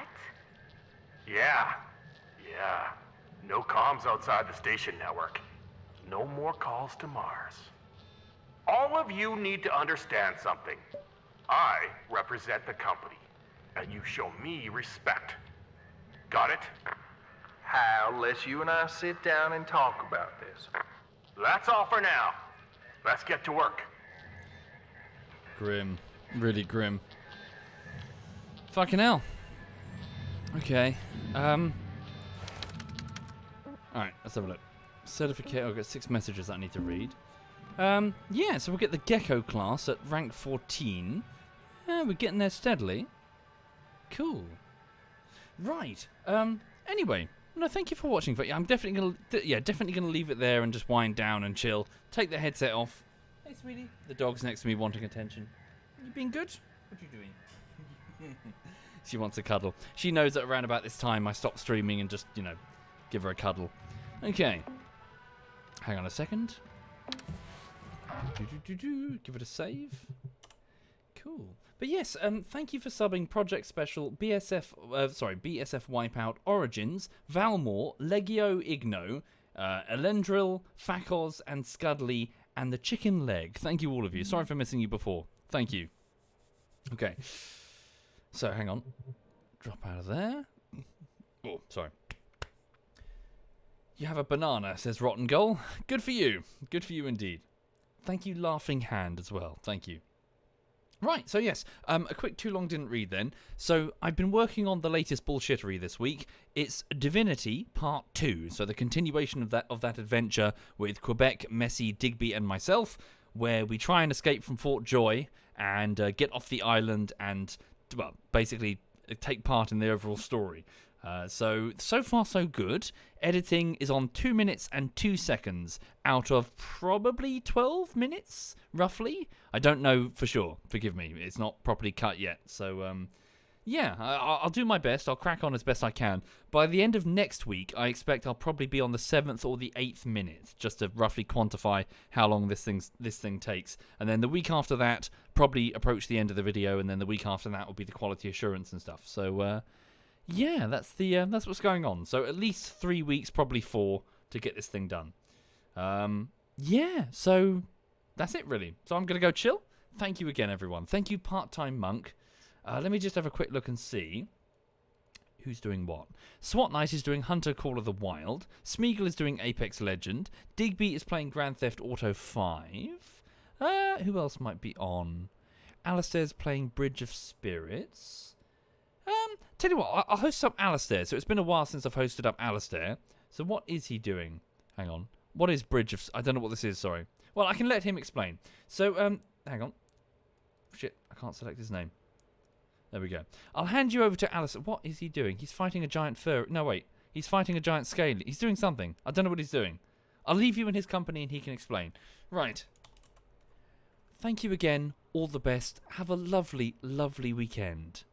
Yeah. No comms outside the station network. No more calls to Mars. All of you need to understand something. I represent the company, and you show me respect. Got it? Hal, let's you and I sit down and talk about this. That's all for now. Let's get to work. Grim. Really grim. Fucking hell. Okay. Alright, let's have a look. Certificate. I've got 6 messages that I need to read. Yeah, so we'll get the Gecko class at rank 14. We're getting there steadily. Cool. Right. Anyway, no, thank you for watching. But yeah, I'm definitely gonna leave it there and just wind down and chill. Take the headset off. Hey, sweetie. The dog's next to me wanting attention. You been good? What are you doing? She wants a cuddle. She knows that around about this time I stop streaming and just, give her a cuddle. Okay. Hang on a second. Give it a save. Cool. But yes, thank you for subbing Project Special, BSF Wipeout, Origins, Valmore, Legio Igno, Elendril, Fakos, and Scudley, and the Chicken Leg. Thank you all of you. Sorry for missing you before. Thank you. Okay. So, hang on. Drop out of there. Oh, sorry. You have a banana, says Rotten Gull. Good for you. Good for you indeed. Thank you, Laughing Hand, as well. Thank you. Right, so yes, a quick too long didn't read then. So I've been working on the latest bullshittery this week. It's Divinity Part 2, so the continuation of that adventure with Quebec, Messi, Digby and myself, where we try and escape from Fort Joy and get off the island and, well, basically take part in the overall story. So far so good. Editing is on 2 minutes and 2 seconds out of probably 12 minutes, roughly. I don't know for sure. Forgive me. It's not properly cut yet. So, yeah, I'll do my best. I'll crack on as best I can. By the end of next week, I expect I'll probably be on the 7th or the 8th minute, just to roughly quantify how long this thing takes. And then the week after that, probably approach the end of the video, and then the week after that will be the quality assurance and stuff. So, yeah, that's what's going on. So at least 3 weeks, probably 4, to get this thing done. Yeah, so that's it really. So I'm gonna go chill. Thank you again, everyone. Thank you, Part-Time Monk. Let me just have a quick look and see who's doing what. SWAT Knight is doing Hunter Call of the Wild. Smeagol is doing Apex Legend. Digby is playing Grand Theft Auto 5. Who else might be on? Alistair's playing Bridge of Spirits. Tell you what, I'll host up Alistair. So it's been a while since I've hosted up Alistair. So what is he doing? Hang on. What is Bridge of... I don't know what this is, sorry. Well, I can let him explain. So, hang on. Shit, I can't select his name. There we go. I'll hand you over to Alistair. What is he doing? He's fighting a giant fur... No, wait. He's fighting a giant scaly. He's doing something. I don't know what he's doing. I'll leave you in his company and he can explain. Right. Thank you again. All the best. Have a lovely, lovely weekend.